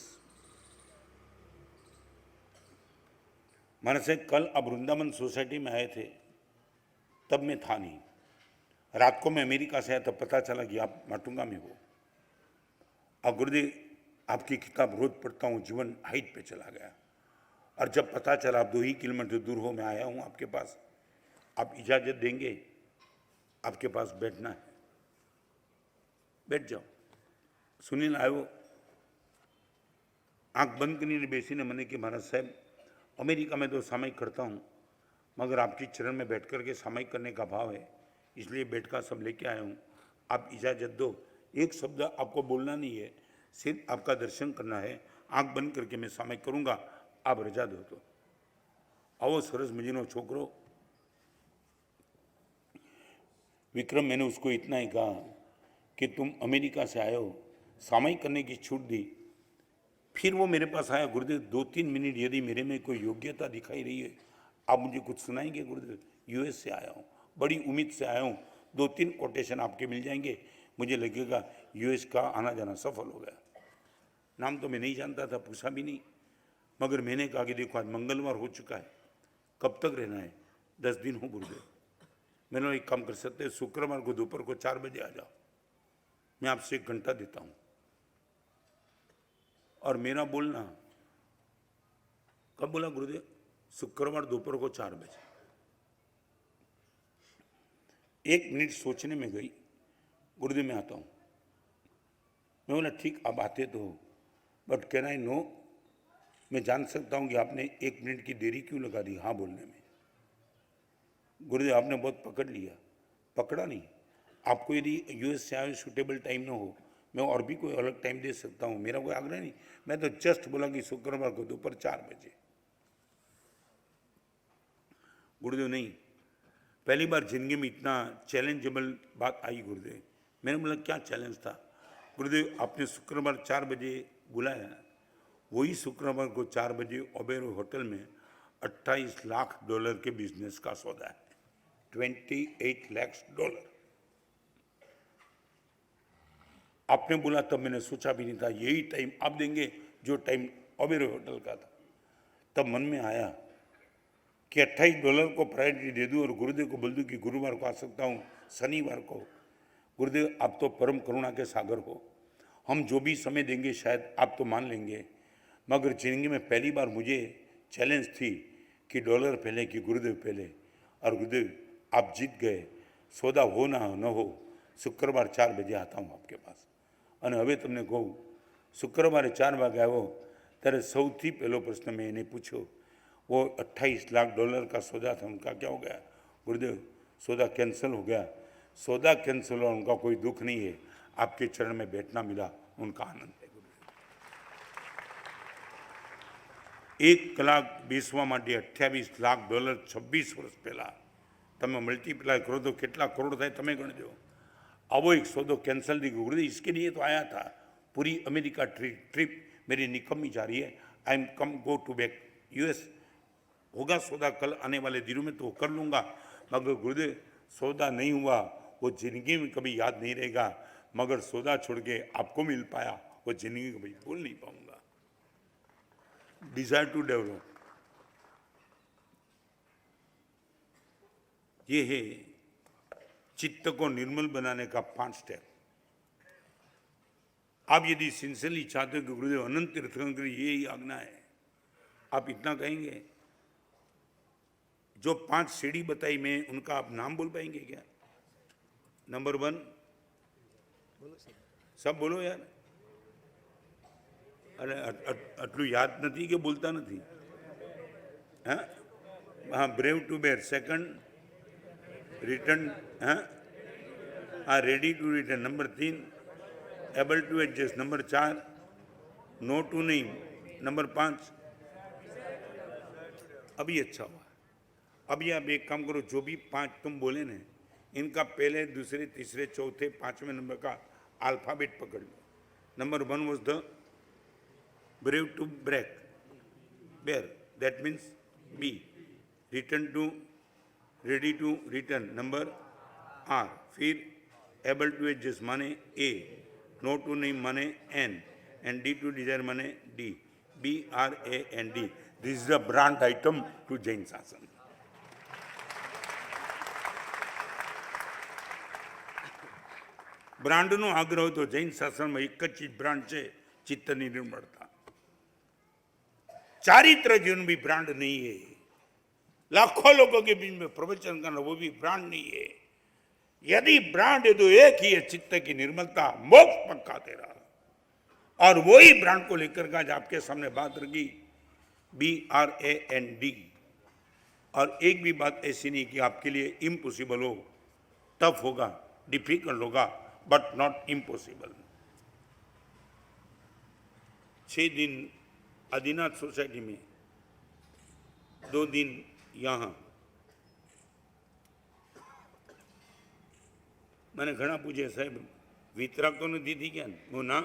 मारा से कल आप वृंदावन सोसाइटी में आए थे, तब मैं था नहीं। रात को मैं अमेरिका से आया तब पता चला कि आप माटुंगा में हो। अब गुरुदेव आपकी किताब रोज पढ़ता हूँ, जीवन हाइट पे चला गया। और जब पता चला आप 2 ही किलोमीटर दूर हो, मैं आया हूँ आपके पास, आप इजाजत देंगे? आपके पास बैठना है, बैठ जाओ। सुनील आयो, आंख बंद करनी बेसी ने मैंने कि महाराज साहब अमेरिका में तो सामयिक करता हूँ, मगर आपकी चरण में बैठ करके सामयिक करने का भाव है, इसलिए बैठ का सब लेके आया हूँ, आप इजाजत दो। एक शब्द आपको बोलना नहीं है, सिर्फ आपका दर्शन करना है। आंख बंद करके मैं सामयिक करूँगा, आप रजा दो तो। आओ सरस मजीनो छोकरो। विक्रम, मैंने उसको इतना ही कहा कि तुम अमेरिका से आए हो, सामयिक करने की छूट दी। फिर वो मेरे पास आया, गुरुदेव 2-3 मिनट यदि मेरे में कोई योग्यता दिखाई रही है, आप मुझे कुछ सुनाएंगे? गुरुदेव यूएस से आया हूँ, बड़ी उम्मीद से आया हूँ, 2-3 कोटेशन आपके मिल जाएंगे, मुझे लगेगा यूएस का आना जाना सफल हो गया। नाम तो मैं नहीं जानता था, पूछा भी नहीं, मगर मैंने कहा कि देखो आज मंगलवार हो चुका है, कब तक रहना है? 10 दिन हो गुरुदेव। मैंने एक काम कर सकते हैं, शुक्रवार को दोपहर को 4 बजे आ जाओ, मैं आपसे 1 घंटा देता हूँ। और मेरा बोलना कब बोला गुरुदेव? शुक्रवार दोपहर को 4 बजे। 1 मिनट सोचने में गई, गुरुदेव मैं आता हूँ। मैं बोला ठीक, आप आते तो हो, बट कैन आई नो, मैं जान सकता हूँ कि आपने 1 मिनट की देरी क्यों लगा दी हाँ बोलने में? गुरुदेव आपने बहुत पकड़ लिया। पकड़ा नहीं, आपको यदि यूएस से आए सूटेबल टाइम ना हो, मैं और भी कोई अलग टाइम दे सकता हूँ, मेरा कोई आग्रह नहीं। मैं तो जस्ट बोला कि शुक्रवार को दोपहर 4 बजे। गुरुदेव नहीं, पहली बार जिंदगी में इतना चैलेंजेबल बात आई गुरुदेव। मैंने बोला क्या चैलेंज था? गुरुदेव आपने शुक्रवार 4 बजे बुलाया, वही शुक्रवार को 4 बजे ओबेरो होटल में $28 लाख के बिजनेस का सौदा है। $28 लाख। आपने बोला तब मैंने सोचा भी नहीं था यही टाइम आप देंगे जो टाइम ओबेरो होटल का था। तब मन में आया कि $28 को प्रायोरिटी दे दूं और गुरुदेव को बोल दूं कि गुरुवार को आ सकता हूं, शनिवार को। गुरुदेव आप तो परम करुणा के सागर हो, हम जो भी समय देंगे शायद आप तो मान लेंगे, मगर जिंदगी में पहली बार मुझे चैलेंज थी कि डॉलर पहले कि गुरुदेव पहले। और गुरुदेव आप जीत गए, सौदा हो ना न हो, शुक्रवार 4 बजे आता हूँ आपके पास। અને હવે તમને કહું, શુક્રવારે 4 વાગે આવ્યો ત્યારે સૌથી પહેલો પ્રશ્ન મેં એને પૂછ્યો, वो $28 लाख का सौदा था, उनका क्या हो गया? गुरुदेव सौदा कैंसिल हो गया। सौदा कैंसिल हुआ, उनका कोई दुख नहीं है, आपके चरण में बैठना मिला, उनका आनंद है। गुरुदेव 1 કલાક બેસવા માટે $28 લાખ 26 વર્ષ પહેલા તમે મલ્ટીપ્લાય કરો તો કેટલા કરોડ થાય તમે ગણજો। आवो एक सौदो कैंसिल दी गुरुदेव, इसके लिए तो आया था। पूरी अमेरिका ट्रिप मेरी निकम्मी जा रही है। I am come go to back US. होगा सौदा कल आने वाले दिनों में तो कर लूँगा, मगर गुरुदेव सौदा नहीं हुआ वो जिंदगी में कभी याद नहीं रहेगा, मगर सौदा छोड़ के आपको मिल पाया वो जिंदगी कभी भूल नहीं पाऊंगा। डिजायर टू डेवलप, ये है चित्त को निर्मल बनाने का 5 स्टेप। आप यदि सिंसियरली चाहते हो कि गुरुदेव अनंत तीर्थंकर यही आज्ञा है, आप इतना कहेंगे? जो 5 सीढ़ी बताई मैं उनका आप नाम बोल पाएंगे क्या? नंबर 1 सब बोलो यार। अरे आटलू याद नहीं कि बोलता नहीं? हाँ, brave to bear. Second return, हाँ ready to return. Number 3 able to adjust. Number 4 no to नहीं। नंबर 5 अभी अच्छा हुआ। अभी आप एक काम करो, जो भी 5 तुम बोले ना, इनका पहले दूसरे तीसरे चौथे 5वें नंबर का अल्फाबेट पकड़ लो। Number 1 was the brave to break bear, that means B. Return to ready to return, number R. फिर एबल टू एडजस्ट माने ए, नो टू नहीं माने N, and D to desire माने D, BRAND. This is the brand item to Jain Sasan. બ્રાન્ડનો આગ્રહ તો જૈન શાસનમાં એક જ ચીજ બ્રાન્ડ છે, चित्तनी निर्मलता. चारित्र जीवन भी ब्रांड नहीं है. लाखों लोगों के बीच में प्रवचन करना वो भी ब्रांड नहीं है. यदि ब्रांड है तो एक ही है, चित्त की निर्मलता, मोक्ष पक्का तेरा. और वही ब्रांड को लेकर के आज आपके सामने बात रखी, BRAND. और एक भी बात ऐसी नहीं कि आपके लिए इम्पॉसिबल हो, टफ होगा, डिफिकल्ट होगा, बट नॉट इम्पॉसिबल. 6 दिन आदिनाथ सोसाइटी में, 2 दिन यहाँ. मैंने घना पूछे, साहेब વિતરાગ તો નથી થઈ ગયા ને? હું ના,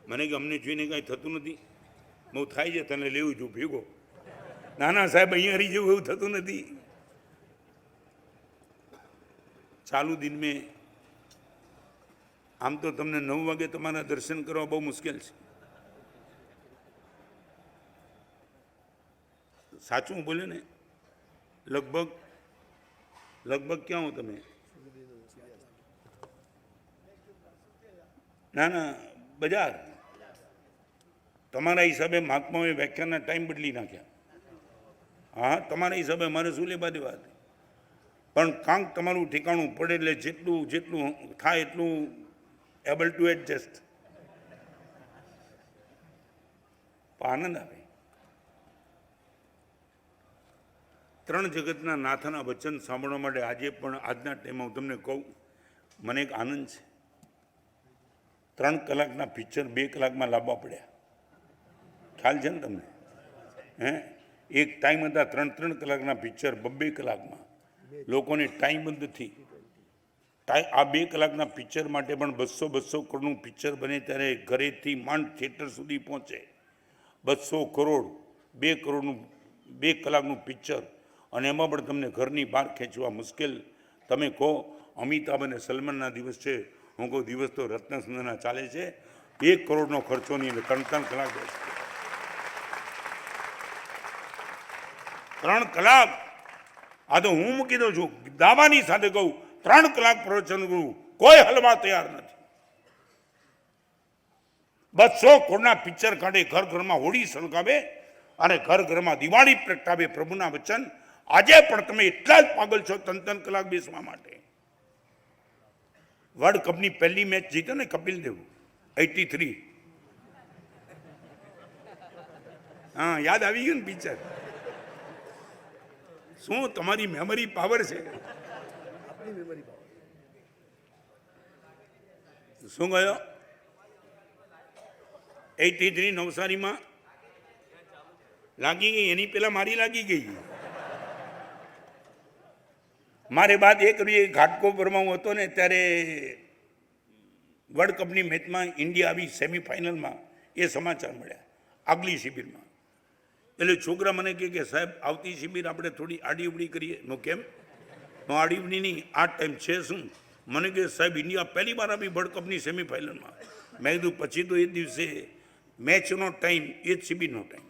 મને કે અમને જોઈને કાંઈ થતું નથી. હું થાય છે તને લેવું છું ભેગો. ના ના સાહેબ અહીંયા રહી જવું એવું થતું નથી. ચાલુ દિન મેં આમ તો તમને 9 વાગે તમારા દર્શન કરવા બહુ મુશ્કેલ છે. સાચું બોલ્યો ને? લગભગ ક્યાં હો તમે? ના ના, બજાર. તમારા હિસાબે મહાત્માઓએ વ્યાખ્યાનના ટાઈમ બદલી નાખ્યા. હા, તમારા હિસાબે મારે શું લેવા દેવા હતી? પણ કાંક તમારું ઠેકાણું પડે એટલે જેટલું થાય એટલું એબલ ટુ એડજસ્ટ. આનંદ આવે. 3 જગતના નાથના વચન સાંભળવા માટે આજે પણ આજના ટાઈમમાં હું તમને કહું, મને એક આનંદ છે. 3 કલાકના પિક્ચર 2 કલાકમાં લાવવા પડ્યા. ખ્યાલ છે ને તમને? હે, એક ટાઈમ હતા 3 કલાકના પિક્ચર 2 કલાકમાં. લોકોને ટાઈમ જ નથી. આ 2 કલાકના પિક્ચર માટે પણ 200 કરોડનું પિક્ચર બને ત્યારે ઘરેથી માંડ થિયેટર સુધી પહોંચે. 200 કરોડ, 2 કરોડનું 2 કલાકનું પિક્ચર, અને એમાં પણ તમને ઘરની બહાર ખેંચવા મુશ્કેલ. તમે કહો અમિતાભ અને સલમાનના દિવસ છે, હું કહું દિવસ તો રત્નસુંદરના ચાલે છે. 1 કરોડનો ખર્ચો નહીં, 3 કલાક બેસે. 3 કલાક. આ તો હું મૂકી દઉં છું, દાવાની સાથે કહું, 3 કલાક પ્રવચન કરું, કોઈ હલવા તૈયાર નથી. 200 કરોડના પિક્ચર કાઢે, ઘર ઘરમાં હોળી સળગાવે અને ઘર ઘરમાં દિવાળી પ્રગટાવે. પ્રભુના વચન. આજે પણ તમે એટલા જ પાગલ છો 3 કલાક બેસવા માટે. વર્લ્ડ કપની પહેલી મેચ જીત્યો ને કપિલ દેવ, 83. હા, યાદ આવી ગયું ને પિક્ચર? શું તમારી મેમરી પાવર છે? આપણી મેમરી પાવર. શું ગયો? 83 નવસારીમાં લાગી ગઈ. એની પેલા મારી લાગી ગઈ. મારે બાદ એક ઘાટકોપરમાં હું હતો ને ત્યારે વર્લ્ડ કપની મેચમાં ઇન્ડિયા આવી સેમિફાઇનલમાં, એ સમાચાર મળ્યા આગલી શિબિરમાં. એટલે છોકરા મને કહે કે સાહેબ આવતી શિબિર આપણે થોડી આડીઅવડી કરીએ. હું કેમ? હું આડીઅવડી નહીં, આ ટાઈમ છે શું? મને કહે સાહેબ ઇન્ડિયા પહેલી વાર આવી વર્લ્ડ કપની સેમિફાઇનલમાં. મેં કીધું પછી તો એ દિવસે મેચનો ટાઈમ એ જ શિબિરનો ટાઈમ.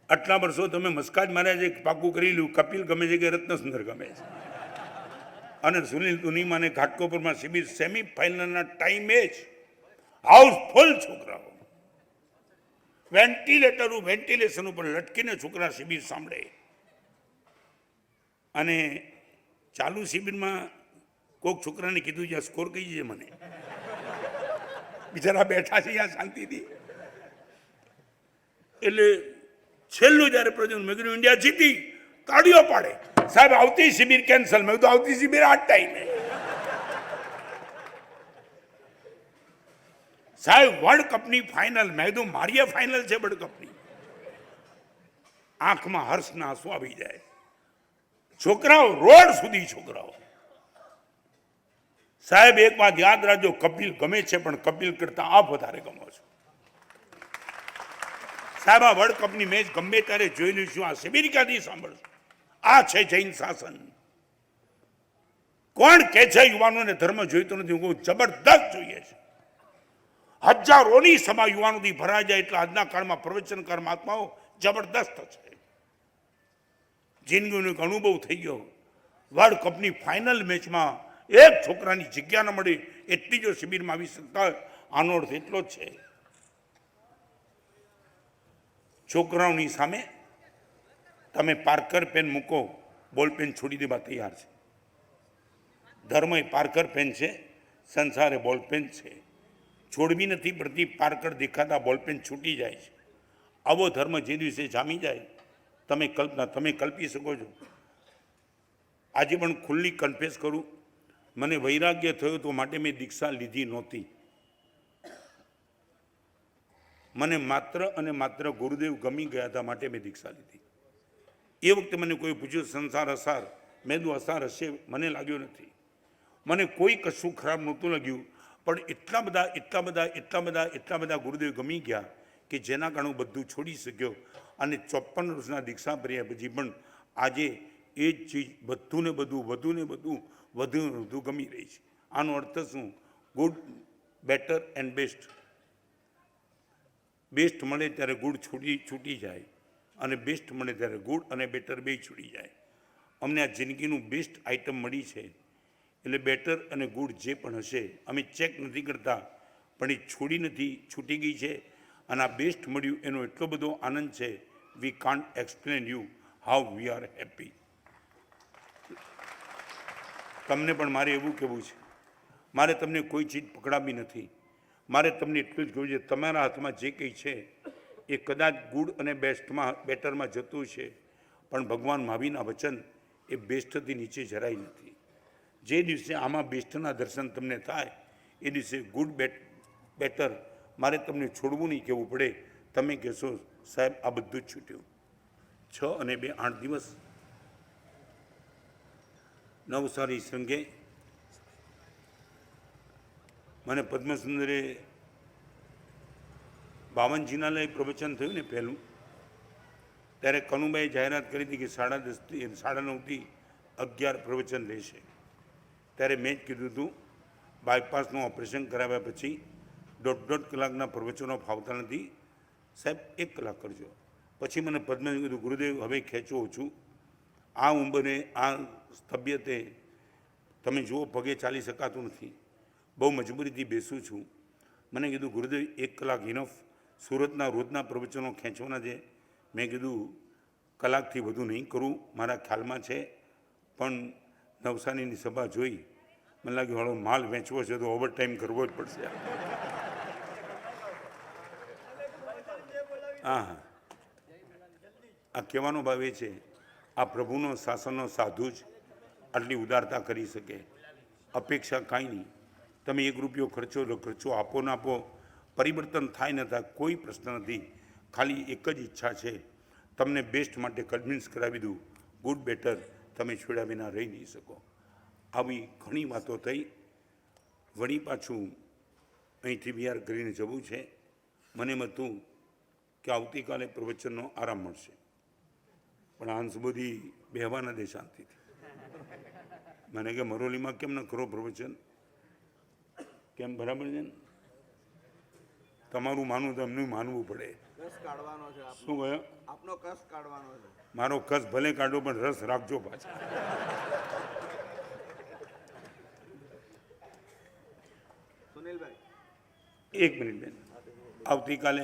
આટલા વર્ષો તમે મસ્કાજ માર્યા છે, પાકું કરી લીધું કપિલ ગમે છે કે રત્નસુંદર ગમે છે. અને સુનિલ તુનીમાને ઘાટકોપરમાં શિબિર સેમિફાઇનલના ટાઈમે જ હાઉસફુલ છોકરાઓ, વેન્ટિલેશન ઉપર લટકીને છોકરા શિબિર સાંભળે. અને ચાલુ શિબિરમાં કોઈક છોકરાને કીધું છે સ્કોર કહી છે મને. બિચારા બેઠા છે અહીંયા શાંતિથી. એટલે છેલ્લું જયારે પ્રજન મેં કીધું ઇન્ડિયા જીતી, તાળીઓ પાડે. સાહેબ આવતી શિબિર કેન્સલ. મેં કીધું આવતી શિબિર આ ટાઈમે. સાહેબ વર્લ્ડ કપની ફાઇનલ. મેં કીધું મારી ફાઇનલ છે વર્લ્ડ કપની. આંખમાં હર્ષના આંસુ આવી જાય. છોકરાઓ રોડ સુધી છોકરાઓ. સાહેબ એક વાત યાદ રાખજો, કપિલ ગમે છે પણ કપિલ કરતા આપ વધારે ગમો છો. સાહેબ આ વર્લ્ડ કપની મેચ ગમે ત્યારે જોઈ લઈશું. આ શિબિર ક્યાંથી સાંભળશું? આ છે જૈન શાસન. કોણ કહે છે યુવાનોને ધર્મ જોઈતો નથી? હું કહું જબરદસ્ત જોઈએ છે. હજારોની સભા યુવાનોથી ભરાઈ જાય એટલે આજના કાળમાં પ્રવચનકાર મહાત્માઓ જબરદસ્ત છે. જિંદગીનો એક અનુભવ થઈ ગયો. વર્લ્ડ કપની ફાઇનલ મેચમાં એક છોકરાની જગ્યા ન મળી, એટલી જો શિબિરમાં આવી શકતા હોય, આનો અર્થ એટલો જ છે. છોકરાઓની સામે તમે પાર્કર પેન મૂકો, બોલ પેન છોડી દેવા તૈયાર છે. ધર્મ એ પાર્કર પેન છે, સંસાર એ બોલ પેન છે. છોડવી નથી પડતી, પાર્કર દેખાતા બોલ પેન છૂટી જાય છે. આવો ધર્મ જે દિવસે જામી જાય, તમે કલ્પી શકો છો. આજે પણ ખુલ્લી કન્ફેસ કરું, મને વૈરાગ્ય થયું તો માટે મેં દીક્ષા લીધી નહોતી. મને માત્ર અને માત્ર ગુરુદેવ ગમી ગયા હતા માટે મેં દીક્ષા લીધી. એ વખતે મને કોઈ પૂછ્યું સંસાર અસાર, મેં તો અસાર હશે મને લાગ્યો નથી. મને કોઈ કશું ખરાબ નહોતું લાગ્યું, પણ એટલા બધા ગુરુદેવ ગમી ગયા કે જેના કારણે હું બધું છોડી શક્યો. અને 54 વર્ષના દીક્ષા ભર્યા પછી પણ આજે એ જ ચીજ વધુ ને વધુ ગમી રહી છે. આનો અર્થ શું? Good, better and best. Best મળે ત્યારે ગુડ છૂટી જાય, અને બેસ્ટ મળે ત્યારે ગુડ અને બેટર બે છૂટી જાય. અમને આ જિંદગીનું બેસ્ટ આઇટમ મળી છે, એટલે બેટર અને ગુડ જે પણ હશે અમે ચેક નથી કરતા, પણ એ છૂટી ગઈ છે. અને આ બેસ્ટ મળ્યું એનો એટલો બધો આનંદ છે, we can't explain you how we are happy. તમને પણ મારે એવું કહેવું છે, મારે તમને કોઈ ચીજ પકડાવી નથી. મારે તમને એટલું જ કહ્યું છે, તમારા હાથમાં જે કંઈ છે એ કદાચ ગુડ અને બેટરમાં જતું છે, પણ ભગવાન મહાવીરના વચન એ બેસ્ટથી નીચે જરાય નથી. જે દિવસે આમાં બેસ્ટના દર્શન તમને થાય એ દિવસે ગુડ બેટર મારે તમને છોડવું નહીં કહેવું પડે. તમે કહેશો સાહેબ આ બધું જ છૂટ્યું. 6 અને 2 8 દિવસ નવસારી સંઘે મને પદ્મસુંદરે 52 લઈ પ્રવચન થયું ને પહેલું, ત્યારે કનુભાઈએ જાહેરાત કરી હતી કે 10:30 9:30 11 પ્રવચન લેશે. ત્યારે મેં જ કીધું હતું બાયપાસનું ઓપરેશન કરાવ્યા પછી 1.5 કલાકના પ્રવચનો ફાવતા નથી સાહેબ, 1 કલાક કરજો. પછી મને પદ્મને કીધું ગુરુદેવ હવે ખેંચો છું, આ ઉંમરે આ તબિયતે તમે જુઓ પગે ચાલી શકાતું નથી, બહુ મજબૂરીથી બેસું છું. મને કીધું ગુરુદેવ 1 કલાક ઇનફ, સુરતના રોજના પ્રવચનો ખેંચવાના છે. મેં કીધું કલાકથી વધુ નહીં કરું, મારા ખ્યાલમાં છે. પણ નવસારીની સભા જોઈ મને લાગ્યું હાલો માલ વેચવો છે તો ઓવરટાઈમ કરવો જ પડશે. હા, આ કહેવાનો ભાવ એ છે, આ પ્રભુનો શાસનનો સાધુ જ આટલી ઉદારતા કરી શકે. અપેક્ષા કાંઈ નહીં. તમે 1 રૂપિયો ખર્ચો તો ખર્ચો, આપો ને આપો, પરિવર્તન થાય ન થાય કોઈ પ્રશ્ન નથી. ખાલી એક જ ઈચ્છા છે, તમને બેસ્ટ માટે કન્વિન્સ કરાવી દઉં. ગુડ બેટર તમે છોડ્યા વિના રહી નહીં શકો. આવી ઘણી વાતો થઈ. વળી પાછું અહીંથી વિહાર કરીને જવું છે. મને એમ હતું કે આવતીકાલે પ્રવચનનો આરામ મળશે, પણ આંસ બધી બેહવાના દે શાંતિથી. મને કે મરોલીમાં કેમ ન કરો પ્રવચન? કેમ બરાબર છે ને? તમારું માનવું તો એમનું માનવું પડે. શું કહ્યું? આપનો કસ કાઢવાનો છે. મારો કસ ભલે કાઢો પણ રસ રાખજો પાછા. સુનિલભાઈ 1 મિનિટ બેન, આવતીકાલે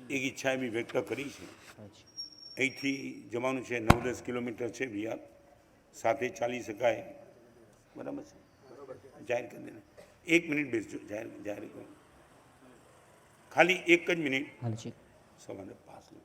એક ઈચ્છા એવી વ્યક્ત કરી છે. અહીંથી જવાનું છે 9-10 કિલોમીટર છે વિહાર, સાથે ચાલી શકાય. બરાબર છે? જાહેર કરી દેને. 1 મિનિટ બેસજો, જાહેર કરો. ખાલી 1 જ મિનિટ. સવારે પાસ લો.